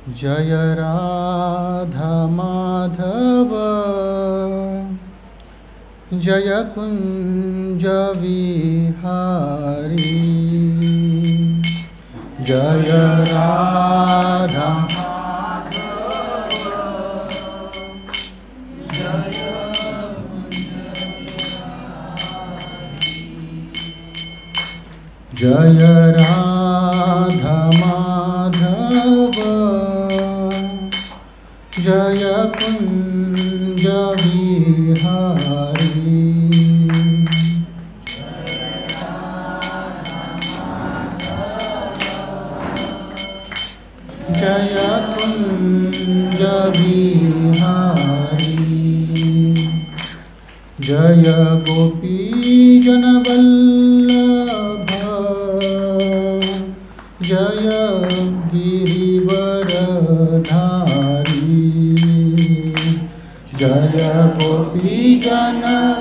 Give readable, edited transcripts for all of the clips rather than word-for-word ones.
जय राधा माधव जय कुंज विहारी। जय राधा जय राधा माधव जय कुंज विहारी। जय कुंज विहारी। जय गोपी जनवल्लभ जय गिरिवरधारी। जय गोपी जनवल्लभ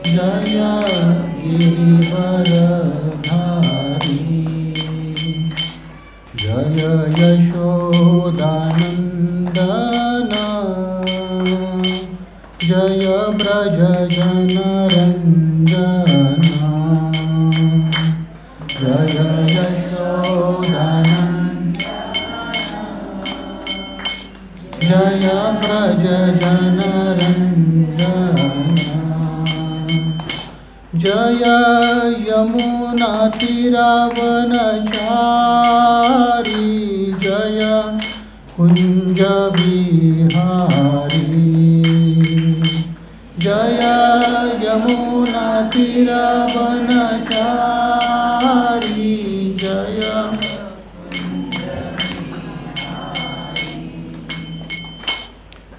जय गिरिवरधारी। जय यशोदानंदन जय ब्रज जनरंजना। जय यशोदानंदन जय ब्रज जनरंजना। जय यमुना तीरावनचारी जय कुंज विहारी। जय यमुना तीरावनचारी जय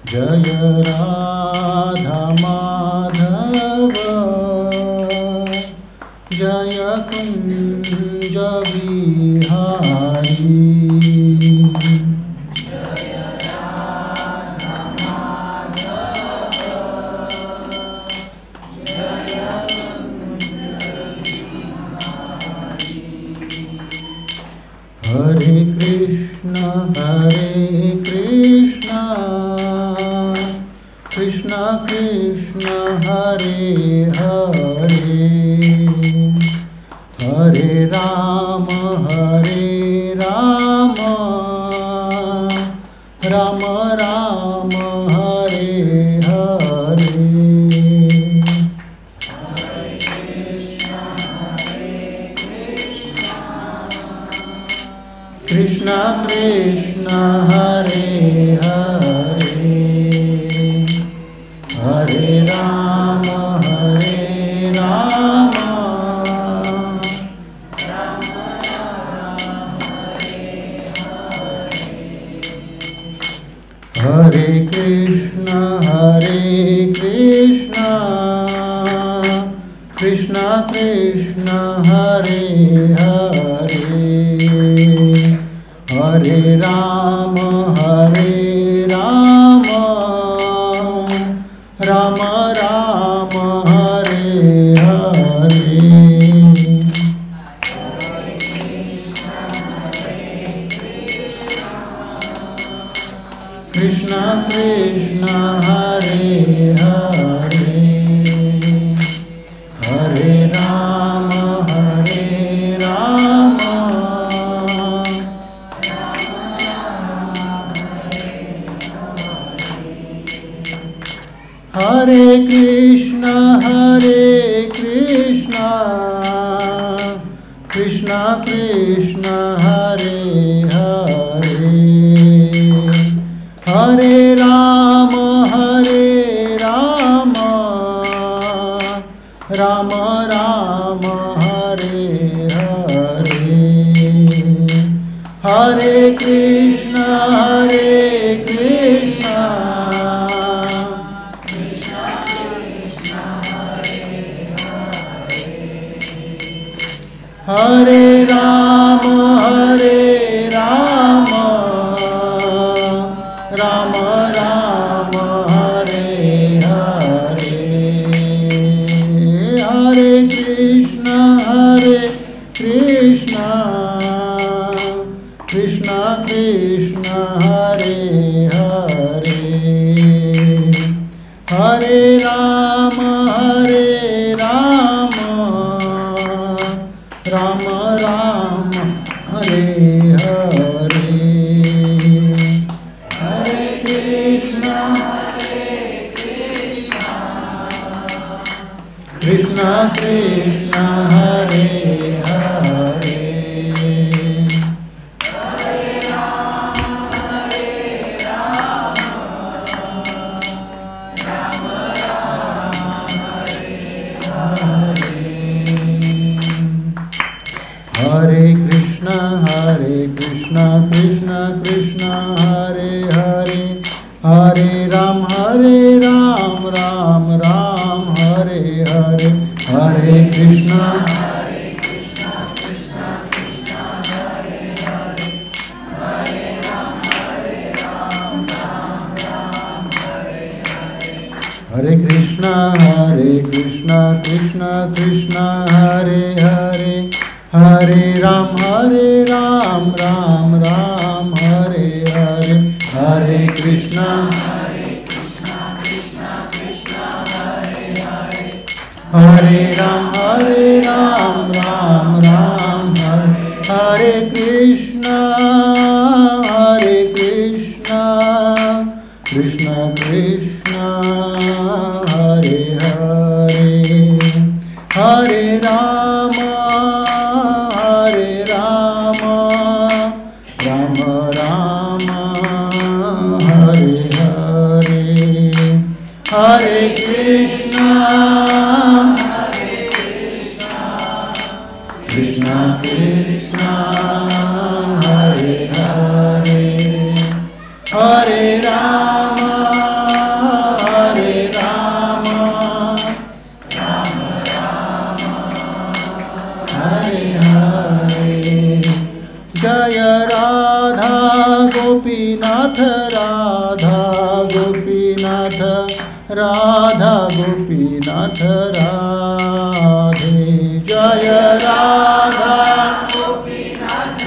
जय राधा माधव जय कुंज विहारी। हरे कृष्ण कृष्ण कृष्ण हरे हरे। हरे राम राम राम हरे हरे। कृष्ण कृष्ण हरे हरे। हरे राम हरे कृष्ण कृष्ण कृष्ण हरे हरे। हरे राम राम राम हरे हरे। कृष्ण कृष्ण हरे हरे। हरे राम हरे कृष्ण कृष्ण कृष्ण हरे हरे। हरे राम राम राम हरे हरे। हरे कृष्ण हरे राम राम राम हरे हरे। हरे Krishna Hare Krishna Krishna Krishna Hare Hare, Hare Ram Ram Ram Hare Hare, Hare Krishna Krishna Krishna Hare Hare, Hare Ram Ram Ram Hare Hare, Hare Krishna Krishna Krishna Hare Hare, Hare Ram Ram Ram Hare Hare, Hare Krishna Krishna Krishna Hare Hare, Hare Ram Ram Ram Hare, Hare Krishna Krishna Krishna Hare Hare, Hare Rama Rama Rama Hare Hare, Hare Krishna Krishna Krishna Hare Hare, Hare Rama Rama Rama Hare Hare, Jaya Radha Gopinath Radha Gopinath Radha Gopinath Radhe, Jaya Radha Gopinath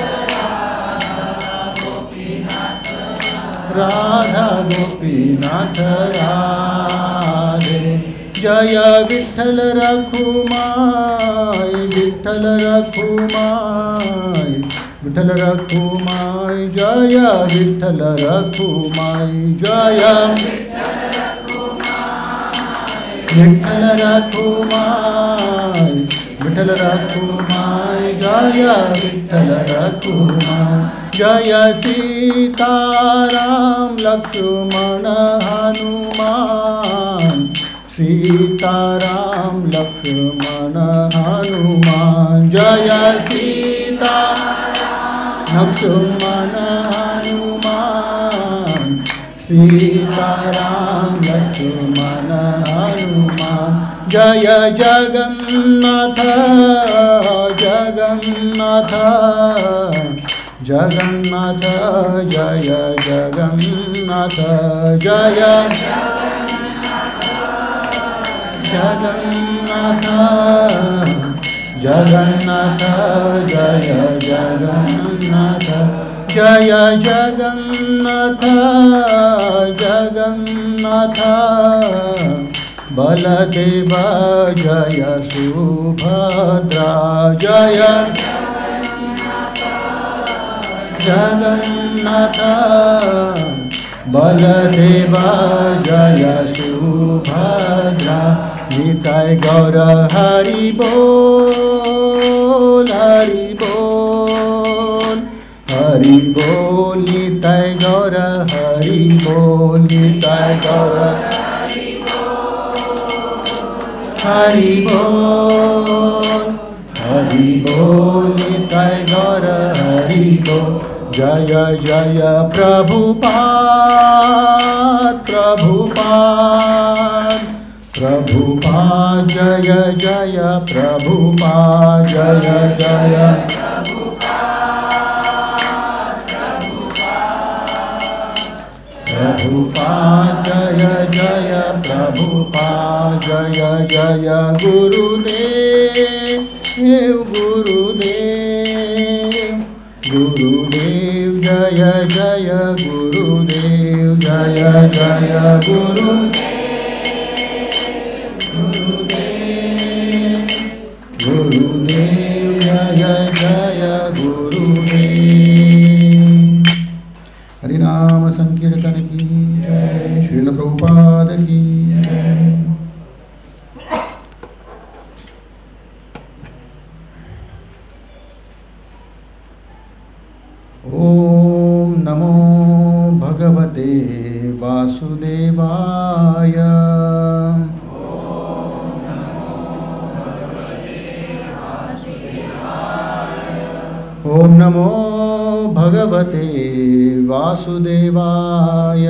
Radha Gopinath Radhe, Jaya Vitthal Rakhumai Vitthal Rakhumai Vitthal Rakhumai, Jaya Vitthal Rakhumai, Jaya Vitthal Rakhumai, Vitthal Rakhumai, Jaya Vitthal Rakhumai, Jaya Sitaram Lakshmana Hanuman, Sitaram Lakshmana Hanuman, Jaya Lakshmana Hanuman, Sitaram Lakshmana Hanuman, Jaya Jagannatha Jagannatha Jagannatha, Jaya Jagannatha, Jaya Jagannatha Jagannatha, Jaya Jagannatha, Jaya Jagannatha Jagannatha, Baladeva Jaya Subhadra, Jaya Jagannatha, Baladeva Jaya Subhadra, Nitai Gaura Hari Bol, Hari Bol, Hari Bol, Nitai Gaura Hari Bol, Nitai Gaura Hari Bol, Hari Bol, Nitai Gaura Hari Bol, Jaya Jaya Prabhupada, Prabhupada, Prabhupada, Jaya Jaya Prabhupada, Jaya Jaya Prabhupada, Jaya Jaya Prabhupada, Jaya Jaya Gurudev, Gurudev, Gurudev, Jaya Jaya Gurudev, Jaya Jaya Gurudev, Gurudev, Gurudev, Jaya Jaya Gurudev. हरिनाम संकीर्तन की जय, श्रील प्रभुपाद की जय। ओम नमो भगवते वासुदेवाय, ओम नमो भगवते वासुदेवाय।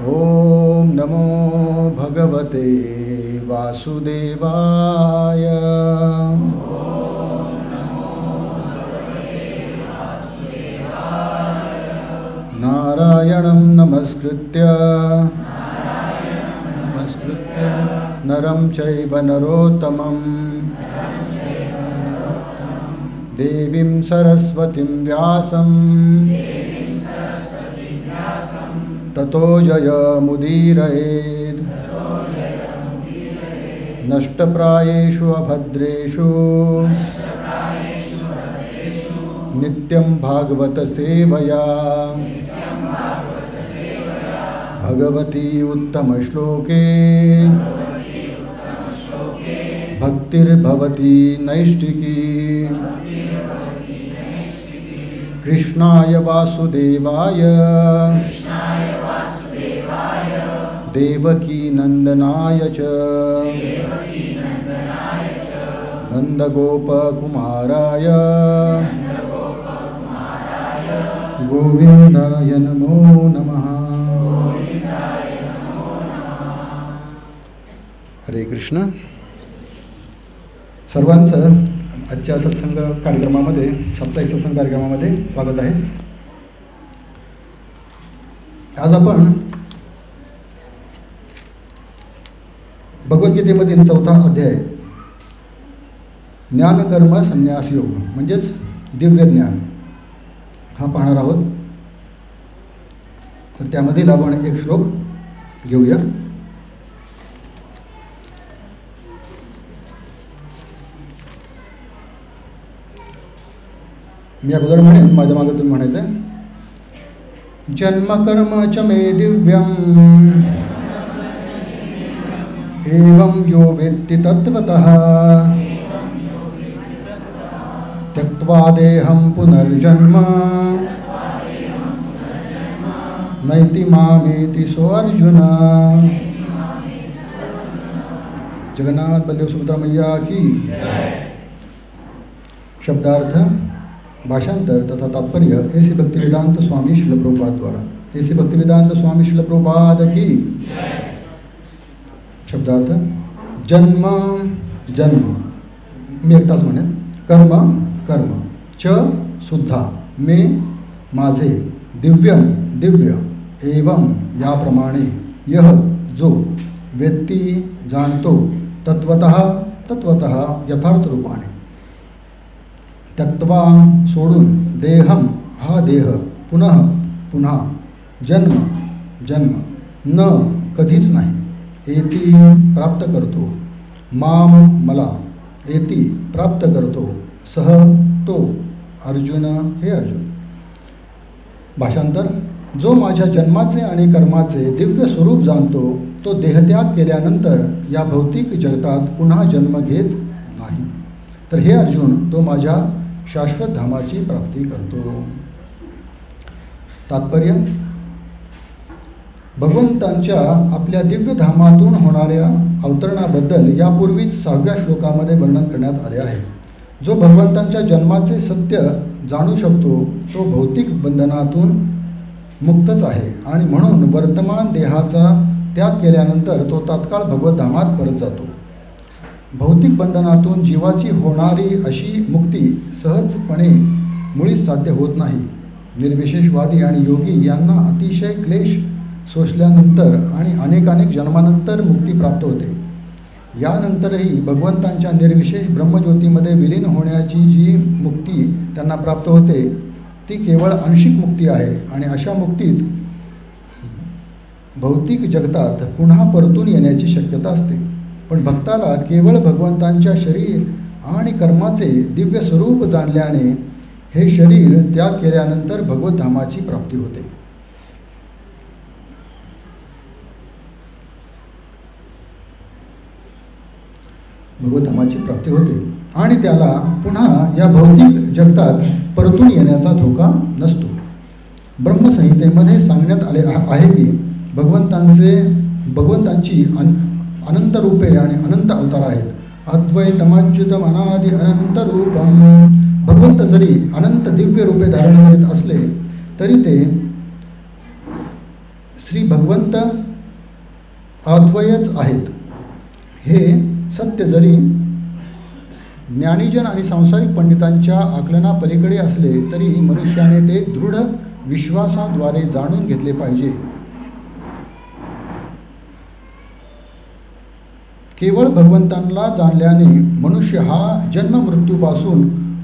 ओम नमो भगवते वासुदेवाय। नारायणं नमस्कृत्य नरं चैव नरोत्तमं देवीं सरस्वतीं व्यासं ततो जयमुदीरयेत्। नष्टप्रायेषु अभद्रेषु नित्यं भागवत सेवया भगवती उत्तमश्लोके भक्तिर्भवती नैष्टिकी। कृष्णाय वासुदेवाय देवकी नंदनाय च नंदगोपकुमाराय गोविंदाय नमो नमः। हरे कृष्ण। सर्वांचं आजच्या सत्संग कार्यक्रमामध्ये, साप्ताहिक सत्संग कार्यक्रमामध्ये स्वागत आहे। आज आपण भगवद्गीतेमधील 4था अध्याय ज्ञानकर्म संन्यास योग म्हणजेच दिव्य ज्ञान हा पाहणार आहोत। तर त्यामधील आपण एक श्लोक घेऊया। मी अगोदर म्हणेन, माझ्या मागे तुम्ही म्हणायचं, जन्म कर्म च मे दिव्यम एवं यो वेत्ति तत्त्वतः त्यक्त्वा देहं पुनर्जन्म नैति मामेति सो अर्जुन। जगन्नाथ बलदेव सुभद्रा मैया की। शब्दार्थ, भाषांतर तथा तात्पर्य ऐसी भक्तिवेदांत स्वामी श्रील प्रभुपाद द्वारा। ऐसी भक्तिवेदांत स्वामी श्रील प्रभुपाद की। शब्दार्थ, जन्म जन्म, मी एकटाच म्हणेन, कर्म कर्म, च सुद्धा, मे माझे, दिव्यम दिव्य, एवं याप्रमाणे, यह जो, व्यक्ती जाणतो, तत्वतः तत्वतः यथार्थ रूपाने, त्यक्त्वा सोडून, देहम हा देह, पुनः पुन्हा, जन्म जन्म, न कधीच नाही, एती प्राप्त करतो, माम मला, एती प्राप्त करतो, सह तो, अर्जुन हे अर्जुन। भाषांतर, जो माझ्या जन्माचे आणि कर्माचे दिव्य स्वरूप जाणतो तो देहत्याग केल्यानंतर या भौतिक जगतात पुन्हा जन्म घेत नाही। तर हे अर्जुन, तो माझ्या शाश्वत धामाची प्राप्ती करतो। तात्पर्य, भगवंतांच्या आपल्या दिव्य धामातून होणाऱ्या अवतरणाबद्दल यापूर्वीच 6व्या श्लोकामध्ये वर्णन करण्यात आले आहे। जो भगवंतांच्या जन्माचे सत्य जाणू शकतो तो भौतिक बंधनातून मुक्तच आहे आणि म्हणून वर्तमान देहाचा त्याग केल्यानंतर तो तात्काळ भगवद्धामात परत जातो। भौतिक बंधनातून जीवाची होणारी अशी मुक्ती सहजपणे मुळीच साध्य होत नाही। निर्विशेषवादी आणि योगी यांना अतिशय क्लेश सोसल्यानंतर आणि अनेकानेक जन्मानंतर मुक्ती प्राप्त होते। यानंतरही भगवंतांच्या निर्विशेष ब्रह्मज्योतीमध्ये विलीन होण्याची जी मुक्ती त्यांना प्राप्त होते ती केवळ आंशिक मुक्ती आहे आणि अशा मुक्तीत भौतिक जगतात पुन्हा परतून येण्याची शक्यता असते। पण भक्ताला केवळ भगवंतांच्या शरीर आणि कर्माचे दिव्य स्वरूप जाणल्याने हे शरीर त्याग केल्यानंतर भगवद्धामाची प्राप्ती होते। भगवद्धामाची प्राप्ती होते आणि त्याला पुन्हा या भौतिक जगतात परतून येण्याचा धोका नसतो। ब्रह्मसंहितेमध्ये सांगण्यात आले आहे की भगवंतांची अनंत रूपे आणि अनंत अवतार आहेत. अद्वैतमच्युतम अनादि अनंत रूपम. भगवंत जरी अनंत दिव्य रूपे धारण करीत असले तरी ते श्री भगवंत अद्वयच आहेत. हे सत्य जरी ज्ञानीजन आणि सांसारिक पंडितांच्या आकलनापलीकडे असले तरी मनुष्याने ते दृढ विश्वासाद्वारे जाणून घेतले पाहिजे. केवळ भगवंतांना जाणल्याने मनुष्य हा जन्ममृत्यूपासून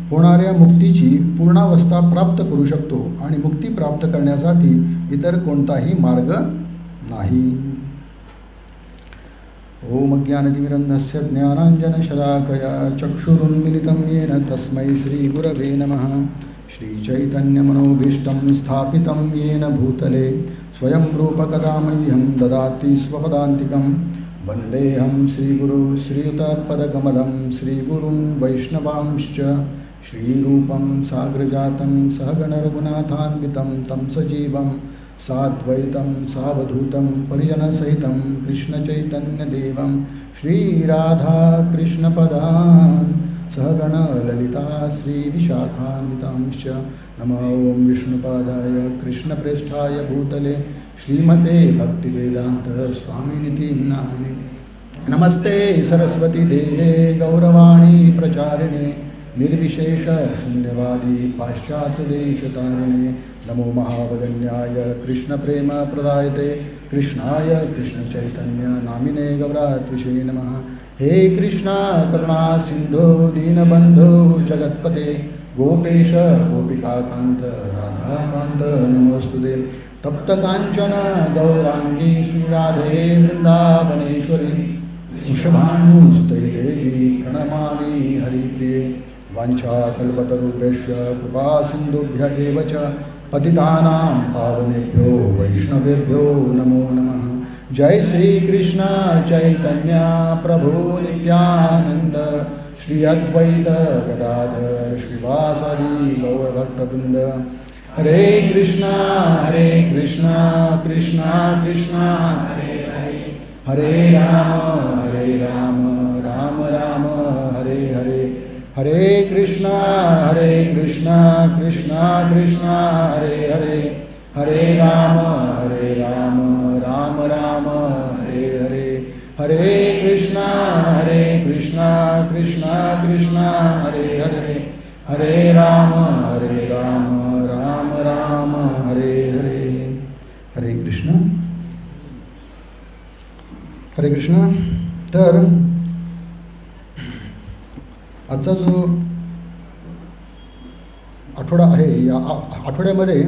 होणाऱ्या मुक्तीची पूर्णावस्था प्राप्त करू शकतो आणि मुक्ती प्राप्त करण्यासाठी इतर कोणताही मार्ग नाही. ओम ज्ञानतिमिरन्धस्य ज्ञानाञ्जनशलाकया चक्षुरुन्मिलितं येन तस्मै श्रीगुरवे नमः. श्रीचैतन्यमनोभीष्टं स्थापितं येन भूतले स्वयं रूपकदा मह्यं ददाति स्वपदान्तिकं. वन्देऽहं श्रीगुरु श्रीयुतपदकमलं श्रीगुरुं वैष्णवांश्च. श्रीरूपं साग्रजातं सहगणरघुनाथान्वितं तं सजीवं साद्वैतं सावधूतं परिजनसहितं कृष्णचैतन्यदेवं श्रीराधाकृष्णपदान् सहगणललिता श्रीविशाखान्वितांश्च. नमो ॐ विष्णुपादाय कृष्णप्रेष्ठाय भूतले श्रीमते भक्तिवेदान्त स्वामिनिति नामिने. नमस्ते सरस्वती देवे गौरवाणी प्रचारिणे निर्विशेष शून्यवादी पाश्चात्यदेशतारिणे. नमो महावदन्याय कृष्णप्रेमप्रदायते कृष्णाय कृष्णचैतन्य नामिने गौरात्विषे नमः. हे कृष्णा करुणा सिंधो दीनबंधो जगत्पते गोपेश गोपिकाकांत राधाकांत नमोस्तुते. तप्त कांचन गौरांगी श्रीराधे वृंदावनेश्वरी वृषभानुसुते देवी प्रणमामि हरिप्रिये. वाञ्छाकल्पतरुभ्यश्च कृपासिन्धुभ्य एव च पतितानां पावनेभ्यो वैष्णवेभ्यो नमो नमः. जय श्री कृष्ण चैतन्य प्रभु नित्यानंद श्री अद्वैत गदाधर श्रीवासादि गौरभक्तवृंद. हरे कृष्णा कृष्णा कृष्णा हरे राम राम राम हरे हरे. हरे कृष्णा कृष्णा कृष्णा हरे हरे. हरे राम राम राम हरे हरे. हरे कृष्णा कृष्णा कृष्णा हरे हरे. हरे राम राम राम हरे हरे. हरे कृष्ण. हरे कृष्ण. तर आजचा जो आठवडा आहे या आठवड्यामध्ये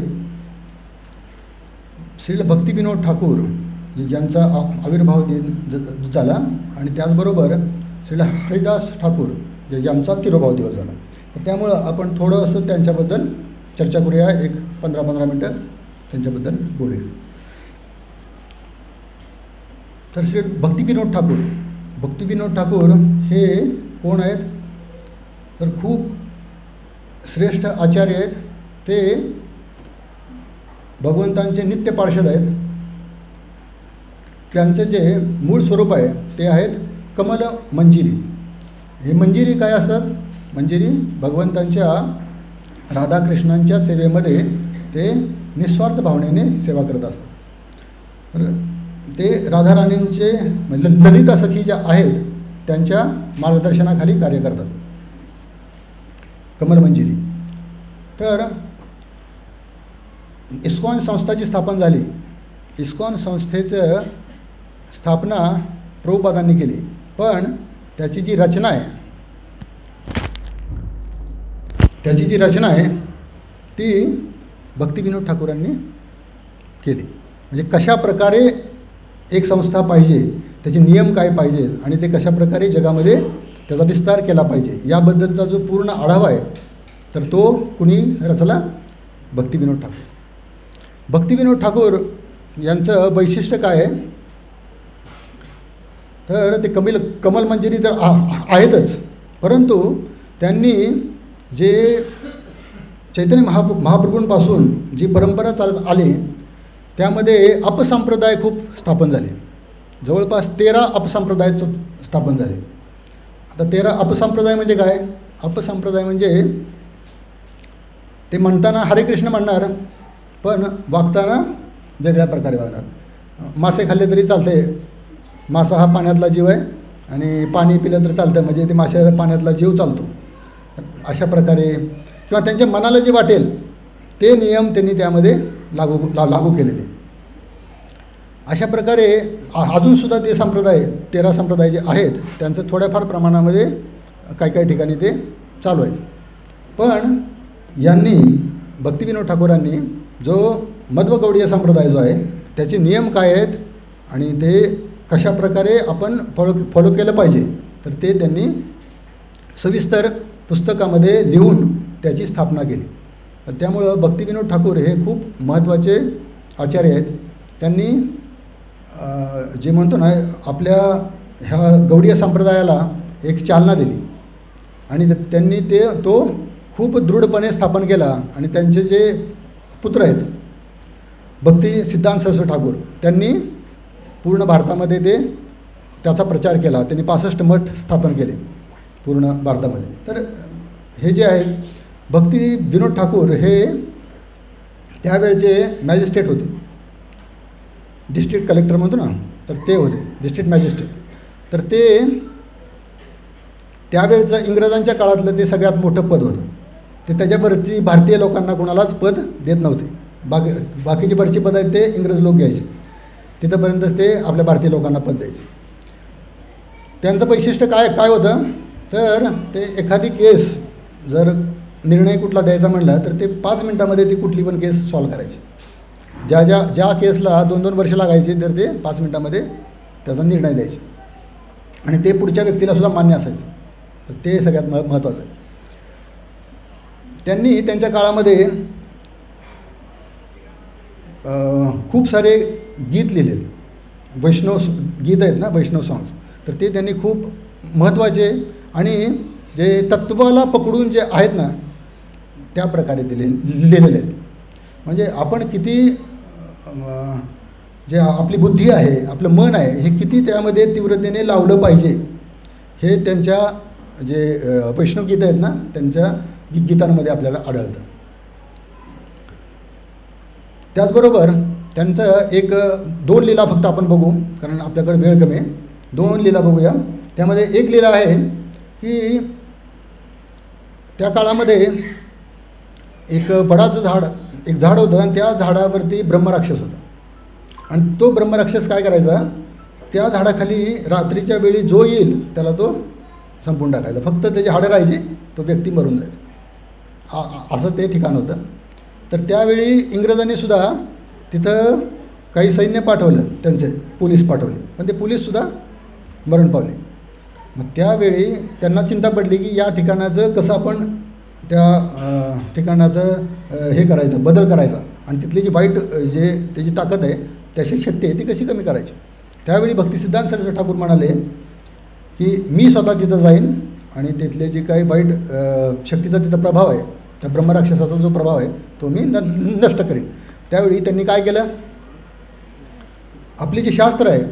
श्रील भक्तिविनोद ठाकूर यांचा आविर्भाव दिन झाला आणि त्याचबरोबर श्रील हरिदास ठाकूर यांचा तिरोभाव दिवस झाला. तर त्यामुळं आपण थोडं असं त्यांच्याबद्दल चर्चा करूया. एक 15-15 मिनटं त्यांच्याबद्दल बोलूया. तर श्री भक्तिविनोद ठाकूर हे कोण आहेत तर खूप श्रेष्ठ आचार्य आहेत. ते भगवंतांचे नित्य पार्षद आहेत. त्यांचे जे मूळ स्वरूप आहे ते आहेत कमल मंजिरी. हे मंजिरी काय असतात? मंजिरी भगवंतांच्या राधाकृष्णांच्या सेवेमध्ये ते निस्वार्थ भावनेने सेवा करत असतात. तर ते राधाराणींचे ललिता सखी ज्या आहेत त्यांच्या मार्गदर्शनाखाली कार्य करतात. कमल मंजिरी. तर इस्कॉन संस्था जी स्थापन झाली, इस्कॉन संस्थेचं स्थापना प्रभुपादांनी केली, पण त्याची जी रचना आहे ती भक्तिविनोद ठाकूरांनी केली. म्हणजे कशा प्रकारे एक संस्था पाहिजे, त्याचे नियम काय पाहिजेत आणि ते कशा प्रकारे जगामध्ये त्याचा विस्तार केला पाहिजे याबद्दलचा जो पूर्ण आढावा आहे तर तो कुणी रचला? भक्तिविनोद ठाकूर. भक्तिविनोद ठाकूर यांचं वैशिष्ट्य काय आहे तर ते कमल मंजिरी तर आहेतच, परंतु त्यांनी जे चैतन्य महाप्रभूंपासून जी परंपरा चालत आली त्यामध्ये अपसंप्रदाय खूप स्थापन झाले. जवळपास 13 अपसंप्रदाय स्थापन झाले. आता 13 अपसंप्रदाय म्हणजे काय? अपसंप्रदाय म्हणजे ते म्हणताना हरे कृष्ण म्हणणार, पण वागताना वेगळ्या प्रकारे वागणार. मासे खाल्ले तरी चालते, मासा हा पाण्यातला जीव आहे, आणि पाणी पिलं तर चालतं, म्हणजे ते मासे पाण्यातला जीव चालतो. अशा प्रकारे किंवा त्यांच्या मनाला जे वाटेल ते नियम त्यांनी त्यामध्ये लागू केलेले. अशा प्रकारे अजूनसुद्धा ते संप्रदाय 13 संप्रदाय जे आहेत त्यांचं थोड्याफार प्रमाणामध्ये काही ठिकाणी ते चालू आहे. पण यांनी भक्तिविनोद ठाकूरांनी जो मध्वगौडीय संप्रदाय जो आहे त्याचे नियम काय आहेत आणि ते कशा प्रकारे आपण फॉलो केलं पाहिजे, तर ते त्यांनी सविस्तर पुस्तकामध्ये लिहून त्याची स्थापना केली. तर त्यामुळं भक्तिविनोद ठाकूर हे खूप महत्त्वाचे आचार्य आहेत. त्यांनी जे म्हणतो ना आपल्या ह्या गौडीय संप्रदायाला एक चालना दिली, आणि त्यांनी तो खूप दृढपणे स्थापन केला. आणि त्यांचे जे पुत्र आहेत भक्ती सिद्धांत सरस्वती ठाकूर, त्यांनी पूर्ण भारतामध्ये त्याचा प्रचार केला. त्यांनी 65 मठ स्थापन केले पूर्ण भारतामध्ये. तर हे जे आहेत भक्ती विनोद ठाकूर हे त्यावेळचे मॅजिस्ट्रेट होते, डिस्ट्रिक्ट कलेक्टर म्हणतो ना, तर ते होते डिस्ट्रिक्ट मॅजिस्ट्रेट. तर ते त्यावेळचं इंग्रजांच्या काळातलं ते सगळ्यात मोठं पद होतं. ते त्याच्यावरची भारतीय लोकांना कोणालाच पद देत नव्हते. बाकीची वरची पद आहेत ते इंग्रज लोक घ्यायचे, तिथंपर्यंतच ते आपल्या भारतीय लोकांना पद द्यायचे. त्यांचं वैशिष्ट्य काय होतं, तर ते एखादी केस जर निर्णय कुठला द्यायचा म्हटला तर ते 5 मिनटामध्ये ती कुठली पण केस सॉल्व करायची. ज्या केसला 2-2 वर्ष लागायची तर ते 5 मिनटामध्ये त्याचा निर्णय द्यायचे, आणि ते पुढच्या व्यक्तीलासुद्धा मान्य असायचं. तर ते सगळ्यात महत्त्वाचं आहे. त्यांनी त्यांच्या काळामध्ये खूप सारे गीत लिहिलेत, वैष्णव गीत आहेत ना, वैष्णव सॉंग्स. तर ते त्यांनी खूप महत्त्वाचे आणि जे तत्त्वाला पकडून जे आहेत ना त्या प्रकारे लिहिलेले आहेत. म्हणजे आपण किती जे आपली बुद्धी आहे, आपलं मन आहे, हे किती त्यामध्ये तीव्रतेने लावलं पाहिजे हे त्यांच्या जे वैष्णव गीत आहेत ना त्यांच्या गीतांमध्ये आपल्याला आढळतं. त्याचबरोबर त्यांचं 2 लीला फक्त आपण बघू, कारण आपल्याकडे वेळ कमी आहे. 2 लीला बघूया. त्यामध्ये एक लीला आहे की त्या काळामध्ये एक वडाचं झाड होतं, आणि त्या झाडावरती ब्रह्मराक्षस होता. आणि तो ब्रह्मराक्षस काय करायचा, त्या झाडाखाली रात्रीच्या वेळी जो येईल त्याला तो संपून टाकायचा. फक्त त्याची हाडं राहायची, तो व्यक्ती मरून जायचा. असं ते ठिकाण होतं. तर त्यावेळी इंग्रजांनीसुद्धा तिथं काही सैन्य पाठवलं, त्यांचे पोलीस पाठवले, पण ते पोलीससुद्धा मरण पावले. मग त्यावेळी त्यांना चिंता पडली की या ठिकाणाचं कसं आपण त्या ठिकाणाचं हे करायचं, बदल करायचा, आणि तिथली जी वाईट त्याची ताकद आहे, त्याची शक्ती आहे, ती कशी कमी करायची. त्यावेळी भक्तिसिद्धांत सरस्वती ठाकूर म्हणाले की मी स्वतः तिथं जाईन आणि तिथले जे काही वाईट शक्तीचा तिथं प्रभाव आहे, त्या ब्रह्मराक्षसाचा जो प्रभाव आहे तो मी नष्ट करीन. त्यावेळी त्यांनी काय केलं, आपली जी शास्त्र आहे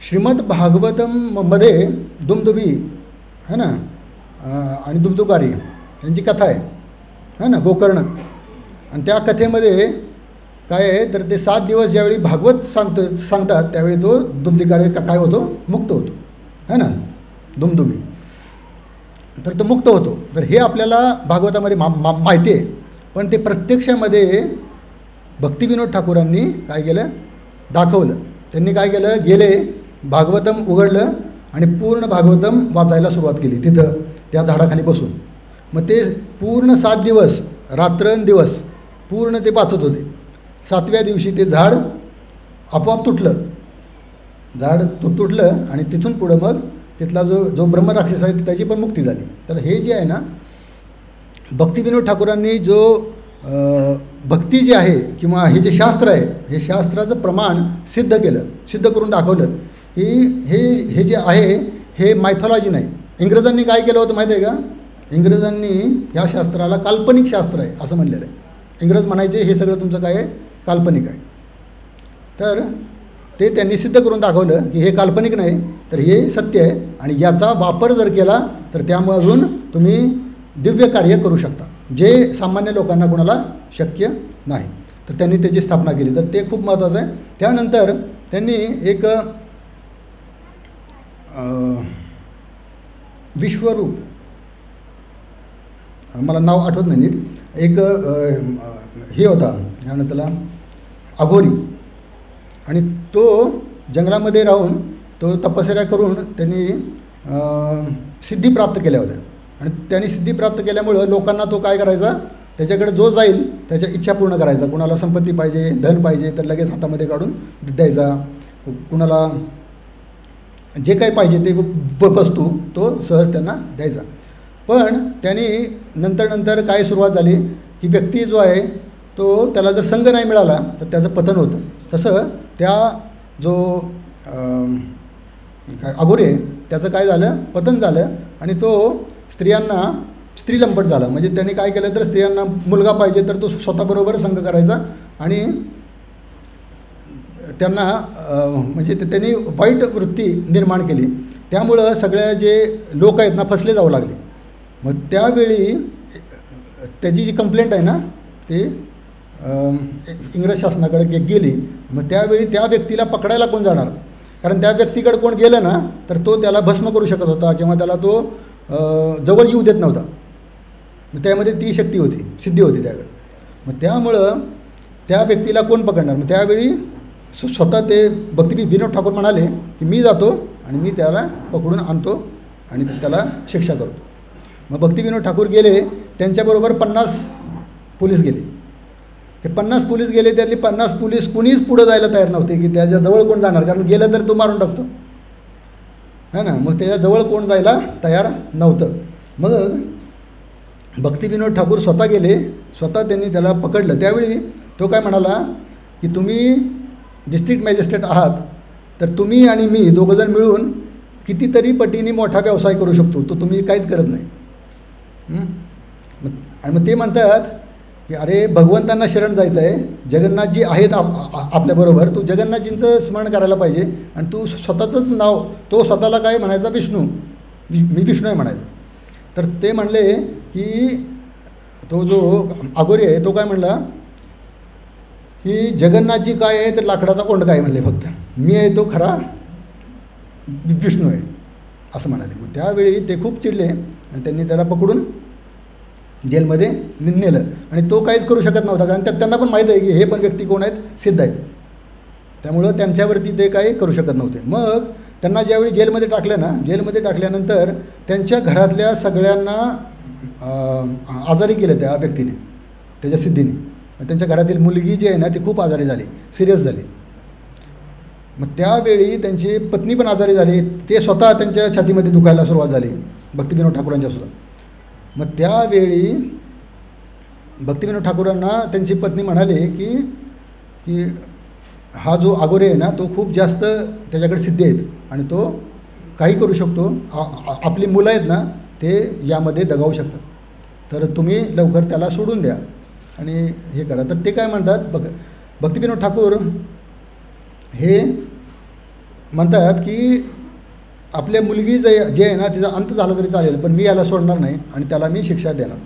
श्रीमद भागवतममध्ये दुमदुभी है ना, आणि दुमदुकारी यांची कथा आहे ना, गोकर्ण. आणि त्या कथेमध्ये काय आहे, तर ते 7 दिवस ज्यावेळी भागवत सांगतात त्यावेळी तो दुमदुकारी काय होतो, मुक्त होतो है ना, दुमदुभी. तर तो मुक्त होतो. तर हे आपल्याला भागवतामध्ये माहिती आहे. पण ते प्रत्यक्षामध्ये भक्तिविनोद ठाकूरांनी काय केलं, दाखवलं. त्यांनी काय केलं, गेले भागवतम उघडलं आणि पूर्ण भागवतम वाचायला सुरुवात केली तिथं त्या झाडाखाली बसून. मग ते पूर्ण 7 दिवस रात्रंदिवस पूर्ण ते वाचत होते. 7व्या दिवशी ते झाड आपोआप तुटलं, तुटलं आणि तिथून पुढं मग तिथला जो ब्रह्मराक्षस आहे त्याची पण मुक्ती झाली. तर हे जे आहे ना, भक्तिविनोद ठाकूरांनी जो भक्ती जी आहे किंवा हे जे शास्त्र आहे, हे शास्त्राचं प्रमाण सिद्ध करून दाखवलं की हे जे आहे हे मायथॉलॉजी नाही. इंग्रजांनी काय केलं होतं माहिती आहे का, इंग्रजांनी ह्या शास्त्राला काल्पनिक शास्त्र आहे असं म्हणलेलं आहे. इंग्रज म्हणायचे हे सगळं तुमचं काय आहे, काल्पनिक आहे. तर ते त्यांनी सिद्ध करून दाखवलं की हे काल्पनिक नाही, तर हे सत्य आहे आणि याचा वापर जर केला तर त्यामधून तुम्ही दिव्य कार्य करू शकता, जे सामान्य लोकांना कोणाला शक्य नाही. तर त्यांनी त्याची स्थापना केली. तर ते खूप महत्त्वाचं आहे. त्यानंतर त्यांनी एक विश्वरूप, मला नाव आठवत नाही नीट, एक हे होता काय म्हणतात त्याला, अघोरी, आणि तो जंगलामध्ये राहून तो तपश्चर्या करून त्यांनी सिद्धी प्राप्त केल्या होत्या. आणि त्यांनी सिद्धी प्राप्त केल्यामुळं लोकांना तो काय करायचा, त्याच्याकडे जो जाईल त्याच्या इच्छा पूर्ण करायचा. कुणाला संपत्ती पाहिजे, धन पाहिजे तर लगेच हातामध्ये काढून द्यायचा. कुणाला जे काही पाहिजे ते वस्तू तो सहज त्यांना द्यायचा. पण त्यांनी नंतर काय सुरुवात झाली की व्यक्ती जो आहे तो त्याला जर संघ नाही मिळाला तर त्याचं पतन होतं. तसं त्या जो काय अघोरी आहे त्याचं काय झालं, पतन झालं. आणि तो स्त्रियांना स्त्रीलंपट झाला. म्हणजे त्यांनी काय केलं तर स्त्रियांना मुलगा पाहिजे तर तो स्वतःबरोबर संघ करायचा आणि त्यांना म्हणजे त्यांनी वाईट वृत्ती निर्माण केली. त्यामुळं सगळ्या जे लोक आहेत ना फसले जाऊ लागले. मग त्यावेळी त्याची जी कंप्लेंट आहे ना ते इंग्रज शासनाकडे गेली. मग त्यावेळी त्या व्यक्तीला पकडायला कोण जाणार, कारण त्या व्यक्तीकडे कोण गेलं ना तर तो त्याला भस्म करू शकत होता किंवा त्याला तो जवळ येऊ देत नव्हता. मग त्यामध्ये ती शक्ती होती, सिद्धी होती त्याकडे. मग त्यामुळं त्या व्यक्तीला कोण पकडणार. मग त्यावेळी स्वतः ते विनोद ठाकूर म्हणाले की मी जातो आणि मी त्याला पकडून आणतो आणि त्याला शिक्षा करतो. मग विनोद ठाकूर गेले, त्यांच्याबरोबर 50 पोलीस गेले. ते 50 पोलीस गेले, त्यातले 50 पोलीस कुणीच पुढं जायला तयार नव्हते की त्याच्याजवळ कोण जाणार, कारण गेलं तर तो मारून टाकतो है ना. मग त्याच्याजवळ कोण जायला तयार नव्हतं. मग विनोद ठाकूर स्वतः गेले, स्वतः त्यांनी त्याला पकडलं. त्यावेळी तो काय म्हणाला की तुम्ही डिस्ट्रिक्ट मॅजिस्ट्रेट आहात तर तुम्ही आणि मी दोघंजण मिळून कितीतरी पटीने मोठा व्यवसाय करू शकतो, तो तुम्ही काहीच करत नाही. आणि मग ते म्हणतात की अरे भगवंतांना शरण जायचं आहे, जगन्नाथजी आहेत आपल्याबरोबर, तू जगन्नाथजींचं स्मरण करायला पाहिजे आणि तू स्वतःचंच नाव, तो स्वतःला काय म्हणायचा, विष्णू, मी विष्णू आहे म्हणायचं. तर ते म्हणले की तो जो अघोरी आहे तो काय म्हणला की जगन्नाथजी काय आहे तर लाकडाचा कोंडका आहे म्हणले, फक्त मी आहे तो खरा विष्णू आहे असं म्हणाले. मग त्यावेळी ते खूप चिडले आणि त्यांनी त्याला पकडून जेलमध्ये नेलं. आणि तो काहीच करू शकत नव्हता, कारण त्यांना पण माहीत आहे की हे पण व्यक्ती कोण आहेत, सिद्ध आहेत. त्यामुळं त्यांच्यावरती ते काही करू शकत नव्हते. मग त्यांना ज्यावेळी जेलमध्ये टाकलं ना, जेलमध्ये टाकल्यानंतर त्यांच्या घरातल्या सगळ्यांना आजारी केलं त्या व्यक्तीने, त्याच्या सिद्धीने. त्यांच्या घरातील मुलगी जी आहे ना ती खूप आजारी झाली, सिरियस झाली. मग त्यावेळी त्यांची पत्नी पण आजारी झाली, ते स्वतः त्यांच्या छातीमध्ये दुखायला सुरुवात झाली विनोद ठाकूरांच्यासुद्धा. मग त्यावेळी विनोद ठाकूरांना त्यांची पत्नी म्हणाले की हा जो अघोरी आहे ना तो खूप जास्त त्याच्याकडे सिद्धी आहेत आणि तो काही करू शकतो, आपली मुलं आहेत ना ते यामध्ये दगावू शकतात, तर तुम्ही लवकर त्याला सोडून द्या आणि हे करा. तर ते काय म्हणतात, विनोद ठाकूर हे म्हणतात की आपल्या मुलगी जे आहे ना तिचा अंत झाला तरी चालेल, पण मी याला सोडणार नाही आणि त्याला मी शिक्षा देणार.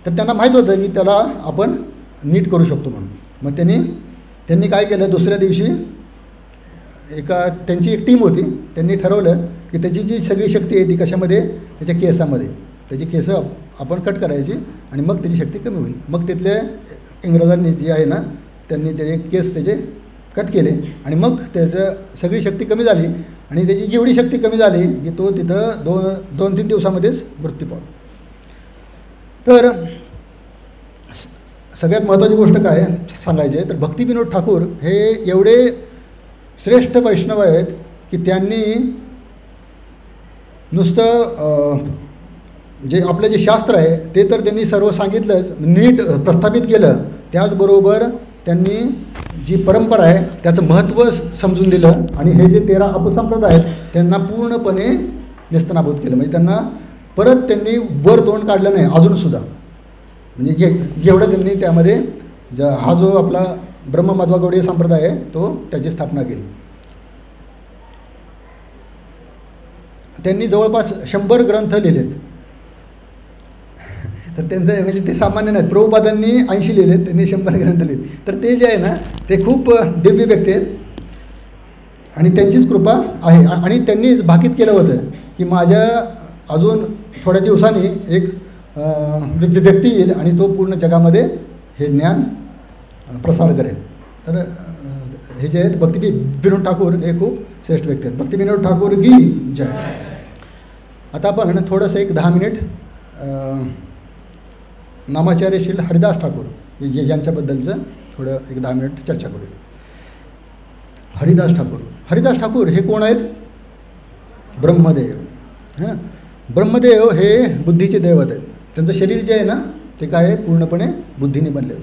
तर त्यांना माहीत होतं की त्याला आपण नीट करू शकतो म्हणून. मग त्यांनी काय केलं, दुसऱ्या दिवशी त्यांची एक टीम होती, त्यांनी ठरवलं की त्याची जी सगळी शक्ती आहे ती कशामध्ये, त्याच्या केसामध्ये, त्याची केस आपण कट करायची आणि मग त्याची शक्ती कमी होईल. मग तिथल्या इंग्रजांनी जे आहे ना त्यांनी त्याचे केस त्याचे कट केले आणि मग त्याचं सगळी शक्ती कमी झाली आणि त्याची जेवढी शक्ती कमी झाली की तो तिथं 2-3 दिवसामध्येच मृत्यू पावला. तर सगळ्यात महत्त्वाची गोष्ट काय सांगायची आहे तर विनोद ठाकूर हे एवढे श्रेष्ठ वैष्णव आहेत की त्यांनी नुसतं जे आपलं जे शास्त्र आहे ते तर त्यांनी सर्व सांगितलंच, नीट प्रस्थापित केलं, त्याचबरोबर त्यांनी जी परंपरा आहे त्याचं महत्त्व समजून दिलं आणि हे जे 13 अपसंप्रदाय आहेत त्यांना पूर्णपणे नेस्तनाबूत केलं. म्हणजे त्यांनी वर तोंड काढलं नाही अजूनसुद्धा. म्हणजे एवढं त्यांनी त्यामध्ये हा जो आपला ब्रह्ममाध्व गौडीय संप्रदाय आहे तो त्याची स्थापना केली. त्यांनी जवळपास 100 ग्रंथ लिहिलेत. तर त्यांचं म्हणजे ते सामान्य नाहीत. प्रभुपादांनी 80 लिहिलेत, त्यांनी 100 ग्रंथ लिहिले. तर ते जे आहे ना ते खूप दिव्य व्यक्ती आहेत आणि त्यांचीच कृपा आहे. आणि त्यांनी भाकीत केलं होतं की माझ्या अजून थोड्या दिवसांनी एक व्यक्ती येईल आणि तो पूर्ण जगामध्ये हे ज्ञान प्रसार करेल. तर हे जे आहेत भक्तिविनोद ठाकूर हे खूप श्रेष्ठ व्यक्ती आहेत. भक्तिविनोद ठाकूर की जय. आता आपण थोडंसं एक 10 मिनिट नामाचार्य श्री हरिदास ठाकूर यांच्याबद्दलचं थोडं एक 10 मिनिट चर्चा करूया. हरिदास ठाकूर हे कोण आहेत? ब्रह्मदेव. हां, ब्रह्मदेव हे बुद्धीचे दैवत आहेत. त्यांचं शरीर जे आहे ना ते काय आहे? पूर्णपणे बुद्धीने बनलेलं.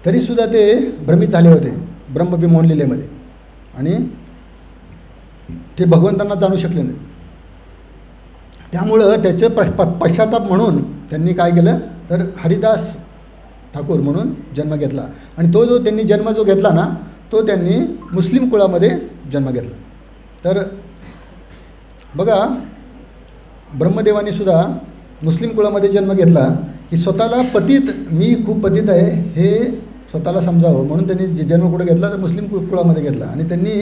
तरीसुद्धा ते भ्रमित झाले होते ब्रह्मविमोहन लीलेमध्ये आणि ते भगवंतांना जाणू शकले नाही. त्यामुळं त्याचं पश्चाताप म्हणून त्यांनी काय केलं तर हरिदास ठाकूर म्हणून जन्म घेतला. आणि तो जो त्यांनी जन्म जो घेतला ना तो त्यांनी मुस्लिम कुळामध्ये जन्म घेतला. तर बघा ब्रह्मदेवाने सुद्धा मुस्लिम कुळामध्ये जन्म घेतला की स्वतःला पतित, मी खूप पतित आहे हे स्वतःला समजावं म्हणून त्यांनी जन्म कुठं घेतला तर मुस्लिम कुळामध्ये घेतला. आणि त्यांनी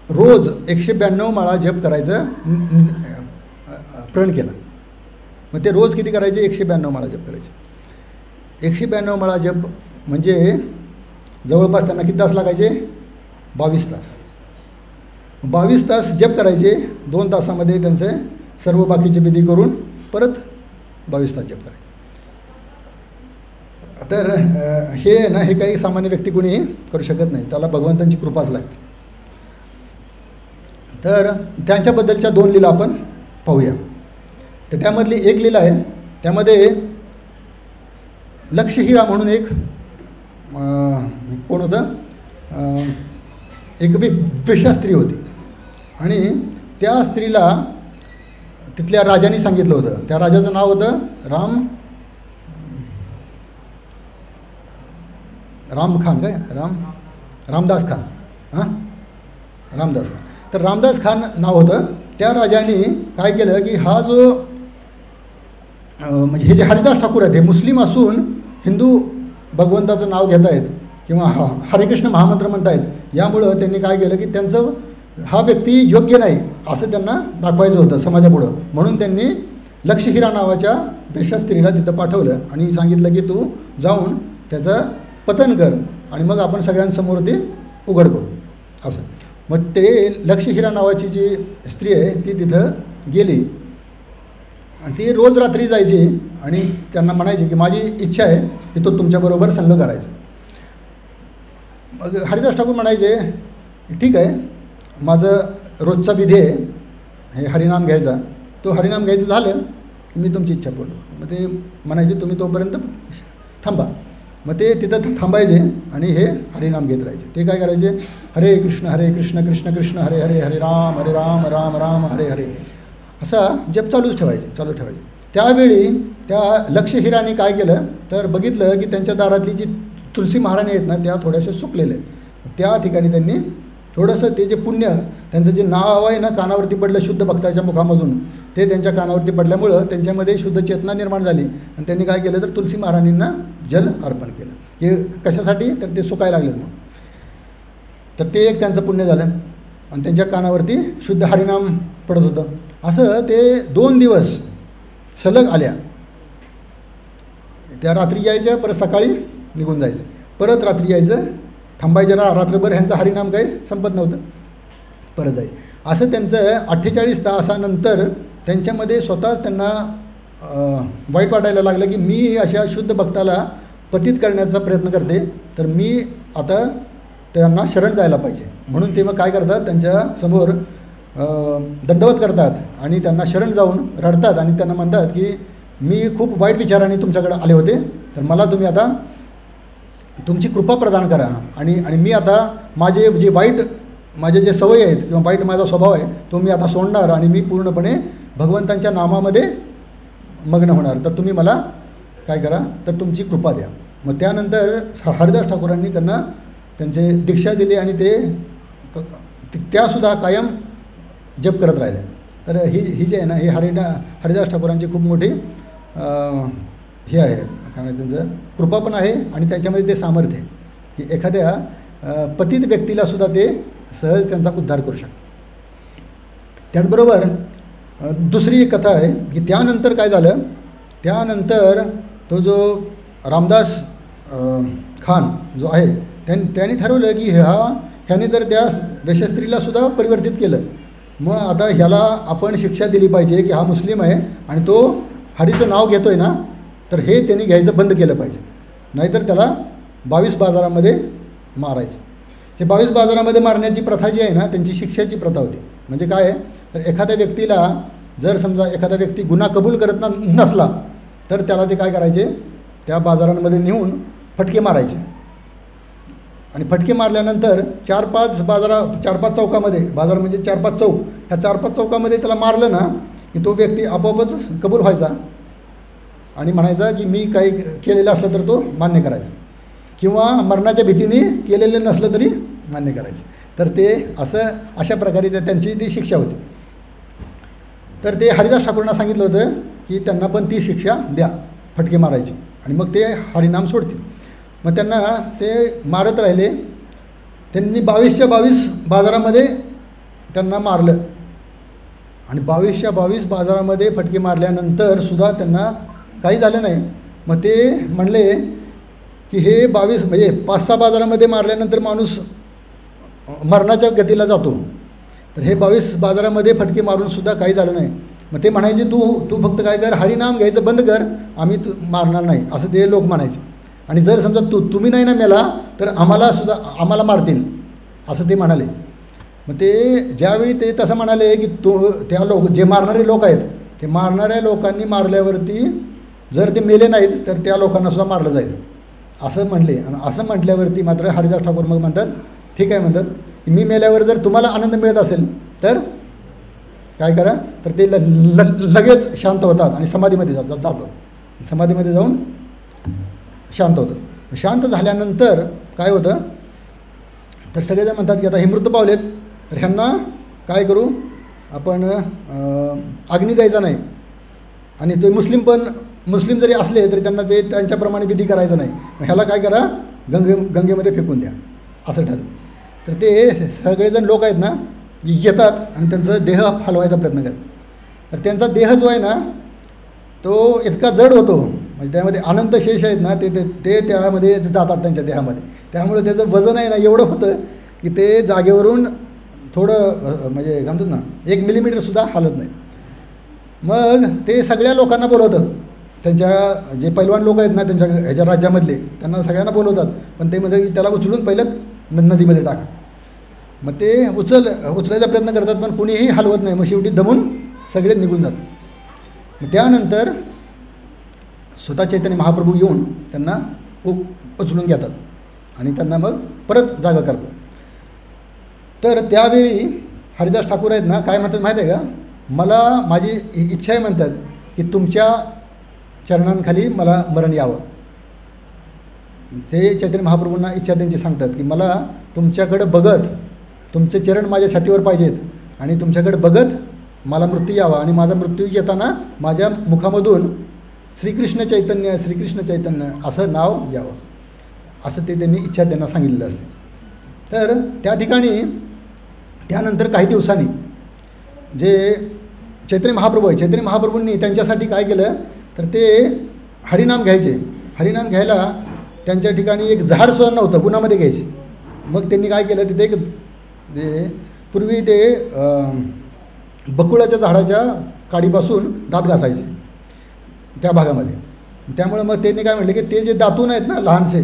रोज 192 माळा जप करायचं प्रण केला. मग ते रोज किती करायचे? 192 माळा जप करायचे. 192 माळा जप म्हणजे जवळपास त्यांना किती तास लागायचे? 22 तास. 22 तास जप करायचे. 2 तासामध्ये त्यांचे सर्व बाकीचे विधी करून परत 22 तास जप करायचे. तर हे ना हे काही सामान्य व्यक्ती कोणी करू शकत नाही, त्याला भगवंतांची कृपाच लागते. तर त्यांच्याबद्दलच्या 2 लीला आपण पाहूया. तर त्यामधली एक लीला आहे, त्यामध्ये लक्षहीरा म्हणून एक कोण होतं? एक वेश्या स्त्री होती आणि त्या स्त्रीला तिथल्या राजाने सांगितलं होतं. त्या राजाचं नाव होतं राम खान काय रामदास खान. हां, रामदास खान. तर रामदास खान नाव होतं. त्या राजाने काय केलं की हा जो म्हणजे हे जे हरिदास ठाकूर आहेत हे मुस्लिम असून हिंदू भगवंताचं नाव घेत आहेत किंवा हरे कृष्ण महामंत्र म्हणत आहेत, यामुळं त्यांनी काय केलं की त्यांचं हा व्यक्ती योग्य नाही असं त्यांना दाखवायचं होतं समाजापुढं. म्हणून त्यांनी लक्षहीरा नावाच्या वेश्या स्त्रीला तिथं पाठवलं आणि सांगितलं की तू जाऊन त्याचं पतन कर आणि मग आपण सगळ्यांसमोर ते उघड करू असं. मग ते लक्षहीरा नावाची जी स्त्री आहे ती तिथं गेली आणि ती रोज रात्री जायची आणि त्यांना म्हणायची की माझी इच्छा आहे की तो तुमच्याबरोबर संग करायचा. मग हरिदास ठाकूर म्हणायचे ठीक आहे, माझं रोजचा विधी आहे हे हरिनाम घ्यायचा, तो हरिनाम घ्यायचं झालं की मी तुमची इच्छा पूर्ण. मग ते म्हणायचे तुम्ही तोपर्यंत थांबा. मग ते तिथं थांबायचे आणि हे हरिनाम घेत राहायचे. ते काय करायचे? हरे कृष्ण कृष्ण कृष्ण हरे हरे, हरे राम राम राम हरे हरे असा जप चालूच ठेवायचे. त्यावेळी त्या लक्षहीराने काय केलं तर बघितलं की त्यांच्या दारातली जी तुलसी महाराणी आहेत ना त्या थोड्याशा सुकलेल्या आहेत. त्या ठिकाणी त्यांनी थोडंसं ते जे पुण्य त्यांचं जे नाव आहे ना कानावरती पडलं शुद्ध भक्ताच्या मुखामधून, ते त्यांच्या कानावरती पडल्यामुळं त्यांच्यामध्ये शुद्ध चेतना निर्माण झाली आणि त्यांनी काय केलं तर तुलसी महाराणींना जल अर्पण केलं. हे कशासाठी? तर ते सुकायला लागलेत म्हणून. तर ते एक त्यांचं पुण्य झालं आणि त्यांच्या कानावरती शुद्ध हरिनाम पडत होतं. असं ते 2 दिवस सलग आल्या. त्या रात्री यायच्या, परत सकाळी निघून जायचं, परत रात्री यायचं, थांबायचं रात्रभर. ह्यांचं हरिनाम काही संपत नव्हतं, परत जायचं. असं त्यांचं 48 तासानंतर त्यांच्यामध्ये स्वतःच त्यांना वाईट वाटायला लागलं की मी अशा शुद्ध भक्ताला पतित करण्याचा प्रयत्न करते, तर मी आता त्यांना शरण जायला पाहिजे. म्हणून ते मग काय करतात, त्यांच्यासमोर दंडवत करतात आणि त्यांना शरण जाऊन रडतात आणि त्यांना म्हणतात की मी खूप वाईट विचाराने तुमच्याकडे आले होते, तर मला तुम्ही आता तुमची कृपा प्रदान करा आणि मी आता माझे जे सवयी आहेत किंवा वाईट माझा स्वभाव आहे तो मी आता सोडणार आणि मी पूर्णपणे भगवंतांच्या नामामध्ये मग्न होणार. तर तुम्ही मला काय करा तर तुमची कृपा द्या. मग त्यानंतर हरिदास ठाकूरांनी त्यांना त्यांचे दीक्षा दिली आणि ते त्यासुद्धा कायम जप करत राहिल्या. तर ही जी आहे ना, ही हरिदास ठाकूरांची खूप मोठी हे आहे, काय म्हणतात त्यांचं, कृपा पण आहे आणि त्याच्यामध्ये ते सामर्थ्य आहे की एखाद्या पतित व्यक्तीलासुद्धा ते सहज त्यांचा उद्धार करू शकतात. त्याचबरोबर दुसरी एक कथा आहे की त्यानंतर काय झालं, त्यानंतर तो जो रामदास खान जो आहे त्यांनी ठरवलं की ह्याने तर त्या वेश्यास्त्रीलासुद्धा परिवर्तित केलं, मग आता ह्याला आपण शिक्षा दिली पाहिजे की हा मुस्लिम आहे आणि तो हरीचं नाव घेतो आहे ना, तर हे त्यांनी घ्यायचं बंद केलं पाहिजे, नाहीतर त्याला 22 बाजारामध्ये मारायचं. हे 22 बाजारामध्ये मारण्याची प्रथा जी आहे ना, त्यांची शिक्षाची प्रथा होती. म्हणजे काय आहे, तर एखाद्या व्यक्तीला जर समजा एखादा व्यक्ती गुन्हा कबूल करत नसला तर त्याला ते काय करायचे, त्या बाजारांमध्ये नेऊन फटके मारायचे आणि फटके मारल्यानंतर 4-5 चौकामध्ये, बाजार म्हणजे 4-5 चौक, ह्या 4-5 चौकामध्ये त्याला मारलं ना की तो व्यक्ती आपोआपच कबूल व्हायचा आणि म्हणायचा की मी काही केलेलं असलं तर तो मान्य करायचा, किंवा मरणाच्या भीतीने केलेलं नसलं तरी मान्य करायचं. तर ते अशा प्रकारे त्यांची ती शिक्षा होती. तर ते हरिदास ठाकूरांना सांगितलं होतं की त्यांना पण ती शिक्षा द्या, फटके मारायची, आणि मग ते हरिनाम सोडतील. मग त्यांना ते मारत राहिले. त्यांनी 22च्या 22 बाजारामध्ये त्यांना मारलं आणि 22च्या 22 बाजारामध्ये फटके मारल्यानंतर सुद्धा त्यांना काही झालं नाही. मग ते म्हणले की हे 22 म्हणजे 5-6 बाजारामध्ये मारल्यानंतर माणूस मरणाच्या गतीला जातो, तर हे 22 बाजारामध्ये फटके मारूनसुद्धा काही झालं नाही. मग ते म्हणायचे तू फक्त काय कर, हरिनाम घ्यायचं बंद कर, आम्ही मारणार नाही, असं ते लोक म्हणायचे. आणि जर समजा तुम्ही नाही ना मेला तर आम्हाला मारतील, असं ते म्हणाले. मग ते ज्यावेळी ते तसं म्हणाले की त्या जे मारणारे लोक आहेत, ते मारणाऱ्या लोकांनी मारल्यावरती जर ते मेले नाहीत तर त्या लोकांनासुद्धा मारलं जाईल असं म्हणले. आणि असं म्हटल्यावरती मात्र हरिदास ठाकूर मग म्हणतात, ठीक आहे म्हणतात, मी मेल्यावर जर तुम्हाला आनंद मिळत असेल तर काय करा, तर ते लगेच शांत होतात आणि समाधीमध्ये जातात. समाधीमध्ये जाऊन शांत होतात. शांत झाल्यानंतर काय होतं, तर सगळेजण म्हणतात की आता हे मृत पावलेत, तर ह्यांना काय करू, आपण अग्नी द्यायचा नाही, आणि ते मुस्लिम जरी असले तरी त्यांना ते त्यांच्याप्रमाणे विधी करायचा नाही, मग ह्याला काय करा, गंगेमध्ये फेकून द्या, असं ठरलं. तर ते सगळेजण लोक आहेत ना येतात आणि त्यांचं देह हलवायचा प्रयत्न करतात. तर त्यांचा देह जो आहे ना तो इतका जड होतो, म्हणजे त्यामध्ये अनंत शेष आहेत ना, ते त्यामध्ये जातात त्यांच्या देहामध्ये, त्यामुळे त्याचं वजन आहे ना एवढं होतं की ते जागेवरून थोडं म्हणजे काय म्हणतात ना 1 मिलीमीटरसुद्धा हालत नाही. मग ते सगळ्या लोकांना बोलवतात, त्यांच्या जे पैलवान लोक आहेत ना त्यांच्या ह्याच्या राज्यामधले, त्यांना सगळ्यांना बोलवतात, पण ते म्हणजे त्याला उचलून पहिलं नदीमध्ये टाका. मग ते उचलायचा प्रयत्न करतात पण कुणीही हलवत नाही. मग शेवटी दमून सगळे निघून जातात. मग त्यानंतर स्वतः चैतन्य महाप्रभू येऊन त्यांना उचलून घेतात आणि त्यांना मग परत जागा करतात. तर त्यावेळी हरिदास ठाकूर आहेत ना काय म्हणतात माहीत आहे का, मला माझी इच्छा आहे म्हणतात की तुमच्या चरणांखाली मला मरण यावं. ते चैतन्य महाप्रभूंना इच्छा त्यांची सांगतात की मला तुमच्याकडं बघत, तुमचे चरण माझ्या छातीवर पाहिजेत आणि तुमच्याकडे बघत मला मृत्यू यावा, आणि माझा मृत्यू येताना माझ्या मुखामधून श्रीकृष्ण चैतन्य असं नाव यावं, असं ते त्यांनी इच्छा त्यांना सांगितलेलं असते. तर त्या ठिकाणी त्यानंतर काही दिवसांनी जे चैतन्य महाप्रभू आहे, चैतन्य महाप्रभूंनी त्यांच्यासाठी काय केलं, तर ते हरिनाम घ्यायचे. हरिनाम घ्यायला त्यांच्या ठिकाणी एक झाडसुद्धा नव्हतं, उन्हामध्ये घ्यायचे. मग त्यांनी काय केलं, तिथे पूर्वी ते बकुळाच्या झाडाच्या काडीपासून दात घासायचे त्या भागामध्ये. त्यामुळे मग त्यांनी काय म्हटलं की ते जे दातून आहेत ना लहानसे,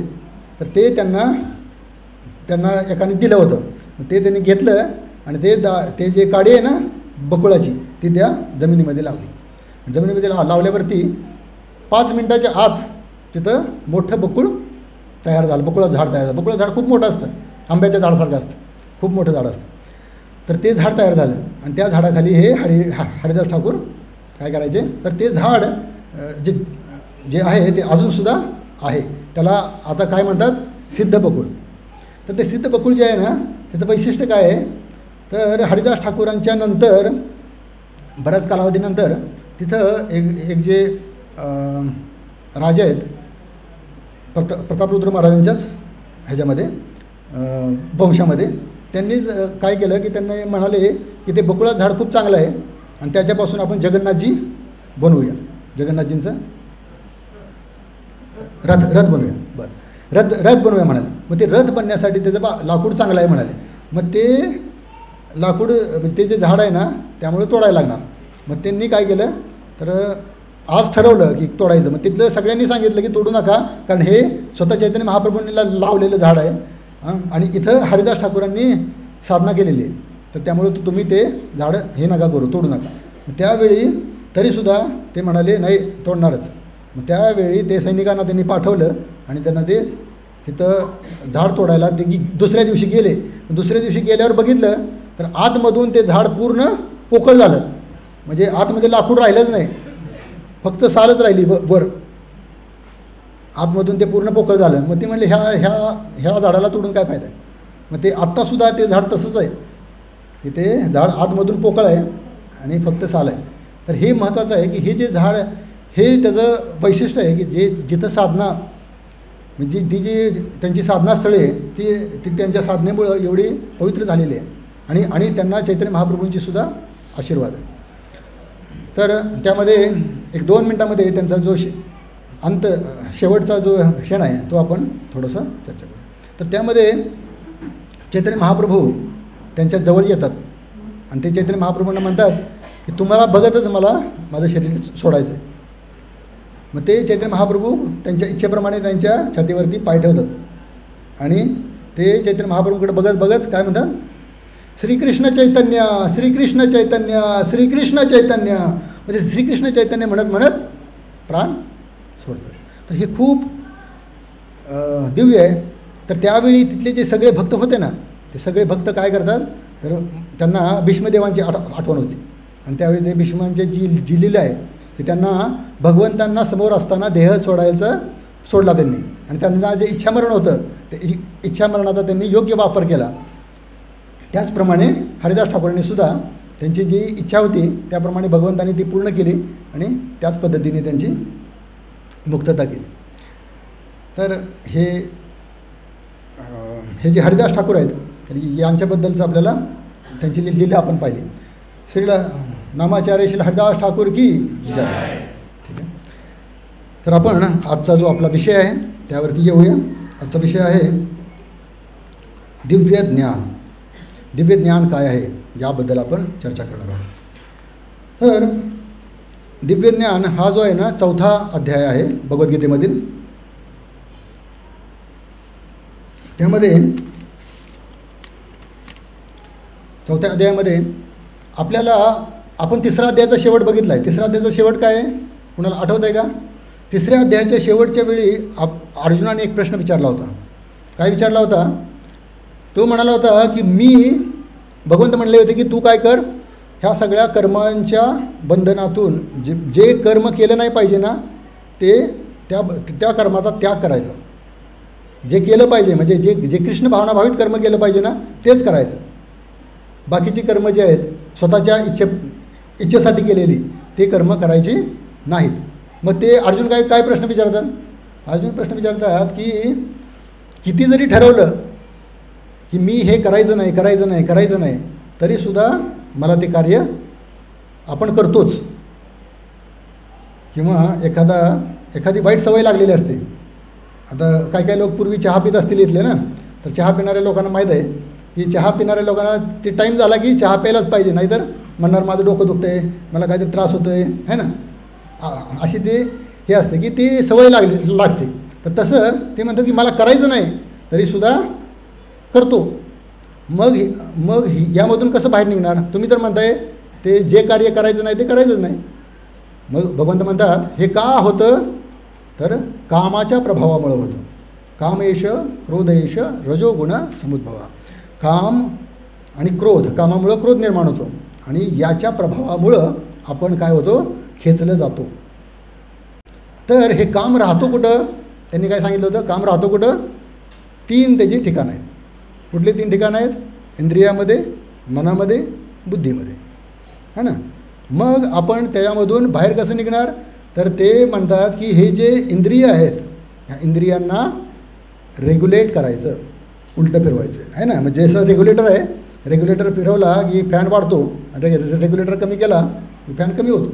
तर ते त्यांना एकाने दिलं होतं. ते त्यांनी घेतलं आणि ते जे काडी आहे ना बकुळाची ती त्या जमिनीमध्ये लावली. जमिनीमध्ये लावल्यावरती 5 मिनिटाच्या आत तिथं मोठं बकुळ तयार झालं, बकुळाचं झाड तयार झालं. बकुळाचं झाड खूप मोठं असतं, आंब्याच्या झाडासारखं असतं, खूप मोठं झाड असतं. तर ते झाड तयार झालं आणि त्या झाडाखाली हे हरिदास ठाकूर काय करायचे, तर ते झाड जे आहे ते अजूनसुद्धा आहे. त्याला आता काय म्हणतात, सिद्ध बकुळ. तर ते सिद्ध बकुळ जे आहे ना त्याचं वैशिष्ट्य काय आहे, तर हरिदास ठाकूरांच्या नंतर बऱ्याच कालावधीनंतर तिथं एक जे राजा आहेत प्रतापरुद्र महाराजांच्याच ह्याच्यामध्ये वंशामध्ये, त्यांनीच काय केलं की त्यांनी म्हणाले की ते बकुळा झाड खूप चांगलं आहे आणि त्याच्यापासून आपण जगन्नाथजी बनवूया, जगन्नाथजींचं रथ बनवूया. बरं, रथ बनवूया म्हणाले. मग ते रथ बनण्यासाठी त्याचं लाकूड चांगलं आहे म्हणाले. मग ते लाकूड ते जे झाड आहे ना त्यामुळे तोडायला लागणार. मग त्यांनी काय केलं तर आज ठरवलं की तोडायचं. मग तिथलं सगळ्यांनी सांगितलं की तोडू नका, कारण हे स्वतः चैतन्य महाप्रभूंनी लावलेलं झाड आहे आणि इथं हरिदास ठाकूरांनी साधना केलेली आहे, तर त्यामुळे तुम्ही ते झाड हे नका करू, तोडू नका. त्यावेळी तरीसुद्धा ते म्हणाले नाही तोडणारच. मग त्यावेळी ते सैनिकांना त्यांनी पाठवलं आणि त्यांना ते तिथं झाड तोडायला ते दुसऱ्या दिवशी गेले. दुसऱ्या दिवशी गेल्यावर बघितलं तर आतमधून ते झाड पूर्ण पोकळ झालं, म्हणजे आतमध्ये लाकूड राहिलंच नाही, फक्त सालच राहिली वर, आतमधून ते पूर्ण पोकळ झालं. मग ते म्हणले ह्या झाडाला तोडून काय फायदा आहे. मग ते आत्तासुद्धा ते झाड तसंच आहे की ते झाड आतमधून पोकळ आहे आणि फक्त साल आहे. तर हे महत्त्वाचं आहे की हे जे झाड हे त्याचं वैशिष्ट्य आहे की जे जिथं साधना म्हणजे ती जी त्यांची साधनास्थळे ती त्यांच्या साधनेमुळं एवढी पवित्र झालेली आहे आणि त्यांना चैतन्य महाप्रभूंची सुद्धा आशीर्वाद आहे. तर त्यामध्ये 1-2 मिनटामध्ये त्यांचा जो शेवटचा जो क्षण आहे तो आपण थोडंसं चर्चा करू. तर त्यामध्ये चैतन्य महाप्रभू त्यांच्या जवळ येतात आणि ते चैतन्य महाप्रभूंना म्हणतात की तुम्हाला बघतच मला माझं शरीर सोडायचं आहे. मग ते चैतन्य महाप्रभू त्यांच्या इच्छेप्रमाणे त्यांच्या छातीवरती पाय ठेवतात आणि ते चैतन्य महाप्रभूंकडे बघत बघत काय म्हणतात, श्रीकृष्ण चैतन्य, श्रीकृष्ण चैतन्य, श्रीकृष्ण चैतन्य, म्हणजे श्रीकृष्ण चैतन्य म्हणत म्हणत प्राण सोडतात. तर हे खूप दिव्य आहे. तर त्यावेळी तिथले जे सगळे भक्त होते ना ते सगळे भक्त काय करतात तर त्यांना भीष्मदेवांची आठवण होती आणि त्यावेळी ते भीष्मांचे जी लीला आहे की त्यांना भगवंतांना समोर असताना देह सोडला त्यांनी आणि त्यांना जे इच्छामरण होतं ते इच्छामरणाचा त्यांनी योग्य वापर केला. त्याचप्रमाणे हरिदास ठाकूरांनी सुद्धा त्यांची जी इच्छा होती त्याप्रमाणे भगवंतांनी ती पूर्ण केली आणि त्याच पद्धतीने त्यांची मुक्तता केली. तर हे जे हरिदास ठाकूर आहेत तर यांच्याबद्दलचं आपल्याला त्यांची लीला आपण पाहिली. श्रीला नामाचार्य श्री हरिदास ठाकूर की जय. ठीक आहे. तर आपण आजचा जो आपला विषय आहे त्यावरती येऊया. आजचा विषय आहे दिव्य ज्ञान. दिव्य ज्ञान काय आहे याबद्दल आपण चर्चा करणार आहोत. तर दिव्य ज्ञान हा जो आहे ना 4था अध्याय आहे भगवद्गीतेमधील. त्यामध्ये 4थ्या अध्यायामध्ये आपल्याला आपण 3रा अध्यायाचा शेवट बघितला आहे. 3रा अध्यायाचा शेवट काय आहे कुणाला आठवत आहे का? 3ऱ्या अध्यायाच्या शेवटच्या वेळी अर्जुनाने एक प्रश्न विचारला होता. काय विचारला होता? तो म्हणाला होता की मी भगवंत म्हणले होते की तू काय कर, ह्या सगळ्या कर्मांच्या बंधनातून जे कर्म केलं नाही पाहिजे ना ते त्या कर्माचा त्याग करायचा. जे केलं पाहिजे म्हणजे जे कृष्ण भावनाभावित कर्म केलं पाहिजे ना तेच करायचं. बाकीची कर्म जे आहेत स्वतःच्या इच्छेसाठी केलेली ते कर्म करायची नाहीत. मग ते अर्जुन काय प्रश्न विचारतात? अर्जुन प्रश्न विचारतात की किती जरी ठरवलं की मी हे करायचं नाही तरीसुद्धा मला ते कार्य आपण करतोच. किंवा एखादी वाईट सवय लागलेली असते. आता काय लोक पूर्वी चहा पित असतील इथले ना, तर चहा पिणाऱ्या लोकांना माहीत आहे की चहा पिणाऱ्या लोकांना ते टाईम झाला की चहा प्यायलाच पाहिजे, नाहीतर म्हणणार माझं डोकं दुखतं आहे, मला काहीतरी त्रास होतो आहे ना, अशी ते हे असते की ती सवय लागते. तर तसं ते म्हणतात की मला करायचं नाही तरीसुद्धा करतो. मग यामधून कसं बाहेर निघणार? तुम्ही तर म्हणताय ते जे कार्य करायचं नाही ते करायचंच नाही. मग भगवंत म्हणतात हे का होतं तर कामाच्या प्रभावामुळं होतं. कामेश क्रोधेश रजोगुण समुद्भवा. काम आणि क्रोध, कामामुळं क्रोध निर्माण होतो आणि याच्या प्रभावामुळं आपण काय होतो खेचलं जातो. तर हे काम राहतो कुठं? त्यांनी काय सांगितलं होतं? काम राहतो कुठं? 3 त्याची ठिकाणं आहेत. कुठली 3 ठिकाणं आहेत? इंद्रियामध्ये, मनामध्ये, बुद्धीमध्ये, है ना. मग आपण त्याच्यामधून बाहेर कसं निघणार, तर ते म्हणतात की हे जे इंद्रिय आहेत ह्या इंद्रियांना रेग्युलेट करायचं, उलटं फिरवायचं, आहे ना. म्हणजे जसं रेग्युलेटर आहे, रेग्युलेटर फिरवला की फॅन वाढतो, रेग्युलेटर कमी केला की फॅन कमी होतो.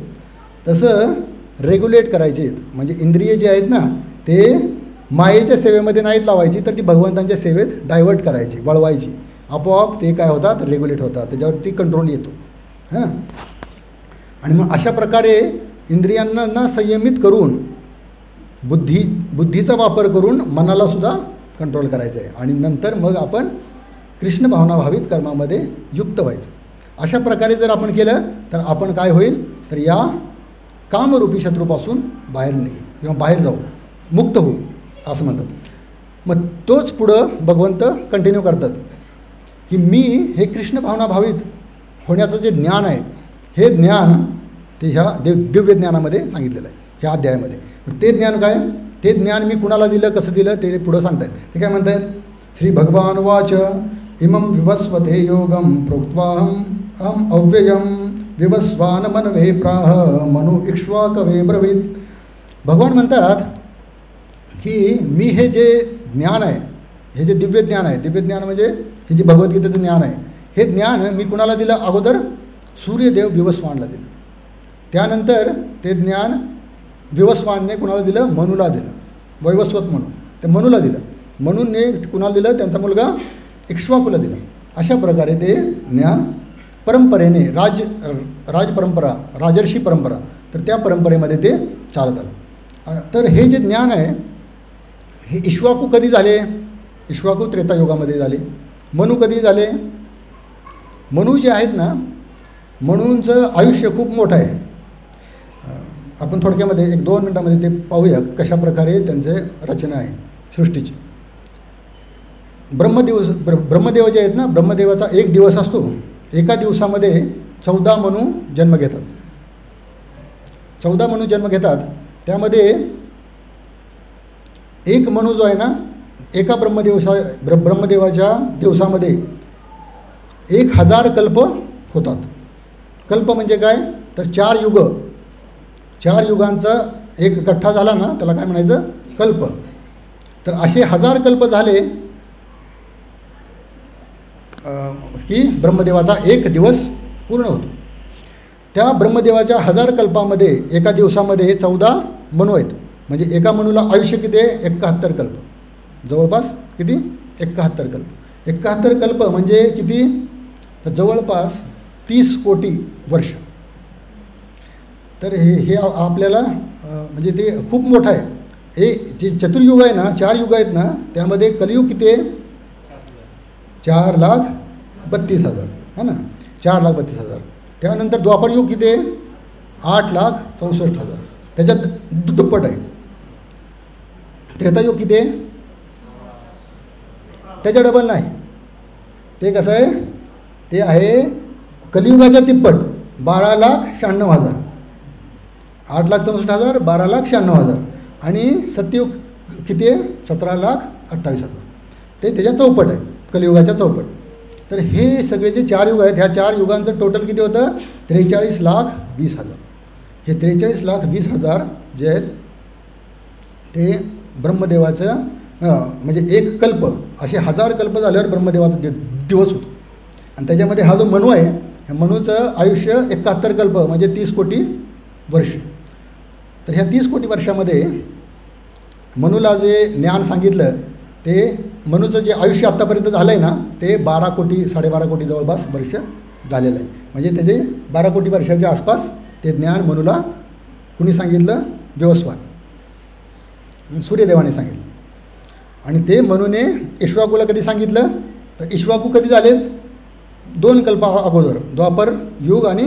तसं रेग्युलेट करायचे, म्हणजे इंद्रिय जे आहेत ना ते मायेच्या सेवेमध्ये नाहीत लावायची, तर ती भगवंतांच्या सेवेत डायव्हर्ट करायची, वळवायची. आपोआप ते काय होतात, रेग्युलेट होतात, त्याच्यावरती कंट्रोल येतो, हां. आणि मग अशा प्रकारे इंद्रियांना संयमित करून बुद्धीचा वापर करून मनालासुद्धा कंट्रोल करायचं आहे. आणि नंतर मग आपण कृष्ण भावनाभावित कर्मामध्ये युक्त व्हायचं. अशा प्रकारे जर आपण केलं तर आपण काय होईल, तर या कामरूपी शत्रूपासून बाहेर निघेल किंवा बाहेर जाऊ, मुक्त होऊ असं म्हणतात. मग तोच पुढं भगवंत कंटिन्यू करतात की मी हे कृष्ण भावनाभावित होण्याचं जे ज्ञान आहे, हे ज्ञान ते ह्या दिव्य ज्ञानामध्ये सांगितलेलं आहे ह्या अध्यायामध्ये. ते ज्ञान काय, ते ज्ञान मी कुणाला दिलं, कसं दिलं, ते पुढं सांगतायत. ते काय म्हणतायत, श्री भगवान वाच इमं विवस्वते योगम प्रोक्त्वाहम अव्ययम विवस्वान मनवे प्राह मनु इक्ष्वाकवे ब्रवीत. भगवान म्हणतात की मी हे जे ज्ञान आहे, हे जे दिव्य ज्ञान आहे, दिव्य ज्ञान म्हणजे हे जे भगवद्गीतेचं ज्ञान आहे, हे ज्ञान मी कुणाला दिलं, अगोदर सूर्यदेव विवस्वानला दिलं. त्यानंतर ते ज्ञान विवस्वानने कुणाला दिलं, मनूला दिलं, वैवस्वत म्हणून ते मनूला दिलं. मनूने कुणाला दिलं, त्यांचा मुलगा इक्ष्वाकूला दिला. अशा प्रकारे ते ज्ञान परंपरेने राजपरंपरा, राजर्षी परंपरा, तर त्या परंपरेमध्ये ते चालत आलं. तर हे जे ज्ञान आहे हे इक्ष्वाकू कधी झाले, इक्ष्वाकू त्रेतायुगामध्ये झाले. मनू कधी झाले, मनू जे आहेत ना, मनूंचं आयुष्य खूप मोठं आहे. आपण थोडक्यामध्ये 1-2 मिनटामध्ये ते पाहूया कशा प्रकारे त्यांचे रचना आहे सृष्टीची. ब्रह्मदेव जे आहेत ना, ब्रह्मदेवाचा एक दिवस असतो, एका दिवसामध्ये 14 मनू जन्म घेतात. 14 मनू जन्म घेतात. त्यामध्ये एक मनू जो आहे ना, एका ब्रह्मदेवाच्या दिवसामध्ये 1000 कल्प होतात. कल्प म्हणजे काय, तर 4 युग, 4 युगांचा एक गठ्ठा झाला ना, त्याला काय म्हणायचं, कल्प. तर असे 1000 कल्प झाले की ब्रह्मदेवाचा एक दिवस पूर्ण होतो. त्या ब्रह्मदेवाच्या 1000 कल्पामध्ये एका दिवसामध्ये 14 मनू आहेत. म्हणजे एका मनूला आयुष्य किती आहे, 71 कल्प, जवळपास किती, 71 कल्प. 71 कल्प म्हणजे किती, तर जवळपास 30 कोटी वर्ष. तर हे आपल्याला म्हणजे ते खूप मोठं आहे. हे जे चतुर्युग आहे ना, 4 युग आहेत ना, त्यामध्ये कलियुग किती आहे, 4,32,000, है ना, 4,32,000. त्यानंतर द्वापरयुग किती आहे, 8,64,000, त्याच्यात दुप्पट आहे. त्रेतायुग किती आहे, त्याच्या डबल नाही. ते कसं आहे, ते आहे कलियुगाच्या तिप्पट, 12,96,000. 8,64,000, 12,96,000. आणि सत्ययुग किती आहे, 17,28,000. ते त्याच्या चौपट आहे, कलियुगाच्या चौपट. तर हे सगळे जे 4 युग आहेत, ह्या 4 युगांचं टोटल किती होतं, 43,20,000. हे 43,20,000 जे आहेत ते ब्रह्मदेवाचं म्हणजे एक कल्प, असे 1000 कल्प झाल्यावर ब्रह्मदेवाचा दिवस होतो. आणि त्याच्यामध्ये हा जो मनू आहे, ह्या मनूचं आयुष्य 71 कल्प म्हणजे 30 कोटी वर्ष. तर ह्या 30 कोटी वर्षामध्ये मनूला जे ज्ञान सांगितलं, ते मनूचं जे आयुष्य आत्तापर्यंत झालं आहे ना, ते 12 कोटी 12.5 कोटी जवळपास वर्ष झालेलं आहे. म्हणजे त्याचे 12 कोटी वर्षाच्या आसपास ते ज्ञान मनूला कुणी सांगितलं, विवस्वान, सूर्यदेवाने सांगितलं. आणि ते मनूने इक्ष्वाकूला कधी सांगितलं, तर इक्ष्वाकू कधी झालेत, 2 कल्प अगोदर, द्वापर युग आणि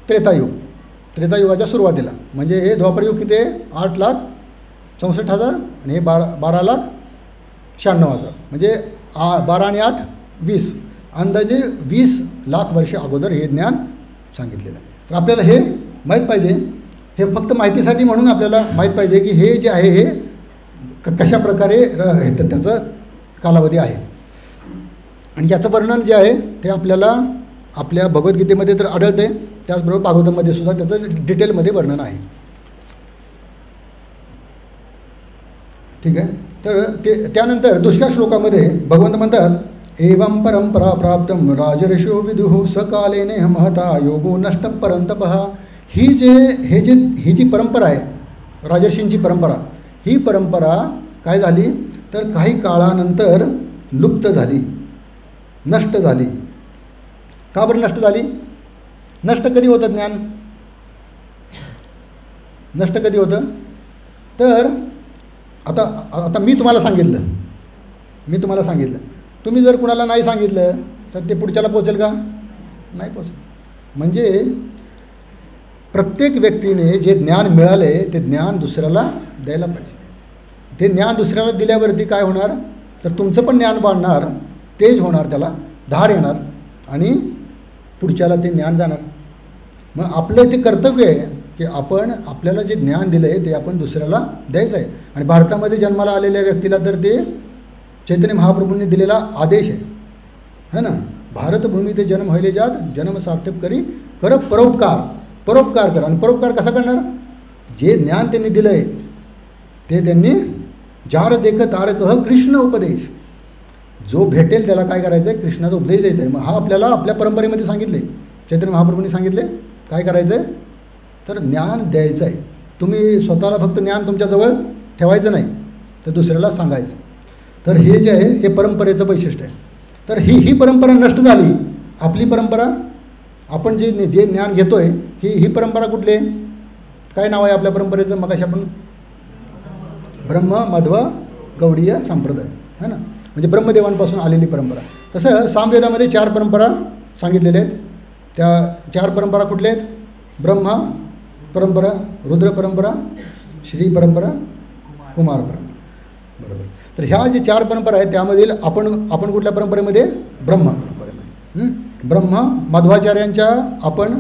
त्रेतायुग. त्रेतायुगाच्या सुरुवातीला, म्हणजे हे द्वापरयुग किती आहे, 8,64,000 आणि हे 12,96,000. म्हणजे 12 आणि 8 20, अंदाजे 20 लाख वर्ष अगोदर हे ज्ञान सांगितलेलं आहे. तर आपल्याला हे माहीत पाहिजे, हे फक्त माहितीसाठी म्हणून आपल्याला माहीत पाहिजे की हे जे आहे हे कशा प्रकारे त्याचं कालावधी आहे. आणि याचं वर्णन जे आहे ते आपल्याला आपल्या भगवद्गीतेमध्ये तर आढळते, त्याचबरोबर भागवतामध्ये सुद्धा त्याचं डिटेलमध्ये वर्णन आहे. ठीक आहे. तर त्यानंतर दुसऱ्या श्लोकामध्ये भगवंत म्हणतात, एवं परंपरा प्राप्तम राजर्षो विदुः सकालेने महता योगो नष्ट परंतपः. ही जी परंपरा आहे, राजर्षींची परंपरा, ही परंपरा काय झाली तर काही काळानंतर लुप्त झाली, नष्ट झाली. का बरं नष्ट झाली? नष्ट कधी होतं ज्ञान? नष्ट कधी होतं? तर आता मी तुम्हाला सांगितलं, तुम्ही जर कुणाला नाही सांगितलं तर ते पुढच्याला पोचेल का? नाही पोचेल. म्हणजे प्रत्येक व्यक्तीने जे ज्ञान मिळाले ते ज्ञान दुसऱ्याला द्यायला पाहिजे. ते ज्ञान दुसऱ्याला दिल्यावरती काय होणार तर तुमचं पण ज्ञान वाढणार, तेज होणार, त्याला धार येणार आणि पुढच्याला ते ज्ञान जाणार. मग आपलं ते कर्तव्य आहे की आपण आपल्याला जे ज्ञान दिलं आहे ते आपण दुसऱ्याला द्यायचं आहे. आणि भारतामध्ये जन्माला आलेल्या व्यक्तीला तर ते चैतन्य महाप्रभूंनी दिलेला आदेश आहे, है ना. भारतभूमी ते जन्म व्हायले जात, जन्म सार्थक करी कर परोपकार कर. आणि परोपकार कसा करणार? जे ज्ञान त्यांनी दिलं आहे ते त्यांनी जार देख तारकः कृष्ण उपदेश, जो भेटेल त्याला काय करायचं आहे? कृष्णाचा उपदेश द्यायचा आहे. मग हा आपल्याला आपल्या परंपरेमध्ये सांगितले, चैतन्य महाप्रभूंनी सांगितले काय करायचं आहे तर ज्ञान द्यायचं आहे. तुम्ही स्वतःला फक्त ज्ञान तुमच्याजवळ ठेवायचं नाही, तर दुसऱ्याला सांगायचं. तर हे जे आहे हे परंपरेचं वैशिष्ट्य आहे. तर ही परंपरा नष्ट झाली. आपली परंपरा, आपण जे ज्ञान घेतो आहे ही परंपरा कुठली आहे? काय नाव आहे आपल्या परंपरेचं? मगाशी आपण ब्रह्म मध्व गौडीय संप्रदाय, है ना. म्हणजे ब्रह्मदेवांपासून आलेली परंपरा. तसं सामवेदामध्ये 4 परंपरा सांगितलेल्या आहेत. त्या 4 परंपरा कुठल्या आहेत? ब्रह्मा परंपरा, रुद्र परंपरा, श्री परंपरा, कुमार परंपरा. बरोबर. तर ह्या जे 4 परंपरा आहेत त्यामधील आपण कुठल्या परंपरेमध्ये? ब्रह्म परंपरेमध्ये. ब्रह्म माध्वाचार्यांच्या आपण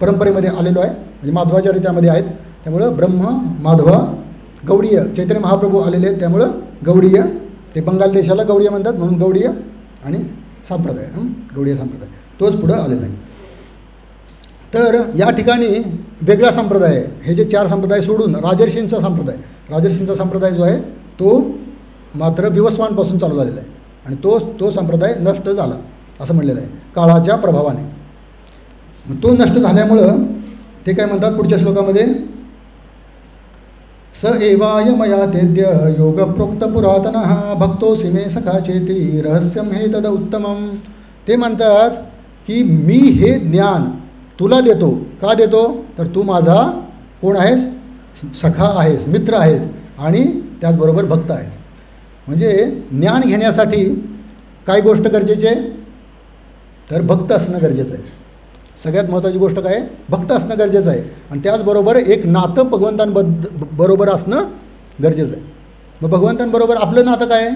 परंपरेमध्ये आलेलो आहे, म्हणजे माध्वाचार्य त्यामध्ये आहेत. त्यामुळं ब्रह्म, माध्व, गौडीय, चैतन्य महाप्रभू आलेले आहेत त्यामुळं गौडीय. ते बंगाल देशाला गौडीय म्हणतात म्हणून गौडीय आणि संप्रदाय, गौडीय संप्रदाय तोच पुढं आलेला आहे. तर या ठिकाणी वेगळा संप्रदाय आहे. हे जे 4 संप्रदाय सोडून राजर्षींचा संप्रदाय जो आहे तो मात्र विवस्वांपासून चालू झालेला आहे आणि तो संप्रदाय नष्ट झाला असं म्हणलेलं आहे काळाच्या प्रभावाने. तो नष्ट झाल्यामुळं ते काय म्हणतात पुढच्या श्लोकामध्ये, स एवाय मया तेद्य योग प्रोक्त पुरातनः भक्तोऽसि मे सखा चेती रहस्यम हे तद उत्तमम. ते म्हणतात की मी हे ज्ञान तुला देतो. का देतो तर तू माझा कोण आहेस? सखा आहेस, मित्र आहेस आणि त्याचबरोबर भक्त आहेस. म्हणजे ज्ञान घेण्यासाठी काय गोष्ट गरजेची आहे तर भक्त असणं गरजेचं आहे. सगळ्यात महत्त्वाची गोष्ट काय आहे? भक्त असणं गरजेचं आहे. आणि त्याचबरोबर एक नातं भगवंतांबरोबर असणं गरजेचं आहे. मग भगवंतांबरोबर आपलं नातं काय आहे?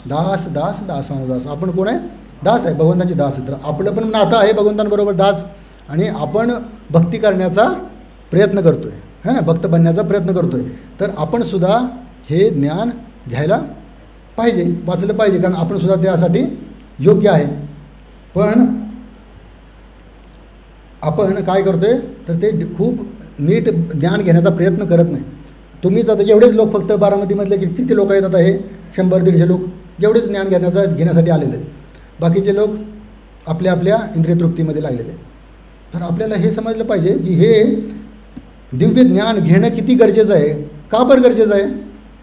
दास दास दासानुदास. आपण कोण आहे? दास आहे, भगवंतांचे दास आहे. तर आपलं पण नातं आहे भगवंतांबरोबर दास, आणि आपण भक्ती करण्याचा प्रयत्न करतो आहे, है ना, भक्त बनण्याचा प्रयत्न करतो आहे. तर आपण सुद्धा हे ज्ञान घ्यायला पाहिजे, वाचलं पाहिजे, कारण आपण सुद्धा त्यासाठी योग्य आहे. पण आपण काय करतो आहे तर ते खूप नीट ज्ञान घेण्याचा प्रयत्न करत नाही. तुम्हीच आता जेवढेच लोक फक्त बारामतीमधले किती लोक आहेत आता, हे 100-150 लोक जेवढेच ज्ञान घेण्यासाठी आलेले आहेत. बाकीचे लोक आपल्या इंद्रिय तृप्तीमध्ये लागलेले आहेत. तर आपल्याला हे समजलं पाहिजे की हे दिव्य ज्ञान घेणं किती गरजेचं आहे. का बरं गरजेचं आहे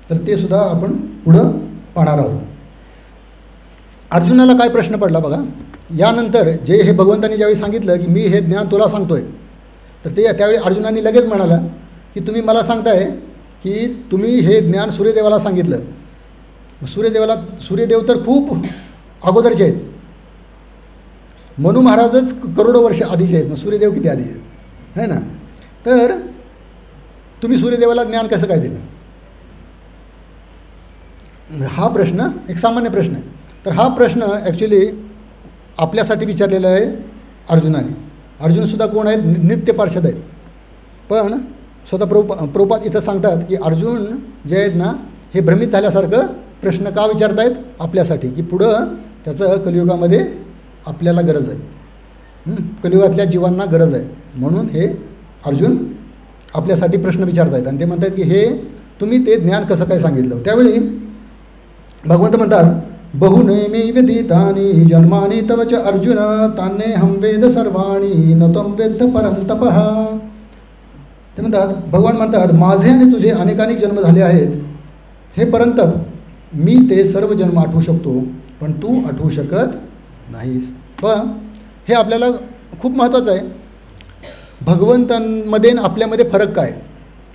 तर ते सुद्धा आपण पुढं पाहणार आहोत. अर्जुनाला काय प्रश्न पडला बघा. यानंतर जे हे भगवंतांनी ज्यावेळी सांगितलं की मी हे ज्ञान तुला सांगतोय, तर ते त्यावेळी अर्जुनांनी लगेच म्हणाला की तुम्ही मला सांगताय की तुम्ही हे ज्ञान सूर्यदेवाला सांगितलं. सूर्यदेव तर खूप अगोदरचे आहेत. मनु महाराजच करोडो वर्ष आधीचे आहेत, मग सूर्यदेव किती आधीचे आहेत, है ना. तर तुम्ही सूर्यदेवाला ज्ञान कसं काय दिलं? हा प्रश्न एक सामान्य प्रश्न आहे. तर हा प्रश्न ॲक्च्युली आपल्यासाठी विचारलेला आहे अर्जुनाने. अर्जुनसुद्धा कोण आहेत? नित्य पार्षद आहेत. पण स्वतः प्रभुपाद इथं सांगतात की अर्जुन जे आहेत ना हे भ्रमित झाल्यासारखं प्रश्न का विचारत आहेत आपल्यासाठी, की पुढं त्याचं कलियुगामध्ये आपल्याला गरज आहे, कलियुगातल्या जीवांना गरज आहे. म्हणून हे अर्जुन आपल्यासाठी प्रश्न विचारत आहेत आणि ते म्हणतात की हे तुम्ही ते ज्ञान कसं काय सांगितलं. त्यावेळी भगवंत म्हणतात, बहुनैमे विदितानि जन्मानि तव च अर्जुन तान्येहं वेद सर्वाणि न त्वं वेत्थ परन्तपः. ते म्हणतात, भगवान म्हणतात, माझे आणि तुझे अनेकानेक जन्म झाले आहेत हे परंतप, मी ते सर्व जन्म आठवू शकतो पण तू आठवू शकत नाहीस. पण हे आपल्याला खूप महत्त्वाचं आहे. भगवंतांमध्ये आणि आपल्यामध्ये फरक काय?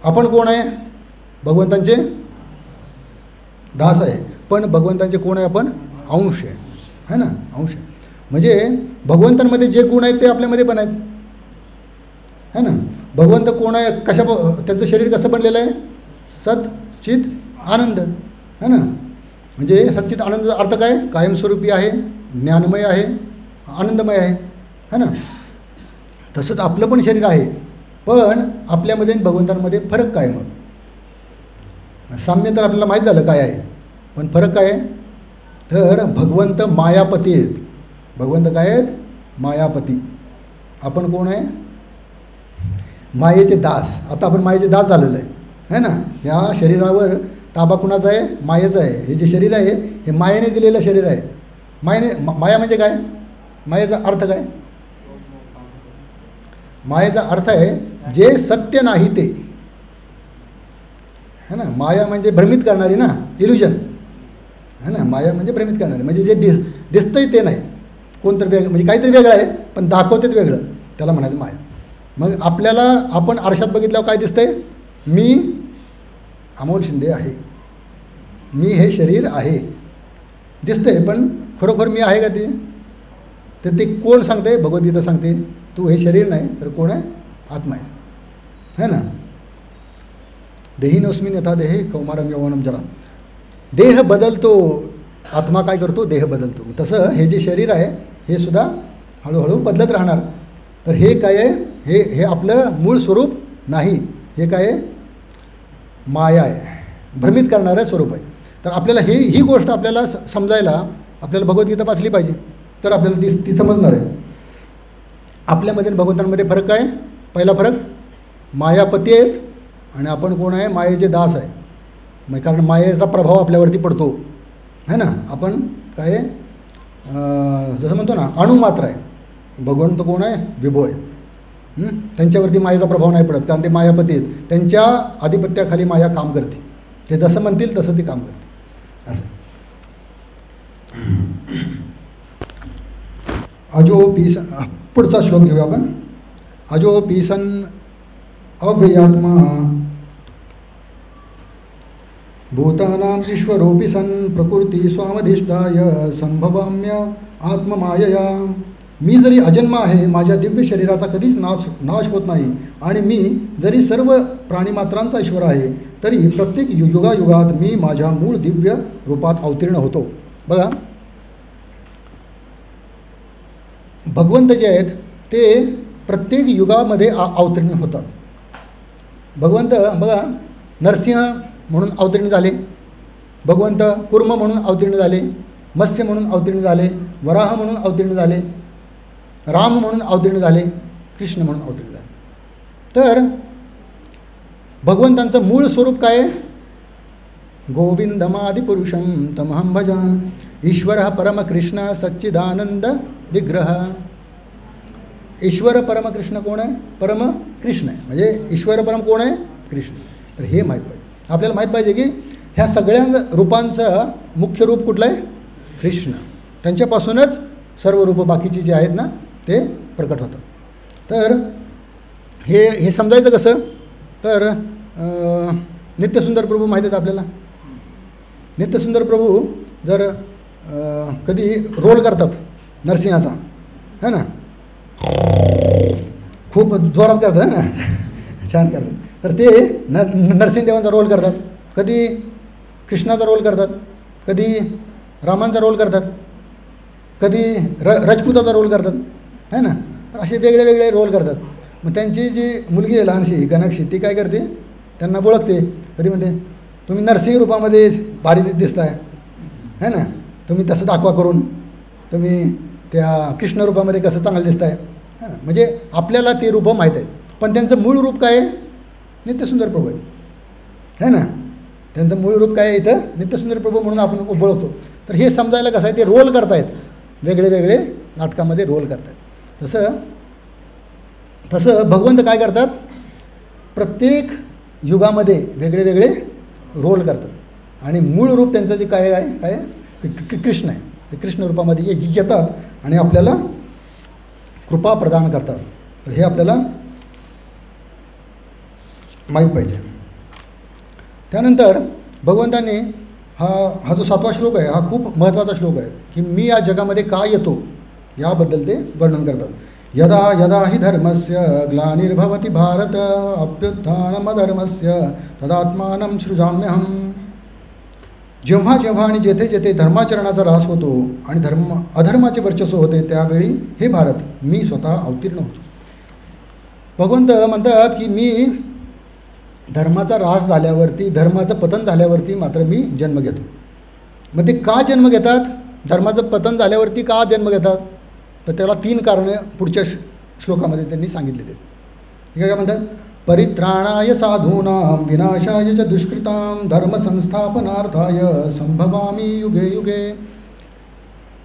आपण कोण आहे? भगवंतांचे दास आहे, पण भगवंतांचे कोण आहे? आपण अंश आहे, है ना, अंश आहे. म्हणजे भगवंतांमध्ये जे गुण आहेत ते आपल्यामध्ये पण आहेत, है ना. भगवंत कोण आहे? त्यांचं शरीर कसं बनलेलं आहे? सत चित आनंद, है ना. म्हणजे सच्चित आनंदाचा अर्थ काय? कायमस्वरूपी आहे, ज्ञानमय आहे, आनंदमय आहे, है ना. तसंच आपलं पण शरीर आहे, पण आपल्यामध्ये आणि भगवंतांमध्ये फरक काय? मग साम्य तर आपल्याला माहीत झालं काय आहे, पण फरक काय आहे? तर भगवंत मायापती आहेत. भगवंत काय आहेत? मायापती. आपण कोण आहे? मायेचे दास. आता आपण मायेचे दास झालेलं आहे, है ना. ह्या शरीरावर ताबा कुणाचा आहे? मायेचा आहे. हे जे शरीर आहे हे मायेने दिलेलं शरीर आहे. माया म्हणजे काय? मायेचा अर्थ काय? मायेचा अर्थ आहे जे सत्य नाही ते, है ना. माया म्हणजे भ्रमित करणारी ना, इल्युजन, है ना. माया म्हणजे भ्रमित करणारी, म्हणजे जे दिसतंय ते नाही, कोणतरी म्हणजे काहीतरी वेगळं आहे पण दाखवतेच वेगळं, त्याला म्हणायचं माया. मग आपल्याला आपण आरशात बघितल्यावर काय दिसतंय? मी अमोल शिंदे आहे, मी हे शरीर आहे दिसतंय, पण खरोखर मी आहे का ते? तर ते कोण सांगते? भगवद्गीता सांगते, तू हे शरीर नाही तर कोण आहे? आत्मा आहे, है ना. देहिनोस्मिन् यथा देहे कौमारम यौवनम जरा. देह बदलतो, आत्मा काय करतो? देह बदलतो. तसं हे जे शरीर आहे हे सुद्धा हळूहळू बदलत राहणार. तर हे काय आहे? हे आपलं मूळ स्वरूप नाही, हे काय आहे? माया आहे, भ्रमित करणारं स्वरूप आहे. तर आपल्याला ही गोष्ट आपल्याला समजायला आपल्याला भगवद्गीता वाचली पाहिजे, तर आपल्याला ती समजणार आहे. आपल्यामध्ये भगवंतांमध्ये फरक काय? पहिला फरक, मायापती आहेत आणि आपण कोण आहे? मायेचे दास आहे. मग कारण मायेचा प्रभाव आपल्यावरती पडतो, है ना. आपण काय जसं म्हणतो ना, अणुमात्र आहे. भगवंत कोण आहे? विभो आहे. त्यांच्यावरती मायेचा प्रभाव नाही पडत, कारण ते मायापती आहेत. त्यांच्या आधिपत्याखाली माया काम करते, ते जसं म्हणतील तसं ती काम करते, असं. अजो पीस, पुढचा श्लोक घेऊया आपण. अजो पीसन अव्ययात्मा भूतानां ईश्वरोऽपि सन् प्रकृती स्वामधिष्ठाय संभवाम्य आत्ममायया. मी जरी अजन्म आहे, माझ्या दिव्य शरीराचा कधीच नाश होत नाही, आणि मी जरी सर्व प्राणीमात्रांचा ईश्वर आहे, तरी प्रत्येक युगायुगात मी माझ्या मूळ दिव्य रूपात अवतीर्ण होतो. बघा, भगवंत जे आहेत ते प्रत्येक युगामध्ये अवतीर्ण होतात. भगवंत बघा, नरसिंह म्हणून अवतीर्ण झाले, भगवंत कुर्म म्हणून अवतीर्ण झाले, मत्स्य म्हणून अवतीर्ण झाले, वराह म्हणून अवतीर्ण झाले, राम म्हणून अवतीर्ण झाले, कृष्ण म्हणून अवतीर्ण झाले. तर भगवंतांचं मूळ स्वरूप काय आहे? गोविंदमादिपुरुषं तमहं भजान ईश्वर परमकृष्ण सच्चिदानंद विग्रह. ईश्वर परमकृष्ण कोण आहे? परम कृष्ण आहे. म्हणजे ईश्वर परम कोण आहे? कृष्ण. तर हे माहीत पाहिजे आपल्याला, माहीत पाहिजे की ह्या सगळ्या रूपांचं मुख्य रूप कुठलं आहे? कृष्ण. त्यांच्यापासूनच सर्व रूपं बाकीची जी आहेत ना ते प्रकट होतं. तर हे समजायचं कसं? तर नित्यसुंदर प्रभू माहीत आहेत आपल्याला. नित्यसुंदर प्रभू जर कधी रोल करतात नरसिंहाचा, है ना, खूप जोरात करतात, है ना, छान करतात. तर ते नरसिंहदेवांचा रोल करतात, कधी कृष्णाचा रोल करतात, कधी रामांचा रोल करतात, कधी राजपुताचा रोल करतात, है ना. तर असे वेगळे वेगळे रोल करतात. मग त्यांची जी मुलगी आहे लहानशी गणाक्षी, ती काय करते? त्यांना ओळखते, कधी म्हणते तुम्ही नरसिंह रूपामध्ये भारी दिसताय, है ना, तुम्ही तसं दाखवा करून, तुम्ही त्या कृष्ण रूपामध्ये कसं चांगलं दिसत आहे, है ना. म्हणजे आपल्याला ते रूप माहीत आहेत, पण त्यांचं मूळ रूप काय आहे? नित्यसुंदर प्रभू आहे, है ना. त्यांचं मूळ रूप काय आहे? इथं नित्यसुंदर प्रभू म्हणून आपण ओळखतो. तर हे समजायला कसं आहे, ते रोल करतायत, वेगळे वेगळे नाटकामध्ये रोल करतायत. तसं भगवंत काय करतात? प्रत्येक युगामध्ये वेगळे वेगळे रोल करतात आणि मूळ रूप त्यांचं जे काय आहे, काय कृष्ण आहे. ते कृष्ण रूपामध्ये येतात आणि आपल्याला कृपा प्रदान करतात. तर हे आपल्याला माहीत पाहिजे. त्यानंतर भगवंतांनी हा जो 7वा श्लोक आहे, हा खूप महत्त्वाचा श्लोक आहे, की मी या जगामध्ये का येतो याबद्दल ते वर्णन करतात. यदा यदा हि धर्मस्य ग्लानिर्भवति भारत अभ्युत्थानमधर्मस्य तदात्मानं सृजाम्यहम. जेव्हा जेव्हा आणि जेथे जेथे धर्माचरणाचा ऱ्हास होतो आणि अधर्माचे वर्चस्व होते, त्यावेळी हे भारत मी स्वतः अवतीर्ण होतो. भगवंत म्हणतात की मी धर्माचा ऱ्हास झाल्यावरती, धर्माचं पतन झाल्यावरती मात्र मी जन्म घेतो. मग ते का जन्म घेतात? धर्माचं पतन झाल्यावरती का जन्म घेतात? तर त्याला 3 कारणं पुढच्या श्लोकामध्ये त्यांनी सांगितलेले. हे काय म्हणतात? परित्राणाय साधूनां विनाशाय च दुष्कृतां धर्मसंस्थापनार्थाय संभवामी युगे युगे.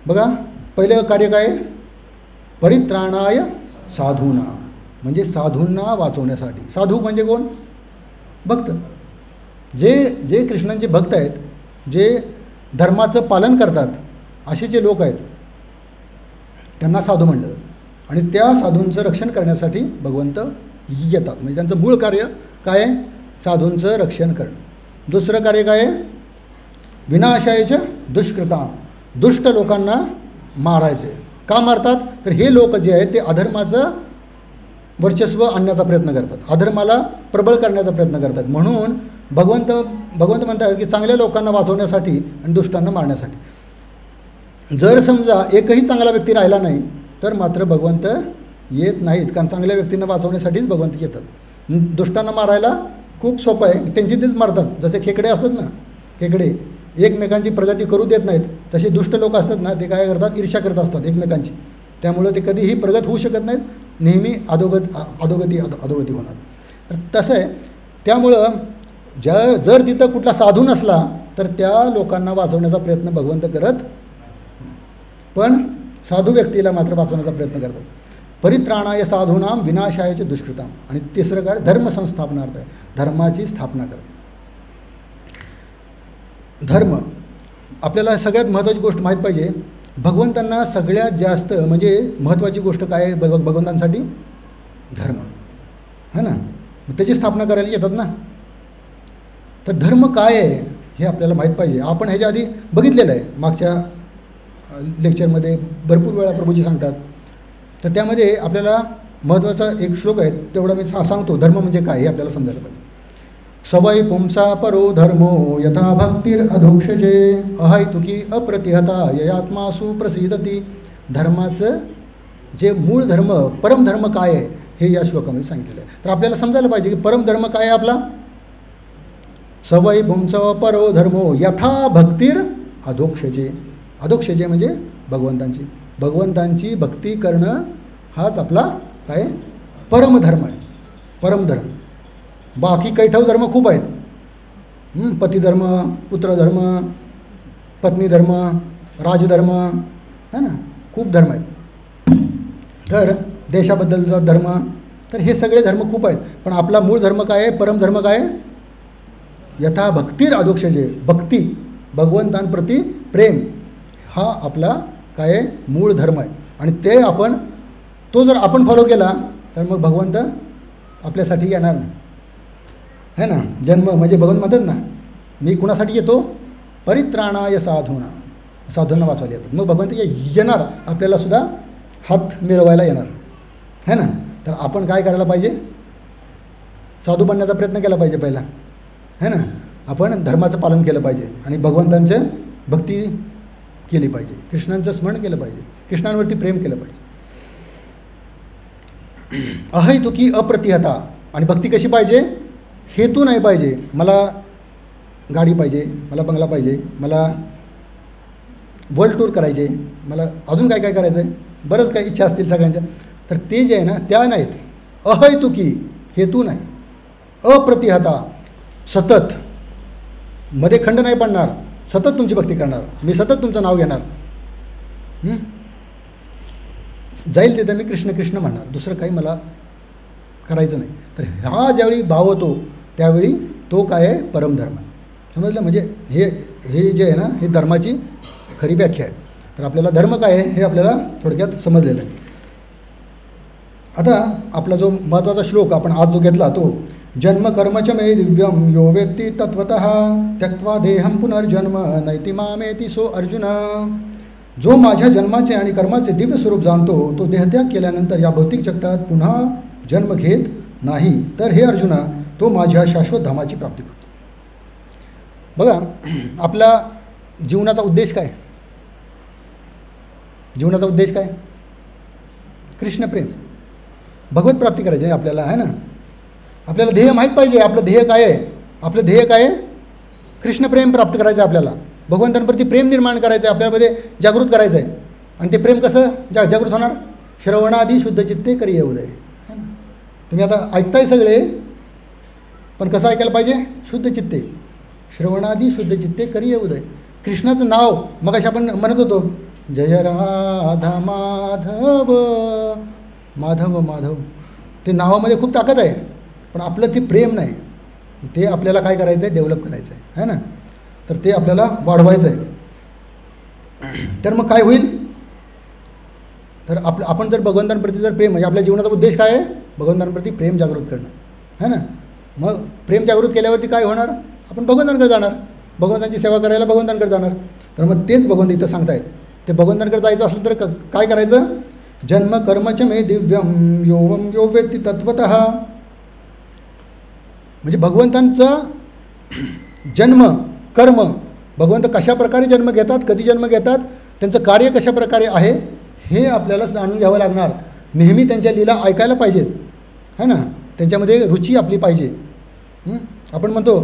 बघा, पहिलं कार्य काय? परित्राणाय साधूनां, म्हणजे साधूंना वाचवण्यासाठी. साधू म्हणजे कोण? भक्त. जे कृष्णांचे भक्त आहेत, जे धर्माचं पालन करतात, असे जे लोक आहेत त्यांना साधू म्हणलं. आणि त्या साधूंचं रक्षण करण्यासाठी भगवंत येतात. म्हणजे त्यांचं मूळ कार्य काय आहे? साधूंचं रक्षण करणं. दुसरं कार्य काय आहे? विनाशायच्या दुष्कृतां, दुष्ट लोकांना मारायचे. का मारतात? तर हे लोक जे आहेत ते अधर्माचं वर्चस्व आणण्याचा प्रयत्न करतात, अधर्माला प्रबळ करण्याचा प्रयत्न करतात. म्हणून भगवंत म्हणतात की चांगल्या लोकांना वाचवण्यासाठी आणि दुष्टांना मारण्यासाठी. जर समजा एकही चांगला व्यक्ती राहिला नाही तर मात्र भगवंत येत नाहीत, कारण चांगल्या व्यक्तींना वाचवण्यासाठीच भगवंत येतात. दुष्टांना मारायला खूप सोपं आहे, त्यांची तेच मारतात. जसे खेकडे असतात ना, खेकडे एकमेकांची प्रगती करू देत नाहीत, तसे दुष्ट लोक असतात ना, ते काय करतात? ईर्ष्या करत असतात एकमेकांची. त्यामुळं ते कधीही प्रगत होऊ शकत नाहीत, नेहमी अधोगती होणार. तर तसं आहे. त्यामुळं जर तिथं कुठला साधू नसला तर त्या लोकांना वाचवण्याचा प्रयत्न भगवंत करत, पण साधू व्यक्तीला मात्र वाचवण्याचा प्रयत्न करतात. परित्राणाय साधूनां विनाशायच दुष्कृतां. आणि तिसरं काय? धर्मसंस्थापनार्थ आहे, धर्माची स्थापना करत. धर्म आपल्याला सगळ्यात महत्त्वाची गोष्ट माहीत पाहिजे. भगवंतांना सगळ्यात जास्त म्हणजे महत्त्वाची गोष्ट काय आहे भगवंतांसाठी? धर्म, है ना. मग त्याची स्थापना करायला येतात ना. तर धर्म काय आहे हे आपल्याला माहीत पाहिजे. आपण ह्याच्या आधी बघितलेलं आहे, मागच्या लेक्चरमध्ये भरपूर वेळा प्रभूजी सांगतात. तर त्यामध्ये आपल्याला महत्त्वाचा एक श्लोक आहे, तेवढा मी सांगतो. धर्म म्हणजे काय हे आपल्याला समजायला पाहिजे. सवय पुंसा परो धर्मो यथा भक्तीर अधोक्षजे अहैतुकी अप्रतिहता ययात्मासु प्रसिद्धती. धर्माचं जे मूळ धर्म, परमधर्म काय आहे हे या श्लोकामध्ये सांगितलेलं आहे. तर आपल्याला समजायला पाहिजे की परमधर्म काय आहे आपला? सवय पुंस परो धर्मो यथा भक्तीर अधोक्षजे. अधोक्षजे म्हणजे भगवंतांची भक्ती करणं हाच आपला काय? परमधर्म आहे, परमधर्म. बाकी कैठव धर्म खूप आहेत. पतिधर्म, पुत्रधर्म, पत्नीधर्म, राजधर्म, है ना, खूप धर्म आहेत. तर देशाबद्दलचा धर्म, तर हे सगळे धर्म खूप आहेत. पण आपला मूळ धर्म काय आहे? परमधर्म काय आहे? यथा भक्तीर अधोक्षजे. भक्ती, भगवंतांप्रती प्रेम, हा आपला काय आहे? मूळ धर्म आहे. आणि ते तो जर आपण फॉलो केला तर मग भगवंत आपल्यासाठी येणार नाही, है ना. जन्म म्हणजे भगवंत म्हणतात ना, मी कुणासाठी येतो? परित्राणाय साधूना, साधूंना वाचवायला येतात. मग भगवंत येणार, आपल्याला सुद्धा हात मिळवायला येणार, है ना. तर आपण काय करायला पाहिजे? साधू बनण्याचा प्रयत्न केला पाहिजे पहिला, है ना. आपण धर्माचं पालन केलं पाहिजे आणि भगवंतांची भक्ती केली पाहिजे, कृष्णांचं स्मरण केलं पाहिजे, कृष्णांवरती प्रेम केलं पाहिजे. अहैतुकी अप्रतिहता. आणि भक्ती कशी पाहिजे? हेतू नाही पाहिजे. मला गाडी पाहिजे, मला बंगला पाहिजे, मला वर्ल्ड टूर करायचे आहे, मला अजून काय काय करायचं आहे, बरंच काही इच्छा असतील सगळ्यांच्या, तर ते जे आहे ना त्या नाहीत. अहैतुकी, हेतू नाही, अप्रतिहता, सतत, मध्ये खंड नाही पडणार, सतत तुमची भक्ती करणार, मी सतत तुमचं नाव घेणार, जाईल तिथं मी कृष्ण कृष्ण म्हणणार, दुसरं काही मला करायचं नाही. तर हा ज्यावेळी भाव होतो त्यावेळी तो काय आहे, परमधर्म. समजलं? म्हणजे हे जे आहे ना हे धर्माची खरी व्याख्या आहे. तर आपल्याला धर्म काय आहे हे आपल्याला थोडक्यात समजलेलं आहे. आता आपला जो महत्त्वाचा श्लोक आपण आज जो घेतला तो जन्म कर्मच मे दिव्यम यो वेत्ती तत्वतः त्यक्त्वा देहम पुनर्जन्म नैति मामेति सो अर्जुन. जो माझ्या जन्माचे आणि कर्माचे दिव्य स्वरूप जाणतो तो देहत्याग केल्यानंतर या भौतिक जगतात पुन्हा जन्म घेत नाही. तर हे अर्जुना, तो माझ्या शाश्वत धामाची प्राप्ती करतो. बघा, आपला जीवनाचा उद्देश काय? जीवनाचा उद्देश काय? कृष्णप्रेम, भगवत प्राप्ती करायची आहे आपल्याला, आहे ना. आपल्याला ध्येय माहीत पाहिजे. आपलं ध्येय काय आहे? आपलं ध्येय काय आहे? कृष्णप्रेम प्राप्त करायचं आहे आपल्याला. भगवंतांप्रती प्रेम निर्माण करायचं आहे, आपल्यामध्ये जागृत करायचं आहे. आणि ते प्रेम कसं जागृत होणार? श्रवणादी शुद्ध चित्ते करिये उदय, है ना. तुम्ही आता ऐकताय सगळे, पण कसं ऐकायला पाहिजे? शुद्ध चित्ते, श्रवणादी शुद्ध चित्ते करिये उदय. कृष्णाचं नाव मग अशा आपण म्हणत होतो, जय राधा माधव माधव माधव. ते नावामध्ये खूप ताकद आहे, पण आपलं ते प्रेम नाही. ते आपल्याला काय करायचं आहे? डेव्हलप करायचं आहे, है ना. तर ते आपल्याला वाढवायचं आहे. तर मग काय होईल? तर आपण जर भगवंतांप्रती जर प्रेम, म्हणजे आपल्या जीवनाचा उद्देश काय आहे? भगवंतांप्रती प्रेम जागृत करणं, है ना. मग प्रेम जागृत केल्यावरती काय होणार? आपण भगवंतांकडे जाणार, भगवंतांची सेवा करायला भगवंतांकडे जाणार. तर मग तेच भगवंत इथं सांगतायत. ते भगवंतांकडे जायचं असलं तर काय करायचं? जन्म कर्मच मे दिव्यम योवम यो वेत्ती तत्वतः. म्हणजे भगवंतांचं जन्म कर्म, भगवंत कशा प्रकारे जन्म घेतात, कधी जन्म घेतात, त्यांचं कार्य कशा प्रकारे आहे हे आपल्याला जाणून घ्यावं लागणार. नेहमी त्यांच्या लीला ऐकायला पाहिजेत, है ना. त्यांच्यामध्ये रुची आपली पाहिजे. आपण म्हणतो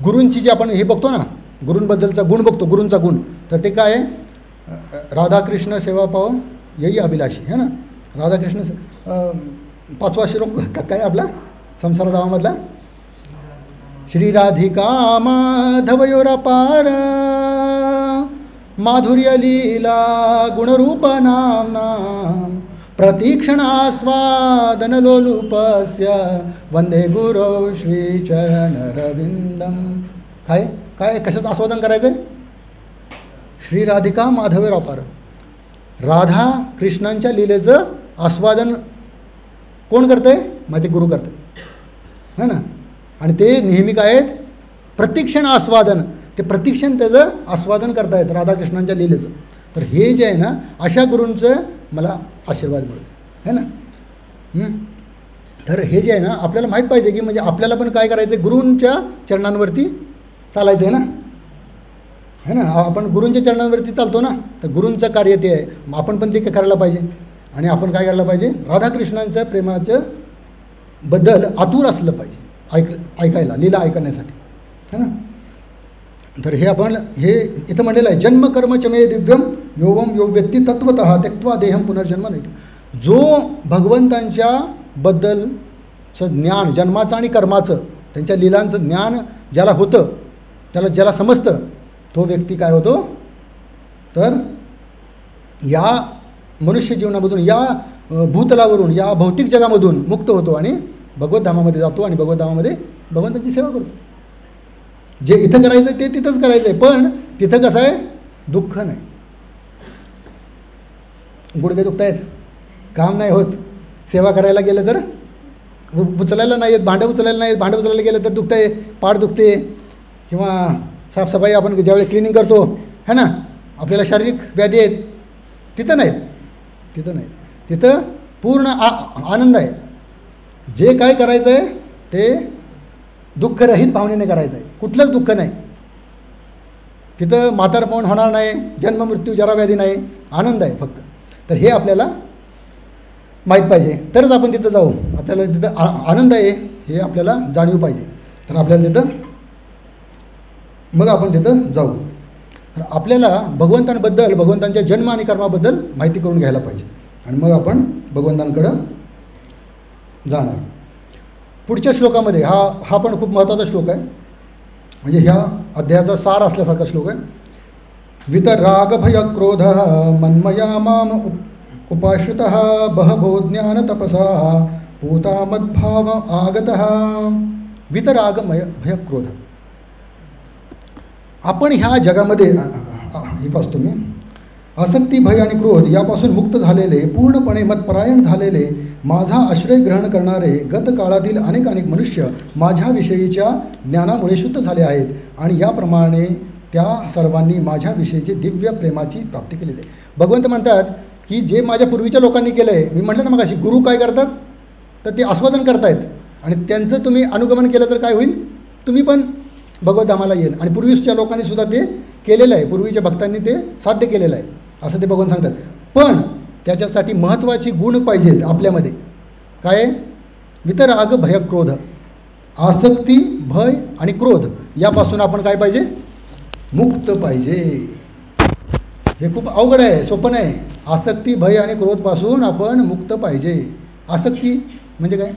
गुरूंची जी आपण हे बघतो ना, गुरूंबद्दलचा गुण बघतो, गुरूंचा गुण, तर ते काय आहे? राधाकृष्ण सेवा पाव यही अभिलाषी, है ना. राधाकृष्ण 5वा श्लोक काय आपला संसार धामामधला? श्री राधिका माधवयोरपार माधुर्य लीला गुणरूप नाम प्रतीक्षणास्वादन लोलुपस्य वंदे गुरौ श्रीचरणरविंदम. काय काय कशाचं आस्वादन करायचं आहे? श्री राधिका माधवयोरपार, राधा कृष्णांच्या लीलेचं आस्वादन कोण करते? माझे गुरु करते, है ना. आणि ते नेहमी काय आहेत? प्रतीक्षण आस्वादन, ते प्रतीक्षण त्याचं आस्वादन करतायत राधाकृष्णांच्या लीलेचं. तर हे जे आहे ना, अशा गुरूंचं मला आशीर्वाद मिळतो, है ना. तर हे जे आहे ना आपल्याला माहीत पाहिजे की म्हणजे आपल्याला पण काय करायचं आहे? गुरूंच्या चरणांवरती चालायचं आहे ना, है ना. आपण गुरूंच्या चरणांवरती चालतो ना, तर गुरूंचं कार्य ते आहे, मग आपण पण ते करायला पाहिजे. आणि आपण काय करायला पाहिजे? राधाकृष्णांच्या प्रेमाचं बद्दल आतुर असलं पाहिजे, ऐकायला, लीला ऐकण्यासाठी, है ना. तर हे आपण हे इथं म्हणलेलं आहे, जन्म कर्म च मे दिव्यम योवम यो व्यक्ती तत्वतः त्यक्त्वा देहम पुनर्जन्म नाही. जो भगवंतांच्या बद्दलचं ज्ञान, जन्माचं आणि कर्माचं, त्यांच्या लीलांचं ज्ञान ज्याला होतं, ज्याला समजतं, तो व्यक्ती काय होतो? तर या मनुष्य जीवनामधून, या भूतलावरून, या भौतिक जगामधून मुक्त होतो आणि भगवत धामामध्ये जातो आणि भगवत धामामध्ये भगवंताची सेवा करतो. जे इथं करायचं आहे ते तिथंच करायचं आहे, पण तिथं कसं आहे? दुःख नाही, गुडघे दुखत आहेत, काम नाही होत, सेवा करायला गेलं तर उचलायला नाही येत, भांडं उचलायला नाही येत, भांडं उचलायला गेलं तर दुखतं आहे, पाठ दुखते, किंवा साफसफाई आपण ज्यावेळी क्लिनिंग करतो, है ना, आपल्याला शारीरिक व्याधी आहेत, तिथं नाहीत, तिथं नाहीत. तिथं पूर्ण आनंद आहे. जे काय करायचं आहे ते दुःखरहित भावनेने करायचं आहे, कुठलंच दुःख नाही. तिथं म्हातारपण होणार नाही, जन्ममृत्यू जराव्याधी नाही, आनंद आहे फक्त. तर हे आपल्याला माहीत पाहिजे, तरच आपण तिथं जाऊ. आपल्याला तिथं आनंद आहे हे आपल्याला जाणीव पाहिजे, तर आपल्याला तिथं मग आपण तिथं जाऊ. तर आपल्याला भगवंतांबद्दल, भगवंतांच्या जन्म आणि कर्माबद्दल माहिती करून घ्यायला पाहिजे आणि मग आपण भगवंतांकडं जाणार. पुढच्या श्लोकामध्ये हा पण खूप महत्त्वाचा श्लोक आहे, म्हणजे ह्या अध्यायाचा सार असल्यासारखा श्लोक आहे. वितराग भय क्रोध मन्मया माम उपाश्रितः बहवो ज्ञान तपसा पूता मद्भाव आगतः. वितराग भय क्रोध. आपण ह्या जगामध्ये हे पाहतो मी, आसक्ती, भय आणि क्रोध यापासून मुक्त झालेले, पूर्णपणे मतपरायण झालेले, माझा आश्रय ग्रहण करणारे गत काळातील अनेक मनुष्य माझ्याविषयीच्या ज्ञानामुळे शुद्ध झाले आहेत आणि याप्रमाणे त्या सर्वांनी माझ्याविषयीचे दिव्य प्रेमाची प्राप्ती केलेली आहे. भगवंत म्हणतात की जे माझ्या पूर्वीच्या लोकांनी केलं आहे, मी म्हटलं ना मग अशी गुरु काय करतात तर ते आस्वादन करतायत आणि त्यांचं तुम्ही अनुगमन केलं तर काय होईल, तुम्ही पण भगवतधामाला येईल. आणि पूर्वीच्या लोकांनी सुद्धा ते केलेलं आहे, पूर्वीच्या भक्तांनी ते साध्य केलेलं आहे असं ते भगवान सांगतात. पण त्याच्यासाठी महत्त्वाची गुण पाहिजेत आपल्यामध्ये. काय? वितराग भय क्रोध. आसक्ती, भय आणि क्रोध यापासून आपण काय पाहिजे, मुक्त पाहिजे. हे खूप अवघड आहे, सोपं नाही. आसक्ती, भय आणि क्रोधपासून आपण मुक्त पाहिजे. आसक्ती म्हणजे काय?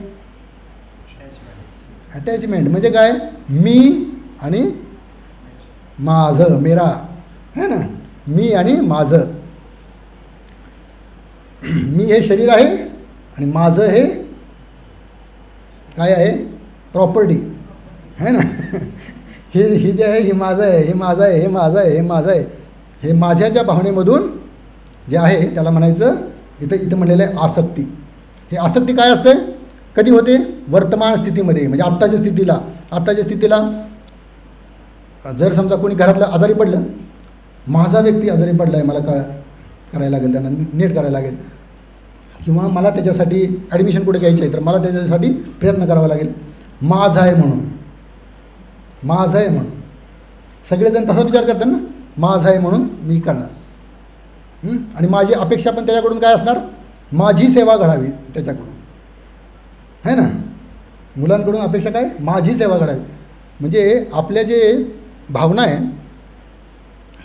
अटॅचमेंट म्हणजे काय? मी आणि माझं, मेरा है ना, मी आणि माझं. मी हे शरीर आहे आणि माझं हे काय आहे, प्रॉपर्टी है ना. हे जे आहे हे माझं आहे, हे माझं आहे, हे माझं आहे, हे माझं आहे. हे माझ्याच्या भावनेमधून जे आहे त्याला म्हणायचं इथं म्हणलेलं आहे आसक्ती. हे आसक्ती काय असते, कधी होते, वर्तमान स्थितीमध्ये, म्हणजे आत्ताच्या स्थितीला जर समजा कोणी घरातलं आजारी पडलं, माझा व्यक्ती आजारी पडला आहे, मला करायला लागेल, त्यांना नीट करायला लागेल, किंवा मला त्याच्यासाठी ॲडमिशन कुठे घ्यायचं आहे तर मला त्याच्यासाठी प्रयत्न करावा लागेल. माझं आहे म्हणून सगळेजण तसा विचार करतात ना, माझं आहे म्हणून मी करणार. आणि माझी अपेक्षा पण त्याच्याकडून काय असणार, माझी सेवा घडावी त्याच्याकडून, है ना. मुलांकडून अपेक्षा काय, माझी सेवा घडावी. म्हणजे आपल्या जे भावना आहे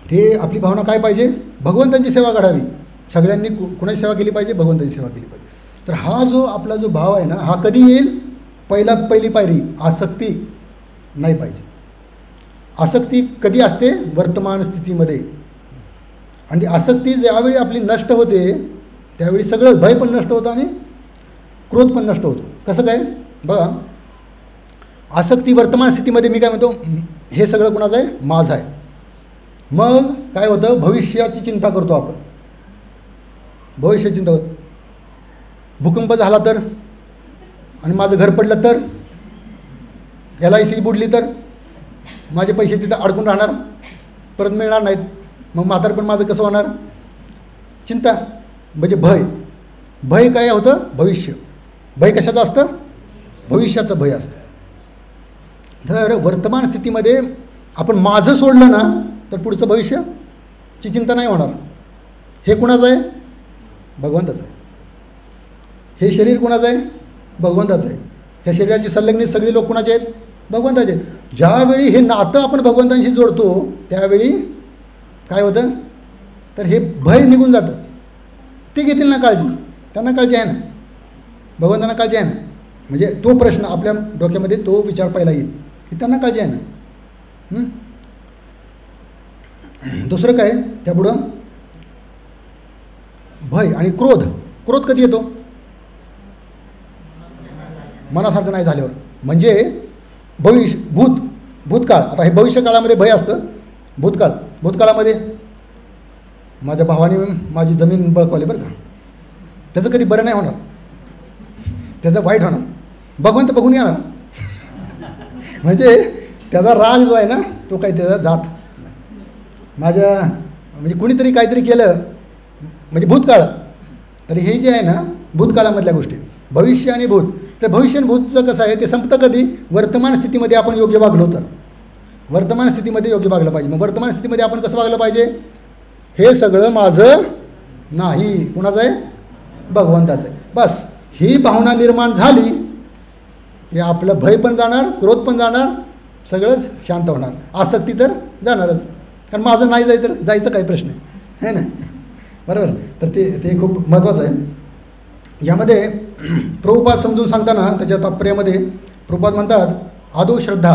ते, आपली भावना काय पाहिजे, भगवंतांची सेवा घडावी. सगळ्यांनी कुणाची सेवा केली पाहिजे, भगवंताची सेवा केली पाहिजे. तर हा जो आपला जो भाव आहे ना, हा कधी येईल, पहिली पायरी आसक्ती नाही पाहिजे. आसक्ती कधी असते, वर्तमान स्थितीमध्ये. आणि आसक्ती ज्यावेळी आपली नष्ट होते त्यावेळी सगळं भय पण नष्ट होतं आणि क्रोध पण नष्ट होतो. कसं काय बघा, आसक्ती वर्तमान स्थितीमध्ये मी काय म्हणतो, हे सगळं कुणाचं आहे, माझं आहे. मग काय होतं, भविष्याची चिंता करतो आपण, भविष्याची चिंता होत. भूकंप झाला तर, आणि माझं घर पडलं तर, LIC बुडली तर, माझे पैसे तिथं अडकून राहणार, परत मिळणार नाहीत, मग म्हातारपण माझं कसं होणार, चिंता म्हणजे भय काय होतं, भविष्य. भय कशाचं असतं, भविष्याचं भय असतं. तर वर्तमान स्थितीमध्ये आपण माझं सोडलं ना तर पुढचं भविष्याची चिंता नाही होणार. हे कुणाचं आहे, भगवंताचं आहे. हे शरीर कुणाचं आहे, भगवंताचं आहे. ह्या शरीराची संलग्नित सगळी लोक कुणाचे आहेत, भगवंताचे आहेत. ज्यावेळी हे नातं आपण भगवंतांशी जोडतो त्यावेळी काय होतं, तर हे भय निघून जातं. ते घेतील ना काळजी, त्यांना काळजी आहे ना, भगवंतांना काळजी आहे ना. म्हणजे तो प्रश्न आपल्या डोक्यामध्ये तो विचार पहिला येईल की त्यांना काळजी आहे ना. दुसरं काय त्यापुढं, भय आणि क्रोध कधी येतो, मनासारखं नाही झाल्यावर. म्हणजे भूतकाळ. आता हे भविष्य काळामध्ये भय असतं. भूतकाळामध्ये माझ्या भावाने माझी जमीन बळकावली बरं का, त्याचं कधी बरं नाही होणार, त्याचं वाईट होणार, भगवंत बघून येणार. म्हणजे त्याचा राग जो आहे ना तो काही त्याचा जात माझ्या, म्हणजे कुणीतरी काहीतरी केलं म्हणजे भूतकाळ. तर हे जे आहे ना भूतकाळामधल्या गोष्टी, भविष्य आणि भूत. तर भविष्य आणि भूतचं कसं आहे, ते संपतं कधी, वर्तमान स्थितीमध्ये आपण योग्य वागलो तर. वर्तमान स्थितीमध्ये योग्य वागलं पाहिजे. मग वर्तमान स्थितीमध्ये आपण कसं वागलं पाहिजे, हे सगळं माझं नाही, कुणाचं आहे, भगवंताचं आहे. बस ही भावना निर्माण झाली की आपलं भय पण जाणार, क्रोध पण जाणार, सगळंच शांत होणार. आसक्ती तर जाणारच, कारण माझं नाही तर जायचं काही प्रश्न आहे ना, बरोबर. तर ते खूप महत्त्वाचं आहे. यामध्ये प्रभुपाद समजून सांगताना त्याच्या तात्पर्यामध्ये प्रभुपाद म्हणतात आदो श्रद्धा,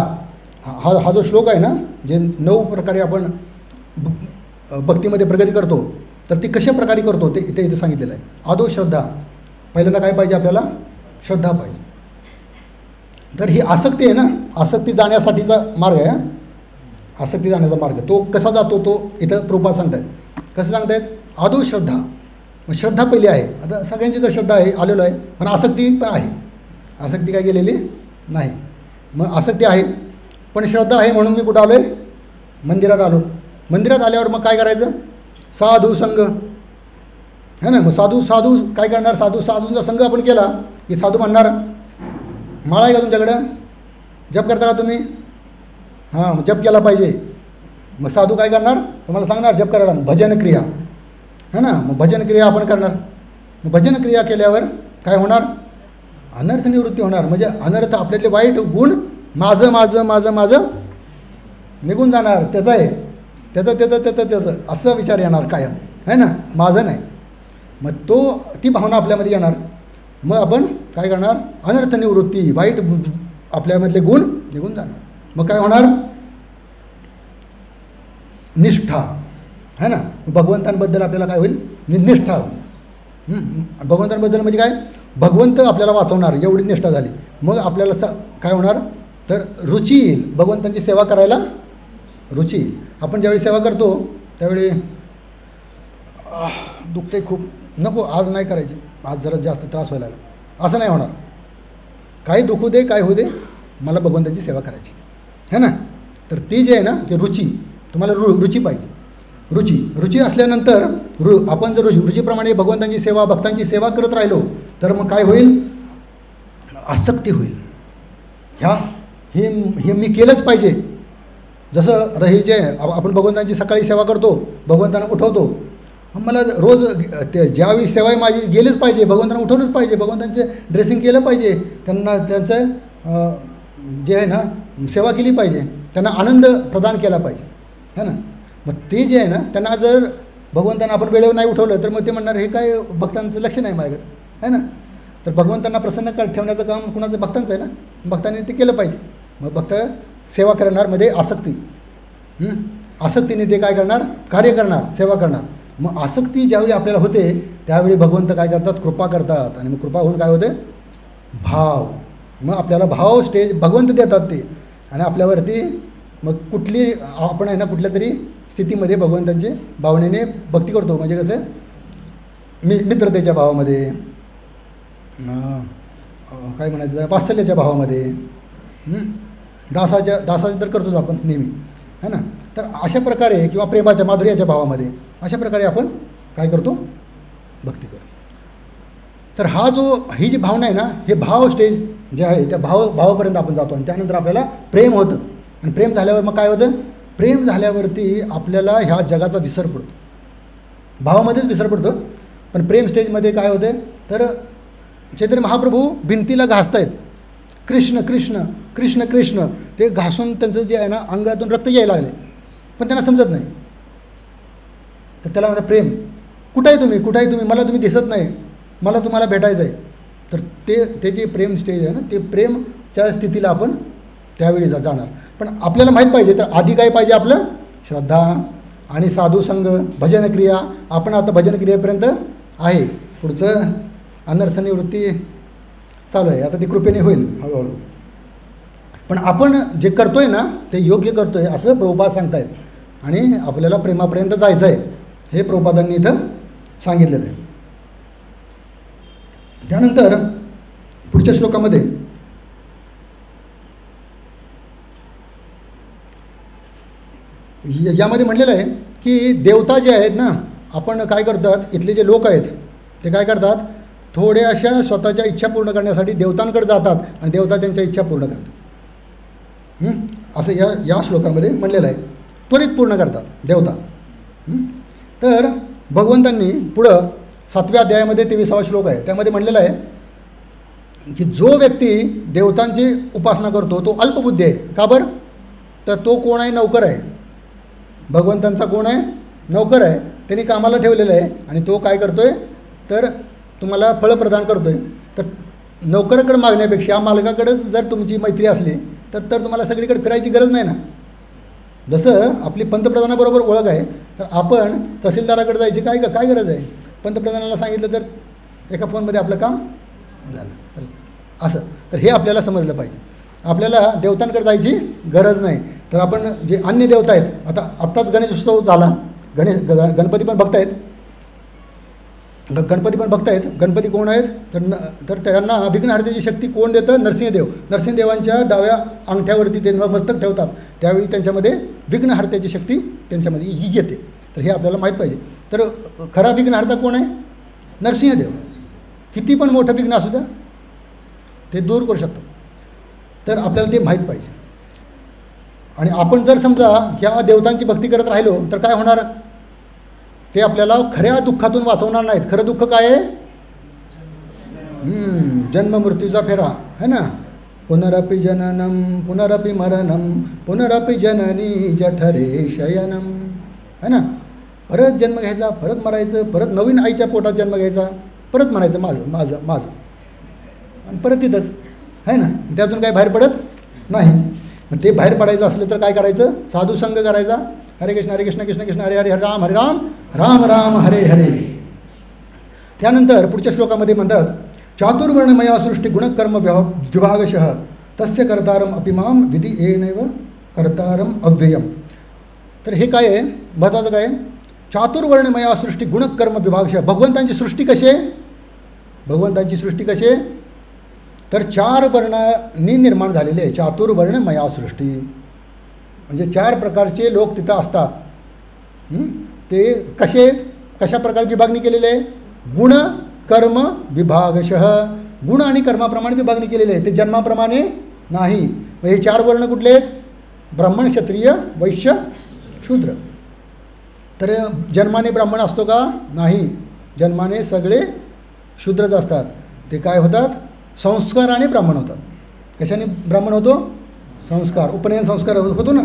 हा जो श्लोक आहे ना, जे 9 प्रकारे आपण भक्तीमध्ये प्रगती करतो, तर ती कशा प्रकारे करतो ते इथे सांगितलेलं आहे. आदो श्रद्धा, पहिल्यांदा काय पाहिजे आपल्याला? श्रद्धा पाहिजे. तर ही आसक्ती आहे ना, आसक्ती जाण्यासाठीचा मार्ग आहे. आसक्ती जाण्याचा मार्ग तो कसा जातो तो इथं प्रभुपाद सांगतायत. कसं सांगतायत? आदो श्रद्धा, मग श्रद्धा पहिली आहे. आता सगळ्यांची तर श्रद्धा आहे, आलेलो आहे, पण आसक्ती पण आहे. आसक्ती काय गेलेली नाही. मग आसक्ती आहे पण श्रद्धा आहे, म्हणून मी कुठं आलो आहे? मंदिरात आलो. मंदिरात आल्यावर मग काय करायचं? साधू संघ है ना. मग साधू काय करणार? साधूंचा संघ आपण केला की साधू म्हणणार माळा आहे का तुमच्याकडं? जप करता का तुम्ही? हां, जप केला पाहिजे. मग साधू काय करणार? तुम्हाला सांगणार जप करायला. भजन क्रिया है ना. मग भजन क्रिया आपण करणार. मग भजन क्रिया केल्यावर काय होणार? अनर्थ निवृत्ती होणार. म्हणजे अनर्थ, आपल्यातले वाईट गुण माझं माझं माझं माझं निघून जाणार. त्याचं आहे, त्याचं असं विचार येणार कायम, है ना, माझं नाही. मग ती भावना आपल्यामध्ये येणार. मग आपण काय करणार? अनर्थ निवृत्ती, वाईट आपल्यामधले गुण निघून जाणार. मग काय होणार? निष्ठा है ना. भगवंतांबद्दल आपल्याला काय होईल? निष्ठा होईल. भगवंतांबद्दल म्हणजे काय? भगवंत आपल्याला वाचवणार, एवढी निष्ठा झाली. मग आपल्याला काय होणार? तर रुची येईल, भगवंतांची सेवा करायला रुची येईल. आपण ज्यावेळी सेवा करतो त्यावेळी दुखते खूप, नको आज नाही करायची, आज जरा जास्त त्रास व्हायला लागला, असं नाही होणार. काही दुखू दे, काय होऊ दे, मला भगवंताची सेवा करायची है ना. तर ती जी आहे ना की रुची, तुम्हाला रुची पाहिजे. रुची असल्यानंतर आपण जर रुचीप्रमाणे भगवंतांची सेवा, भक्तांची सेवा करत राहिलो तर मग काय होईल? आसक्ती होईल. हे मी केलंच पाहिजे. जसं आता हे जे आपण भगवंतांची सकाळी सेवा करतो, भगवंतांना उठवतो, मला रोज ज्यावेळी सेवा आहे माझी गेलीच पाहिजे, भगवंतांना उठवलंच पाहिजे, भगवंतांचे ड्रेसिंग केलं पाहिजे, त्यांना त्यांचं जे आहे ना सेवा केली पाहिजे, त्यांना आनंद प्रदान केला पाहिजे है ना. मग ते जे आहे ना, त्यांना जर भगवंतांना आपण वेळेवर नाही उठवलं तर मग ते म्हणणार हे काय भक्तांचं लक्ष नाही माझ्याकडे है ना. तर भगवंतांना प्रसन्न ठेवण्याचं काम कुणाचं? भक्तांचं आहे ना. भक्तांनी ते केलं पाहिजे. मग भक्त सेवा करणार, मध्ये आसक्तीने ते काय करणार? कार्य करणार, सेवा करणार. मग आसक्ती ज्यावेळी आपल्याला होते त्यावेळी भगवंत काय करतात? कृपा करतात. आणि मग कृपा होऊन काय होते? भाव. मग आपल्याला भाव स्टेज भगवंत देतात ते, आणि आपल्यावरती मग कुठली आपण आहे ना कुठल्या तरी स्थितीमध्ये भगवंतांचे भावनेने भक्ती करतो. म्हणजे कसं? मित्रतेच्या भावामध्ये, काय म्हणायचं, वात्सल्याच्या भावामध्ये, दासाचे तर करतोच आपण नेहमी है ना. तर अशा प्रकारे, किंवा प्रेमाच्या माधुर्याच्या भावामध्ये, अशा प्रकारे आपण काय करतो? भक्ती करतो. तर ही जी भावना आहे ना, हे भाव स्टेज जे आहे त्या भावापर्यंत आपण जातो, आणि त्यानंतर आपल्याला प्रेम होतं. आणि प्रेम झाल्यावर मग काय होतं? प्रेम झाल्यावरती आपल्याला ह्या जगाचा विसर पडतो. भावामध्येच विसर पडतो. पण प्रेम स्टेजमध्ये काय होतं? तर चैतन्य महाप्रभू भिंतीला घासतायत, कृष्ण कृष्ण कृष्ण कृष्ण, ते घासून त्यांचं जे आहे ना अंगातून रक्त यायला लागले, पण त्यांना समजत नाही. तर त्याला म्हणतात प्रेम, कुठं आहे तुम्ही, मला तुम्ही दिसत नाही, मला तुम्हाला भेटायचं आहे. तर ते जे प्रेम स्टेज आहे ना, ते प्रेमच्या स्थितीला आपण त्यावेळी जाणार. पण आपल्याला माहीत पाहिजे, तर आधी काय पाहिजे? आपलं श्रद्धा आणि साधुसंग, भजनक्रिया. आपण आता भजनक्रियेपर्यंत आहे, पुढचं अनर्थ निवृत्ती चालू आहे. आता ती कृपेने होईल हळूहळू. पण आपण जे करतो आहे ना ते योग्य करतो आहे असं प्रभुपाद सांगतायत, आणि आपल्याला प्रेमापर्यंत जायचं आहे हे प्रभुपादांनी इथं सांगितलेलं आहे. त्यानंतर पुढच्या श्लोकामध्ये यामध्ये म्हणलेलं आहे की देवता जे आहेत ना, आपण काय करतात, इथले जे लोक आहेत ते काय करतात? थोड्याशा स्वतःच्या इच्छा पूर्ण करण्यासाठी देवतांकडे जातात, आणि देवता त्यांच्या इच्छा पूर्ण करतात. असं या श्लोकामध्ये म्हणलेलं आहे. त्वरित पूर्ण करतात देवता. तर भगवंतांनी पुढं 7व्या अध्यायामध्ये 23वा श्लोक आहे, त्यामध्ये म्हणलेलं आहे की जो व्यक्ती देवतांची उपासना करतो तो अल्पबुद्धी आहे. का बरं? तर तो कोण आहे? नौकर आहे. भगवंतांचा कोण आहे? नौकर आहे. त्यांनी कामाला ठेवलेलं आहे आणि तो काय करतो आहे? तर तुम्हाला फळं प्रदान करतो आहे. तर नोकराकडे मागण्यापेक्षा मालकाकडेच जर तुमची मैत्री असली तर तुम्हाला सगळीकडे फिरायची गरज नाही ना. जसं आपली पंतप्रधानाबरोबर ओळख आहे, तर आपण तहसीलदाराकडे जायची काय गरज आहे? पंतप्रधानाला सांगितलं तर एका फोनमध्ये आपलं काम झालं. तर असं तर हे आपल्याला समजलं पाहिजे. आपल्याला देवतांकडे जायची गरज नाही. तर आपण जे अन्य देवता आहेत, आत्ताच गणेशोत्सव झाला, गणपती पण बघतायत. गणपती कोण आहेत? तर त्यांना विघ्नहर्त्याची शक्ती कोण देतं? नरसिंहदेव. नरसिंहदेवांच्या डाव्या अंगठ्यावरती ते मस्तक ठेवतात, त्यावेळी त्यांच्यामध्ये विघ्नहर्त्याची शक्ती त्यांच्यामध्ये येते. तर हे आपल्याला माहीत पाहिजे. तर खरा विघ्नहर्ता कोण आहे? नरसिंहदेव. किती पण मोठं विघ्न असू द्या, ते दूर करू शकतात. तर आपल्याला ते माहीत पाहिजे. आणि आपण जर समजा ह्या देवतांची भक्ती करत राहिलो तर काय होणार? ते आपल्याला खऱ्या दुःखातून वाचवणार नाहीत. खरं दुःख काय आहे? जन्म मृत्यूचा फेरा है ना. पुनरपि जननम पुनरपि मरणम पुनरपि जननी जठरे शयनम है ना. परत जन्म घ्यायचा, परत मरायचं, परत नवीन आईच्या पोटात जन्म घ्यायचा, परत म्हणायचं माझं माझं माझं, आणि परत तिथंच आहे ना. त्यातून काय बाहेर पडत नाही. मग ते बाहेर पडायचं असलं तर काय करायचं? साधू संग करायचा. हरे कृष्ण कृष्ण कृष्ण हरे हरे, हरे राम राम राम हरे हरे. त्यानंतर पुढच्या श्लोकामध्ये म्हणतात, चातुर्वर्णमया सृष्टी गुणकर्म विभागशः तस्य कर्तारम अपिमाम विधी येनैव कर्तारम अव्ययम. तर हे काय आहे? महत्त्वाचं काय आहे? चातुर्वर्णमया सृष्टी गुणकर्म विभागशः. भगवंतांची सृष्टी कशी आहे? भगवंतांची सृष्टी कशी आहे? तर 4 वर्णांनी निर्माण झालेले आहे. चातुर्वर्णमया सृष्टी म्हणजे 4 प्रकारचे लोक तिथं असतात. ते कसे आहेत? कशा प्रकारे विभागणी केलेली आहे? गुण कर्म विभागशः. गुण आणि कर्माप्रमाणे विभागणी केलेली आहे, ते जन्माप्रमाणे नाही. हे 4 वर्ण कुठले आहेत? ब्राह्मण, क्षत्रिय, वैश्य, शूद्र. तर जन्माने ब्राह्मण असतो का? नाही. जन्माने सगळे शूद्रच असतात. ते काय होतात? संस्काराने ब्राह्मण होतात. कशाने ब्राह्मण होतो? संस्कार, उपनयन संस्कार होतो ना.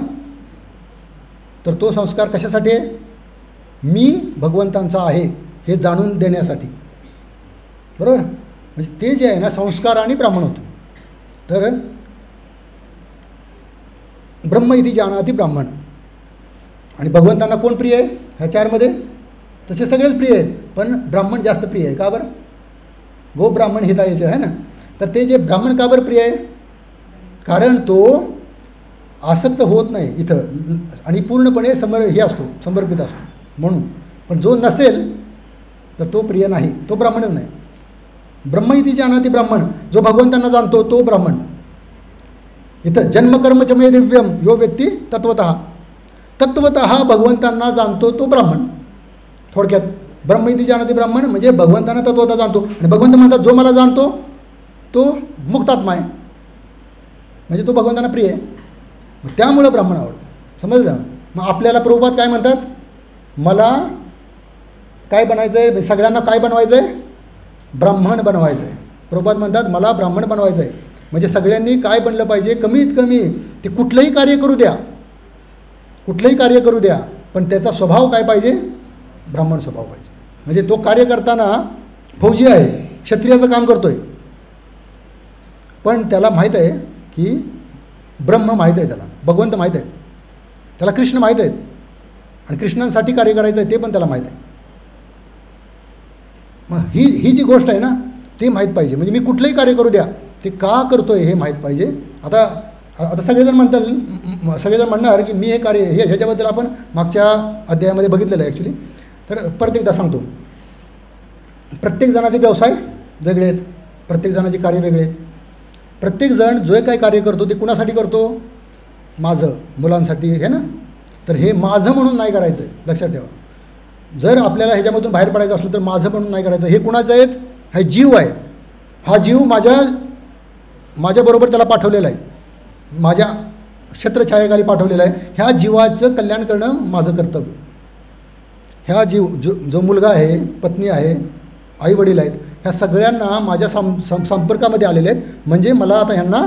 तर तो संस्कार कशासाठी आहे? मी भगवंतांचा आहे हे जाणून देण्यासाठी. बरोबर. म्हणजे ते जे आहे ना, संस्काराने ब्राह्मण होतं. तर ब्रह्म इति जानाति ब्राह्मण. आणि भगवंतांना कोण प्रिय आहे ह्या 4मध्ये? तसे सगळेच प्रिय आहेत, पण ब्राह्मण जास्त प्रिय आहे. का बरं? गो ब्राह्मण हितायचे आहे ना. तर ते जे ब्राह्मण का बरं प्रिय आहे? कारण तो आसक्त होत नाही इथं आणि पूर्णपणे समर्पित असतो म्हणून. पण जो नसेल तर तो प्रिय नाही, तो ब्राह्मणच नाही. ब्रह्म इति जानाति ब्राह्मण. जो भगवंतांना जाणतो तो ब्राह्मण. इथं जन्मकर्मचमय दिव्यम यो व्यक्ती तत्वतः भगवंतांना जाणतो तो ब्राह्मण. थोडक्यात ब्रह्म इति जानाति ब्राह्मण म्हणजे भगवंतांना तत्वतः जाणतो. आणि भगवंत म्हणतात जो मला जाणतो तो मुक्तात्मा आहे, म्हणजे तो भगवंतांना प्रिय आहे. त्यामुळं ब्राह्मण आवडतं. समजलं? मग आपल्याला प्रभुपाद काय म्हणतात? मला काय बनायचं आहे? सगळ्यांना काय बनवायचं आहे? ब्राह्मण बनवायचं आहे. प्रभुपाद म्हणतात मला ब्राह्मण बनवायचं आहे. म्हणजे सगळ्यांनी काय बनलं पाहिजे? कमीत कमी ते कुठलंही कार्य करू द्या, पण त्याचा स्वभाव काय पाहिजे? ब्राह्मण स्वभाव पाहिजे. म्हणजे तो कार्य करताना फौजी आहे, क्षत्रियाचं काम करतोय, पण त्याला माहीत आहे की ब्रह्म माहीत आहे, त्याला भगवंत माहीत आहे, त्याला कृष्ण माहीत आहेत आणि कृष्णांसाठी कार्य करायचं आहे ते पण त्याला माहीत आहे. मग ही जी गोष्ट आहे ना ते माहीत पाहिजे. म्हणजे मी कुठलंही कार्य करू द्या, ते का करतोय हे माहीत पाहिजे. आता सगळेजण म्हणणार की मी हे कार्य ह्याच्याबद्दल आपण मागच्या अध्यायामध्ये बघितलेलं आहे ॲक्च्युली. तर परत एकदा सांगतो, प्रत्येक जणाचे व्यवसाय वेगळे आहेत, प्रत्येक जणाचे कार्य वेगळे आहेत. प्रत्येकजण जो काही कार्य करतो ते कुणासाठी करतो? माझं, मुलांसाठी आहे ना. तर हे माझं म्हणून नाही करायचं आहे, लक्षात ठेवा. जर आपल्याला ह्याच्यामधून बाहेर पडायचं असलं तर माझं म्हणून नाही करायचं. हे कुणाचं आहेत? हा जीव आहे. हा जीव माझ्याबरोबर त्याला पाठवलेला आहे, माझ्या छत्रछायेखाली पाठवलेला आहे. ह्या जीवाचं कल्याण करणं माझं कर्तव्य. ह्या जो मुलगा आहे, पत्नी आहे, आईवडील आहेत, ह्या सगळ्यांना माझ्या संपर्कामध्ये आलेले आहेत. म्हणजे मला आता ह्यांना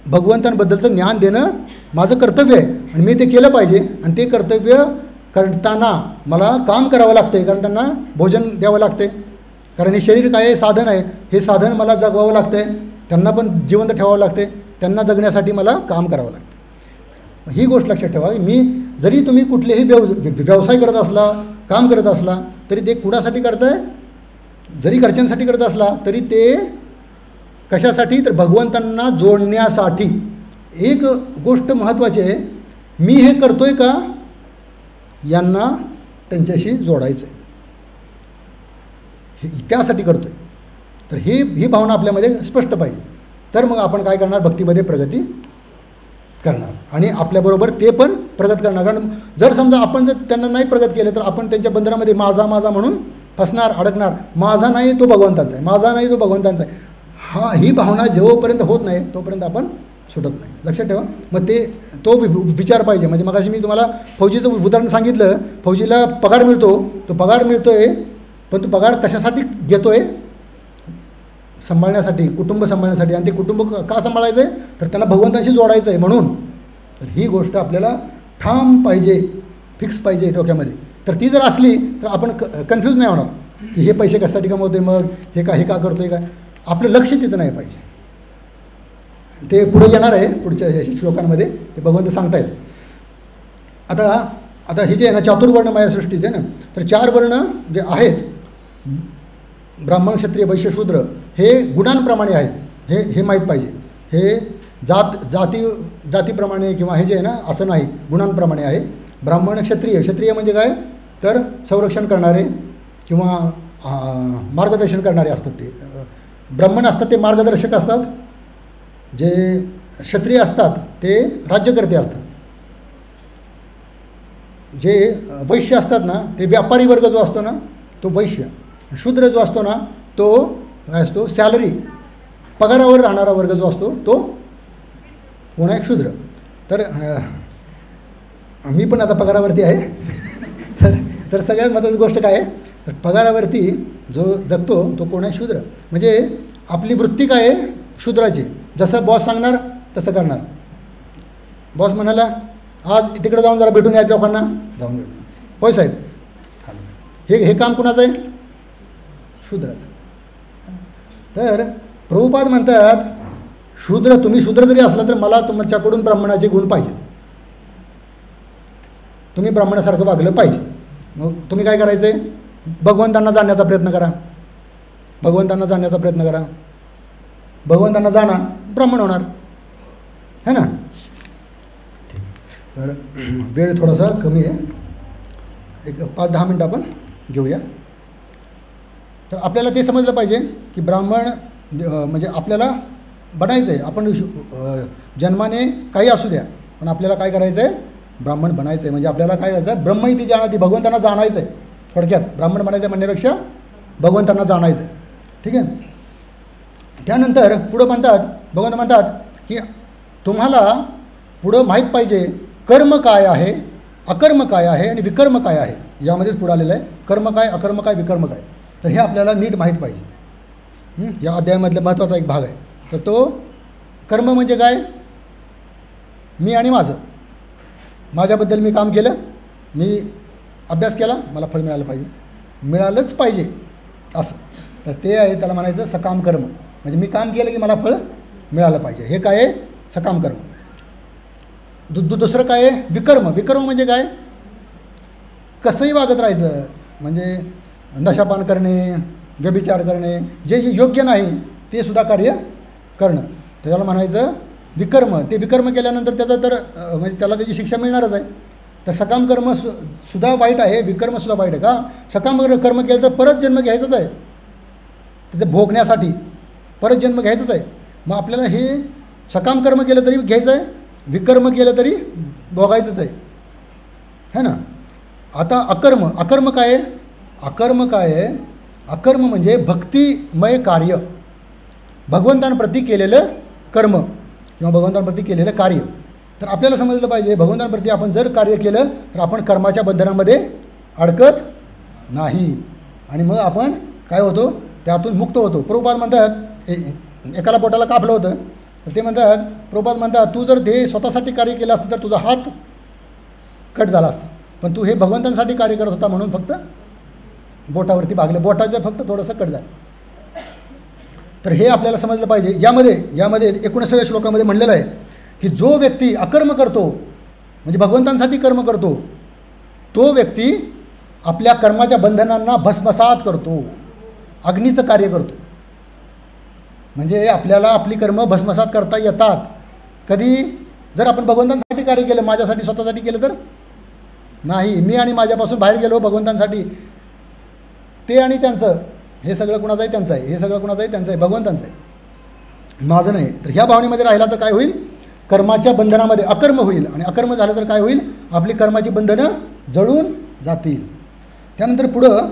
भगवंतांबद्दलचं ज्ञान देणं माझं कर्तव्य आहे आणि मी ते केलं पाहिजे. आणि ते कर्तव्य करताना मला काम करावं लागते, कारण त्यांना भोजन द्यावं लागते, कारण हे शरीर काय आहे, साधन आहे. हे साधन मला जगवावं लागतं आहे, त्यांना पण जिवंत ठेवावं लागते, त्यांना जगण्यासाठी मला काम करावं लागतं. ही गोष्ट लक्षात ठेवा. मी जरी तुम्ही कुठलेही व्यवसाय करत असला, काम करत असला, तरी ते कुणासाठी करताय, जरी घरच्यांसाठी करत असला तरी ते कशासाठी, तर भगवंतांना जोडण्यासाठी. एक गोष्ट महत्त्वाची आहे, मी हे करतोय का, यांना त्यांच्याशी जोडायचं आहे, हे त्यासाठी करतो आहे. तर ही भावना आपल्यामध्ये स्पष्ट पाहिजे. तर मग आपण काय करणार, भक्तीमध्ये प्रगती करणार आणि आपल्याबरोबर ते पण प्रगत करणार. कारण जर समजा आपण जर त्यांना नाही प्रगत केलं तर आपण त्यांच्या बंधनामध्ये माझा माझा म्हणून फसणार, अडकणार. माझा नाही तो भगवंताचा आहे, माझा नाही तो भगवंताचा आहे. ही भावना जेव्हापर्यंत होत नाही तोपर्यंत आपण सुटत नाही. लक्षात ठेवा. मग तो विचार पाहिजे. म्हणजे मगाशी मी तुम्हाला फौजीचं उदाहरण सांगितलं. फौजीला पगार मिळतो, तो पगार मिळतो आहे, पण तो पगार कशासाठी घेतो आहे, सांभाळण्यासाठी, कुटुंब सांभाळण्यासाठी. आणि ते कुटुंब का सांभाळायचं आहे, तर त्यांना भगवंताशी जोडायचं आहे म्हणून. तर ही गोष्ट आपल्याला ठाम पाहिजे, फिक्स पाहिजे डोक्यामध्ये. तर ती जर असली तर आपण कन्फ्यूज नाही होणार की हे पैसे कशासाठी कमवतो आहे, मग हे का करतो आहे, काय. आपलं लक्ष तिथं नाही पाहिजे. ते पुढे येणार आहे पुढच्या श्लोकांमध्ये, ते भगवंत सांगतायत. आता हे जे आहे ना, चातुर्वर्ण मायासृष्टीचे ना, तर 4 वर्ण जे आहेत, ब्राह्मण, क्षत्रिय, वैश्य, शूद्र, हे गुणांप्रमाणे आहेत. हे माहीत पाहिजे. हे जातीप्रमाणे किंवा हे जे आहे ना असं नाही, गुणांप्रमाणे आहे. ब्राह्मण, क्षत्रिय म्हणजे काय, तर संरक्षण करणारे किंवा मार्गदर्शन करणारे असतात. ते ब्राह्मण असतात ते मार्गदर्शक असतात. जे क्षत्रिय असतात ते राज्यकर्ते असतात. जे वैश्य असतात ना, ते व्यापारी वर्ग जो असतो ना तो वैश्य. शूद्र जो असतो ना तो काय असतो, सॅलरी, पगारावर राहणारा वर्ग जो असतो तो पुन्हा एक शूद्र. तर मी पण आता पगारावरती आहे. तर सगळ्यात महत्त्वाची गोष्ट काय आहे, तर पगारावरती जो जगतो तो कोण आहे, शूद्र. म्हणजे आपली वृत्ती काय आहे, शूद्राची. जसं बॉस सांगणार तसं करणार. बॉस म्हणाला आज तिकडे जाऊन जरा भेटून यायचं लोकांना, जाऊन भेटून, होय साहेब. हे काम कुणाचं आहे, शूद्राचं. तर प्रभुपाद म्हणतात, तुम्ही शूद्र जरी असला तर मला तुमच्याकडून ब्राह्मणाचे गुण पाहिजे, तुम्ही ब्राह्मणासारखं वागलं पाहिजे. मग तुम्ही काय करायचं आहे, भगवंतांना जाणण्याचा प्रयत्न करा, भगवंतांना जाणण्याचा प्रयत्न करा. भगवंतांना जाणा, ब्राह्मण होणार, है ना. तर वेळ थोडासा कमी आहे, एक 5-10 मिनटं आपण घेऊया. तर आपल्याला ते समजलं पाहिजे की ब्राह्मण म्हणजे आपल्याला बनायचं आहे. आपण जन्माने काही असू द्या, पण आपल्याला काय करायचं आहे, ब्राह्मण बनायचं आहे. म्हणजे आपल्याला काय करायचं आहे, ब्रह्म इति जानाति, भगवंतांना जाणायचं आहे. थोडक्यात ब्राह्मण बनायचं म्हणण्यापेक्षा भगवंतांना जाणायचं आहे. ठीक आहे. त्यानंतर पुढं भगवंत म्हणतात की तुम्हाला पुढं माहीत पाहिजे कर्म काय आहे, अकर्म काय आहे आणि विकर्म काय आहे. यामध्येच पुढं आलेलं आहे, कर्म काय, अकर्म काय, विकर्म काय. तर हे आपल्याला नीट माहीत पाहिजे. या अध्यायामधला महत्त्वाचा एक भाग आहे. तर तो कर्म म्हणजे काय, मी आणि माझ्याबद्दल मी काम केलं, मी अभ्यास केला, मला फळ मिळालं पाहिजे, मिळालंच पाहिजे असं. तर ते आहे, त्याला म्हणायचं सकाम कर्म. म्हणजे मी काम केलं की मला फळ मिळालं पाहिजे, हे काय आहे, सकाम कर्म. दुसरं काय आहे, विकर्म. विकर्म म्हणजे काय, कसंही वागत राहायचं. म्हणजे नशापान करणे, व्यभिचार करणे, जे योग्य नाही ते सुद्धा कार्य करणं, त्याला म्हणायचं विकर्म. ते विकर्म केल्यानंतर त्याचं तर म्हणजे त्याला त्याची शिक्षा मिळणारच आहे. तर सकाम कर्म सुद्धा वाईट आहे, विकर्मसुद्धा वाईट आहे. का, सकाम कर्म केलं तर परत जन्म घ्यायचाच आहे, त्याचं भोगण्यासाठी परत जन्म घ्यायचंच आहे. मग आपल्याला हे सकाम कर्म केलं तरी घ्यायचं आहे, विकर्म केलं तरी भोगायचंच आहे, है ना. आता अकर्म. अकर्म काय आहे, अकर्म काय आहे, अकर्म म्हणजे भक्तिमय कार्य, भगवंतांप्रती केलेलं कर्म किंवा भगवंतांप्रती केलेलं कार्य. तर आपल्याला समजलं पाहिजे, भगवंतांप्रती आपण जर कार्य केलं तर आपण कर्माच्या बंधनामध्ये अडकत नाही आणि मग आपण काय होतो, त्यातून मुक्त होतो. प्रभुपाद म्हणतात एकाला पोटाला कापलं होतं, तर ते म्हणतात, प्रभुपाद म्हणतात, तू जर ते स्वतःसाठी कार्य केलं असतं तर तुझा हात कट झाला असता, पण तू हे भगवंतांसाठी कार्य करत होता म्हणून फक्त बोटावरती भागलं, बोटाचं फक्त थोडंसं कट झालं. तर हे आपल्याला समजलं पाहिजे. यामध्ये 19व्या श्लोकामध्ये म्हणलेलं आहे की जो व्यक्ती अकर्म करतो, म्हणजे भगवंतांसाठी कर्म करतो, तो व्यक्ती आपल्या कर्माच्या बंधनांना भस्मसात करतो, अग्नीचं कार्य करतो. म्हणजे आपल्याला आपली कर्म भस्मसात करता येतात. कधी? जर आपण भगवंतांसाठी कार्य केलं, माझ्यासाठी स्वतःसाठी केलं तर नाही. मी आणि माझ्यापासून बाहेर गेलो भगवंतांसाठी, ते आणि त्यांचं, हे सगळं कुणाचं आहे? त्यांचं आहे. हे सगळं कुणाचं आहे? त्यांचं आहे, भगवंतांचं आहे, माझं नाही. तर ह्या भावनेमध्ये राहिला तर काय होईल? कर्माच्या बंधनामध्ये अकर्म होईल, आणि अकर्म झालं तर काय होईल? आपली कर्माची बंधनं जळून जातील. त्यानंतर पुढं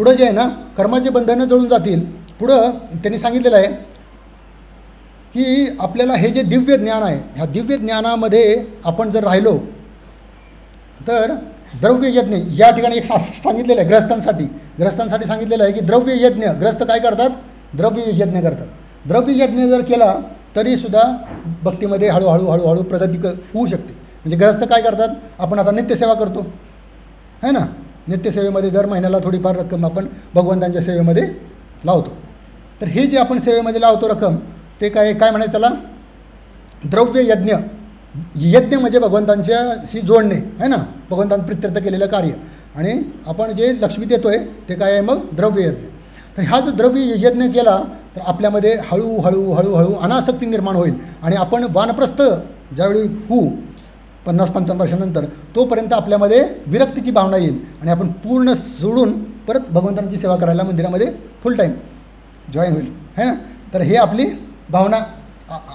जे आहे ना, कर्माचे बंधनं जळून जातील. पुढं त्यांनी सांगितलेलं आहे की आपल्याला हे जे दिव्य ज्ञान आहे, ह्या दिव्य ज्ञानामध्ये आपण जर राहिलो तर द्रव्य यज्ञ, या ठिकाणी एक सांगितलेलं आहे ग्रहस्थांसाठी सांगितलेलं आहे की द्रव्य यज्ञ, ग्रस्त काय करतात? द्रव्य यज्ञ करतात. द्रव्य यज्ञ जर केला तरीसुद्धा भक्तीमध्ये हळूहळू प्रगती होऊ शकते. म्हणजे ग्रस्त काय करतात? आपण आता नित्यसेवा करतो है ना, नित्यसेवेमध्ये दर महिन्याला थोडीफार रक्कम आपण भगवंतांच्या सेवेमध्ये लावतो. तर हे जे आपण सेवेमध्ये लावतो रक्कम, ते काय म्हणायचं त्याला? द्रव्य यज्ञ. यज्ञ म्हणजे भगवंतांच्याशी जोडणे आहे ना, भगवंतांप्रित्यर्थ केलेलं कार्य, आणि आपण जे लक्ष्मी देतो आहे ते काय आहे मग? द्रव्य यज्ञ. तर हा जो द्रव्य यज्ञ केला तर आपल्यामध्ये हळूहळू अनासक्ती निर्माण होईल, आणि आपण वानप्रस्थ ज्यावेळी होऊ 50-55 वर्षानंतर, तोपर्यंत आपल्यामध्ये विरक्तीची भावना येईल, आणि आपण पूर्ण सोडून परत भगवंतांची सेवा करायला मंदिरामध्ये फुल टाईम जॉईन होईल है ना. तर हे आपली भावना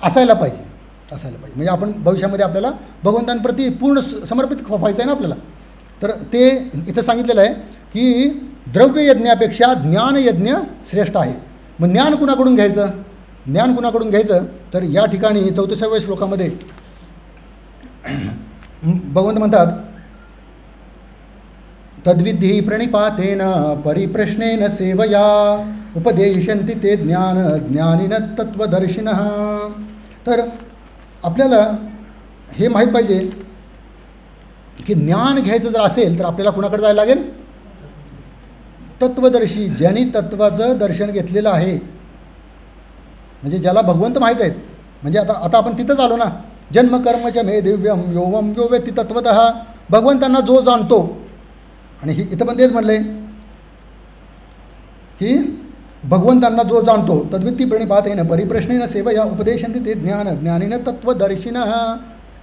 असायला पाहिजे. म्हणजे आपण भविष्यामध्ये आपल्याला भगवंतांप्रती पूर्ण समर्पित व्हायचं आहे ना आपल्याला. तर ते इथं सांगितलेलं आहे की द्रव्य यज्ञापेक्षा ज्ञानयज्ञ श्रेष्ठ आहे. मग ज्ञान कुणाकडून घ्यायचं? तर या ठिकाणी 34व्या श्लोकामध्ये भगवंत म्हणतात, तद्विद्धि प्रणिपातेन परिप्रश्नेन सेवया उपदेशन्ति ते ज्ञानिनः तत्वदर्शिनः. तर आपल्याला हे माहीत पाहिजे की ज्ञान घ्यायचं जर असेल तर आपल्याला कुणाकडे जायला लागेल? तत्वदर्शी, ज्यांनी तत्वाचं दर्शन घेतलेलं आहे, म्हणजे ज्याला भगवंत माहीत आहेत. म्हणजे आता आपण तिथंच आलो ना, जन्मकर्मच मे दिव्यम योवम यो वेत्ति तत्वतः. भगवंतांना जो जाणतो, आणि इथं पण तेच म्हणलं आहे की भगवंतांना जो जाणतो, तद्वित्ती प्रणिपातेन परिप्रश्नेन सेवया उपदेशन्ति ते ज्ञानिनः तत्वदर्शिनः.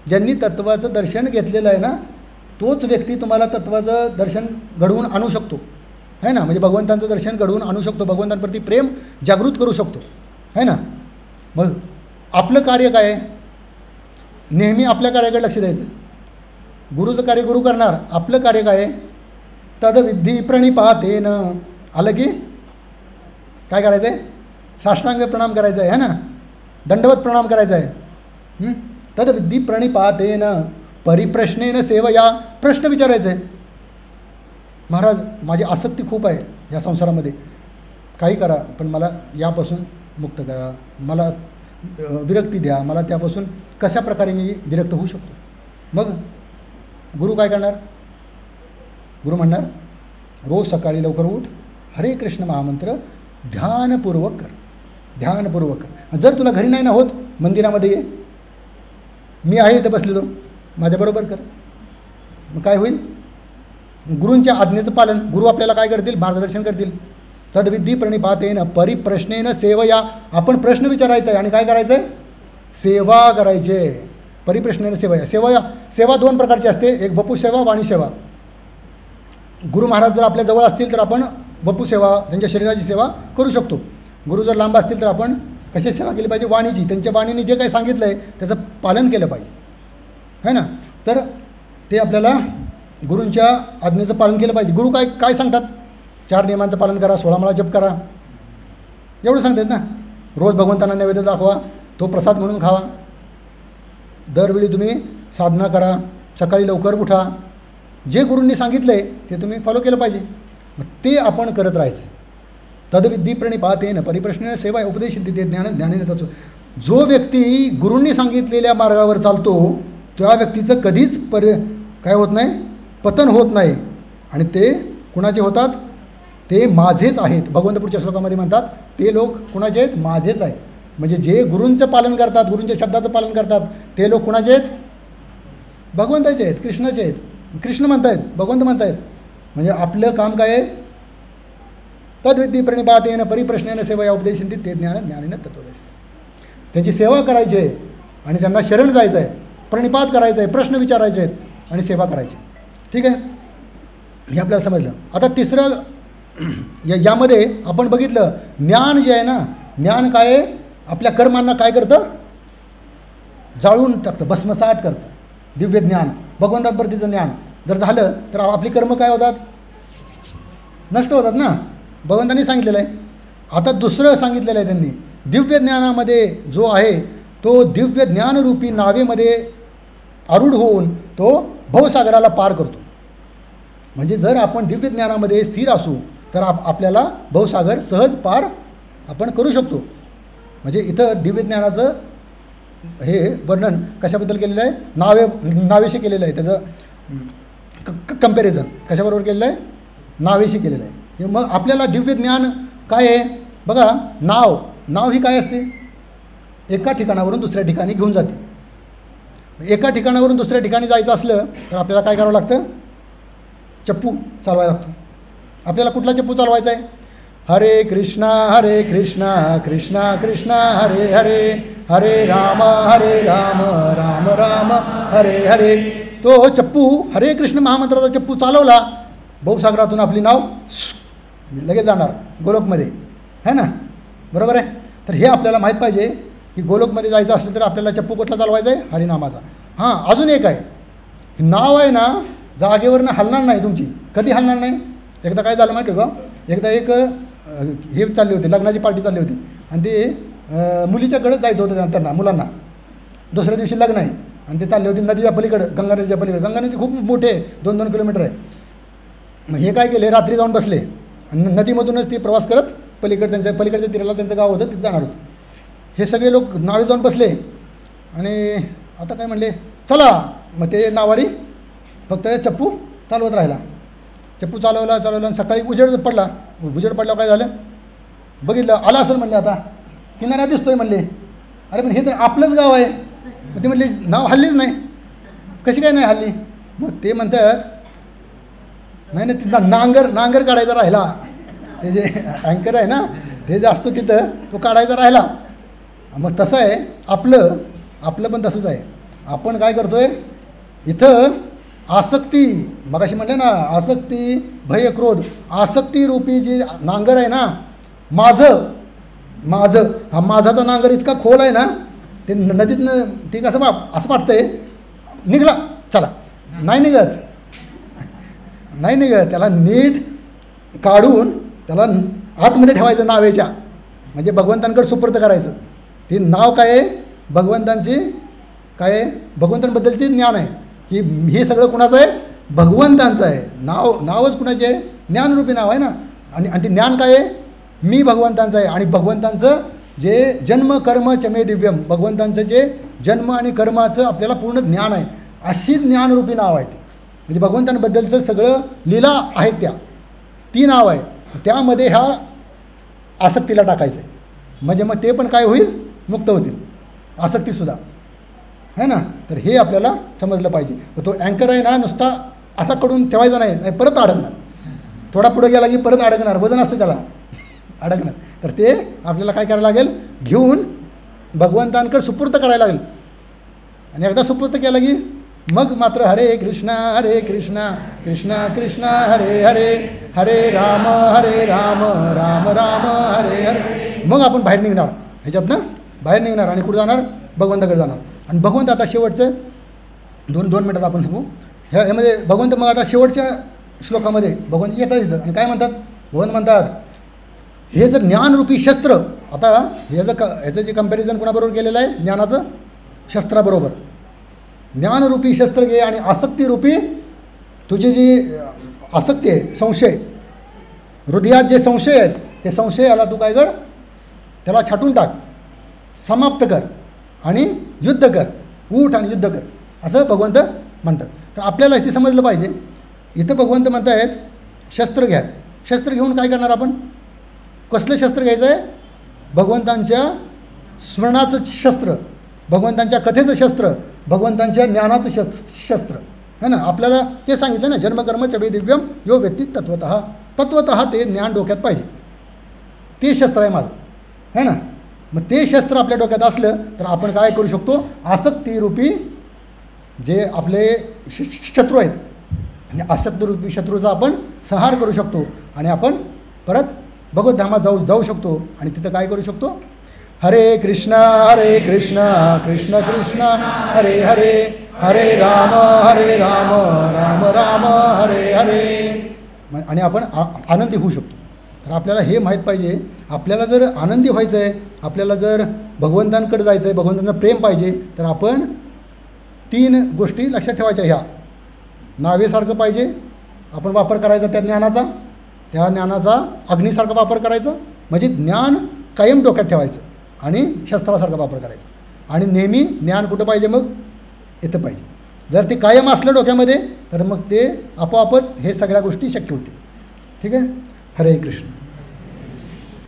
ज्यांनी तत्वाचं दर्शन घेतलेलं आहे ना, तोच व्यक्ती तुम्हाला तत्वाचं दर्शन घडवून आणू शकतो है ना. म्हणजे भगवंतांचं दर्शन घडवून आणू शकतो, भगवंतांप्रती प्रेम जागृत करू शकतो है ना. मग आपलं कार्य काय आहे? नेहमी आपल्या कार्याकडे लक्ष द्यायचं. गुरुचं कार्य गुरु करणार, आपलं कार्य काय आहे? तद्विद्धि प्रणिपातेन. आलं की काय करायचं आहे? साष्टांग प्रणाम करायचा आहे ना, दंडवत प्रणाम करायचा आहे. तद्विद्धि प्रणिपातेन परिप्रश्नेन सेवया. प्रश्न विचारायचा आहे, महाराज माझी आसक्ती खूप आहे या संसारामध्ये, काही करा पण मला यापासून मुक्त करा, मला विरक्ती द्या, मला त्यापासून कशा प्रकारे मी विरक्त होऊ शकतो. मग गुरु काय करणार? गुरु म्हणणार, रोज सकाळी लवकर उठ, हरे कृष्ण महामंत्र ध्यानपूर्वक कर. जर तुला घरी नाही ना होत, मंदिरामध्ये ये, मी आहे इथं बसलेलो, माझ्याबरोबर कर. मग काय होईल? गुरूंच्या आज्ञेचं पालन. गुरु आपल्याला काय करतील? मार्गदर्शन करतील. तद्विद्धि प्रणिपातेन परिप्रश्नेन सेवया. आपण प्रश्न विचारायचा आहे आणि काय करायचं आहे? सेवा करायची आहे. परिप्रश्नेन सेवया. सेवा 2 प्रकारची असते, एक वपुसेवा, वाणीसेवा. गुरु महाराज जर आपल्या जवळ असतील तर आपण वपुसेवा, त्यांच्या शरीराची सेवा करू शकतो. गुरु जर लांब असतील तर आपण कशी सेवा केली पाहिजे? वाणीची. त्यांच्या वाणीने जे काही सांगितलं आहे त्याचं पालन केलं पाहिजे है ना. तर ते आपल्याला गुरूंच्या आज्ञेचं पालन केलं पाहिजे. गुरु काय सांगतात? 4 नियमांचं पालन करा, 16 माळा जप करा, एवढं सांगतात ना. रोज भगवंतांना नैवेद्य दाखवा, तो प्रसाद म्हणून खावा, दरवेळी तुम्ही साधना करा, सकाळी लवकर उठा. जे गुरूंनी सांगितलं आहे ते तुम्ही फॉलो केलं पाहिजे. मग ते आपण करत राहायचं. तद्विद्धि प्रणिपातेन परिप्रश्नेन सेवा उपदेशन्ति ते ज्ञानिनः तत्व. जो व्यक्ती गुरूंनी सांगितलेल्या मार्गावर चालतो त्या व्यक्तीचं कधीच काय होत नाही, पतन होत नाही. आणि ते कुणाचे होतात? ते माझेच आहेत. भगवंत पुढच्या श्लोकामध्ये म्हणतात ते लोक कुणाचे आहेत? माझेच आहेत. म्हणजे जे गुरूंचं पालन करतात, गुरूंच्या शब्दाचं पालन करतात ते लोक कुणाचे आहेत? भगवंताचे आहेत, कृष्णाचे आहेत. कृष्ण म्हणतायत, भगवंत म्हणतायत. म्हणजे आपलं काम काय आहे? तद्विद्धी प्रणिपातेन परिप्रश्नेन सेवया उपदेशन्ति ते ज्ञान ज्ञानेन तत्त्वदर्शी. त्यांची सेवा करायची आहे आणि त्यांना शरण जायचं आहे, प्रणिपात करायचं आहे, प्रश्न विचारायचे आहेत आणि सेवा करायची. ठीक आहे, हे आपल्याला समजलं. आता तिसरं यामध्ये आपण बघितलं ज्ञान जे आहे ना, ज्ञान काय आहे? आपल्या कर्मांना काय करतं? जाळून टाकतं, भस्मसात करतं. दिव्य ज्ञान, भगवंतांप्रतीचं ज्ञान जर झालं तर आपली कर्म काय होतात? नष्ट होतात ना, भगवंतांनी सांगितलेलं आहे. आता दुसरं सांगितलेलं आहे त्यांनी, दिव्य ज्ञानामध्ये जो आहे तो दिव्य ज्ञानरूपी नावेमध्ये आरूढ होऊन तो भवसागराला पार करतो. म्हणजे जर आपण दिव्य ज्ञानामध्ये स्थिर असू तर आपल्याला भवसागर सहज पार आपण करू शकतो. म्हणजे इथं दिव्य ज्ञानाचं हे वर्णन कशाबद्दल केलेलं आहे? नावेशी केलेलं आहे. त्याचं कम्पॅरिझन कशाबरोबर केलेलं आहे? नावेशी केलेलं आहे. मग आपल्याला दिव्य ज्ञान काय आहे? बघा, नाव ही काय असते? एका ठिकाणावरून दुसऱ्या ठिकाणी घेऊन जाते. एका ठिकाणावरून दुसऱ्या ठिकाणी जायचं असलं तर आपल्याला काय करावं लागतं? चप्पू चालवायला लागतो. आपल्याला कुठला चप्पू चालवायचा आहे? हरे कृष्णा कृष्णा कृष्णा हरे हरे, हरे राम राम राम हरे हरे. तो चप्पू हरे कृष्ण महामंत्राचा चप्पू चालवला, भवसागरातून आपली नाव लगेच जाणार गोलोकमध्ये, है ना? बरोबर आहे. तर हे आपल्याला माहीत पाहिजे की गोलोकमध्ये जायचं असलं तर आपल्याला चप्पू कुठला चालवायचा आहे? हरिनामाचा. हां, अजून एक आहे, नाव आहे ना जागेवरनं हलणार नाही तुमची, कधी हलणार नाही. एकदा काय झालं माहिती आहे का? एकदा एक हे चालली होती, लग्नाची पार्टी चालली होती आणि ते मुलीच्याकडे जायचं होतं त्यांना, मुलांना. दुसऱ्या दिवशी लग्न आहे आणि ते चालले होते नदीच्या पलीकडं, गंगा नदीच्या पलीकडे. गंगा नदी खूप मोठे आहे, 2-2 किलोमीटर आहे. मग हे काय केले, रात्री जाऊन बसले आणि नदीमधूनच ते प्रवास करत त्यांच्या पलीकडच्या तीराला त्यांचं गाव होतं, तिथे जाणार होतं. हे सगळे लोक नावे जाऊन बसले आणि आता काय म्हणले, चला. मग ते नावाडी फक्त चप्पू चालवत राहिला. चप्पू चालवला आणि सकाळी उजेड पडल्यावर काय झालं बघितलं, आला असेल म्हणले, आता किनारा दिसतोय म्हणले. अरे पण हे तर आपलंच गाव आहे. मग ते म्हणले नाव हल्लीच नाही. कशी काय नाही हल्ली? मग ते म्हणतात नाही ती नांगर काढायचा राहिला. ते जे अँकर आहे ना ते जे असतो तिथं तो काढायचा राहिला. मग तसं आहे आपलं पण तसंच आहे. आपण काय करतोय इथं? आसक्ती, मगाशी म्हणले ना, आसक्ती भय क्रोध, आसक्ती रूपी जी नांगर आहे ना, माझं हा माझाचा नांगर इतका खोल आहे ना, ते नदीतनं ते असं वाटतंय निघला, चला. नाही निघत. त्याला नीट काढून त्याला आतमध्ये ठेवायचं नावेच्या, म्हणजे भगवंतांकडे सुपूर्द करायचं. ते नाव काय आहे? भगवंतांची काय आहे? भगवंतांबद्दलचे ज्ञान आहे. हे सगळं कुणाचं आहे? भगवंतांचं आहे. नावच कुणाचे आहे? ज्ञानरूपी नाव आहे ना. आणि ते ज्ञान काय आहे? मी भगवंतांचं आहे. आणि भगवंतांचं जे जन्म कर्म चमे दिव्यम, भगवंतांचं जे जन्म आणि कर्माचं आपल्याला पूर्ण ज्ञान आहे, अशी ज्ञानरूपी नाव आहे ते. म्हणजे भगवंतांबद्दलचं सगळं लीला आहेत ती नाव आहे. त्यामध्ये ह्या आसक्तीला टाकायचं आहे. म्हणजे मग ते पण काय होईल? मुक्त होतील, आसक्तीसुद्धा, है ना. तर हे आपल्याला समजलं पाहिजे. तो अँकर आहे ना, नुसता असा कडून ठेवायचा नाही, परत अडकणार. थोडा पुढं गेला की परत अडकणार, वजन असतं त्याला, अडकणार. तर ते आपल्याला काय करायला लागेल? घेऊन भगवंतांकडे सुपूर्त करायला लागेल. आणि एकदा सुपूर्त केलं की मग मात्र हरे कृष्णा कृष्णा कृष्णा हरे हरे, हरे राम राम राम हरे हरे. मग आपण बाहेर निघणार, ह्याच्यातनं बाहेर निघणार आणि कुठं जाणार? भगवंताकडे जाणार. आणि भगवंत आता शेवटचं दोन मिनटात आपण सांगू ह्यामध्ये भगवंत. मग आता शेवटच्या श्लोकामध्ये भगवंत येतात इथं आणि काय म्हणतात? भगवंत म्हणतात हे जर ज्ञानरूपी शस्त्र, आता ह्याचं जे कम्पॅरिझन कोणाबरोबर केलेलं आहे? ज्ञानाचं शस्त्राबरोबर. ज्ञानरूपी शस्त्र घे आणि आसक्तीरूपी तुझी जी आसक्ती आहे, संशय, हृदयात जे संशय आहेत ते संशयाला तू काय कर? त्याला छाटून टाक, समाप्त कर आणि युद्ध कर, उठ आणि युद्ध कर, असं भगवंत म्हणतात. तर आपल्याला इथे समजलं पाहिजे, इथं भगवंत म्हणत आहेत शस्त्र घ्या. शस्त्र घेऊन काय करणार आपण? कसलं शस्त्र घ्यायचं आहे? भगवंतांच्या स्मरणाचं शस्त्र, भगवंतांच्या कथेचं शस्त्र, भगवंतांच्या ज्ञानाचं शस्त्र है ना. आपल्याला ते सांगितलं ना, जन्मकर्म चवे दिव्यम यो व्यक्ती तत्वतः ते ज्ञान डोक्यात पाहिजे. ते शस्त्र आहे माझं है ना. मग ते शस्त्र आपल्या डोक्यात असलं तर आपण काय करू शकतो? आसक्तीरूपी जे आपले शत्रू आहेत, आणि आसक्तीरूपी शत्रूचा आपण संहार करू शकतो आणि आपण परत भगवद्धामात जाऊ शकतो. आणि तिथं काय करू शकतो? हरे कृष्णा कृष्ण कृष्ण हरे हरे, हरे राम राम राम हरे हरे. आणि आपण आनंदी होऊ शकतो. तर आपल्याला हे माहीत पाहिजे, आपल्याला जर आनंदी व्हायचं आहे, आपल्याला जर भगवंतांकडे जायचं आहे, भगवंतांचं प्रेम पाहिजे, तर आपण 3 गोष्टी लक्षात ठेवायच्या. ह्या नावेसारखं पाहिजे आपण वापर करायचा त्या ज्ञानाचा अग्नीसारखा वापर करायचा, म्हणजे ज्ञान कायम डोक्यात ठेवायचं आणि शस्त्रासारखा वापर करायचा. आणि नेहमी ज्ञान कुठं पाहिजे? मग इथं पाहिजे. जर ते कायम असलं डोक्यामध्ये तर मग ते आपोआपच हे सगळ्या गोष्टी शक्य होतील. ठीक आहे. हरे कृष्ण.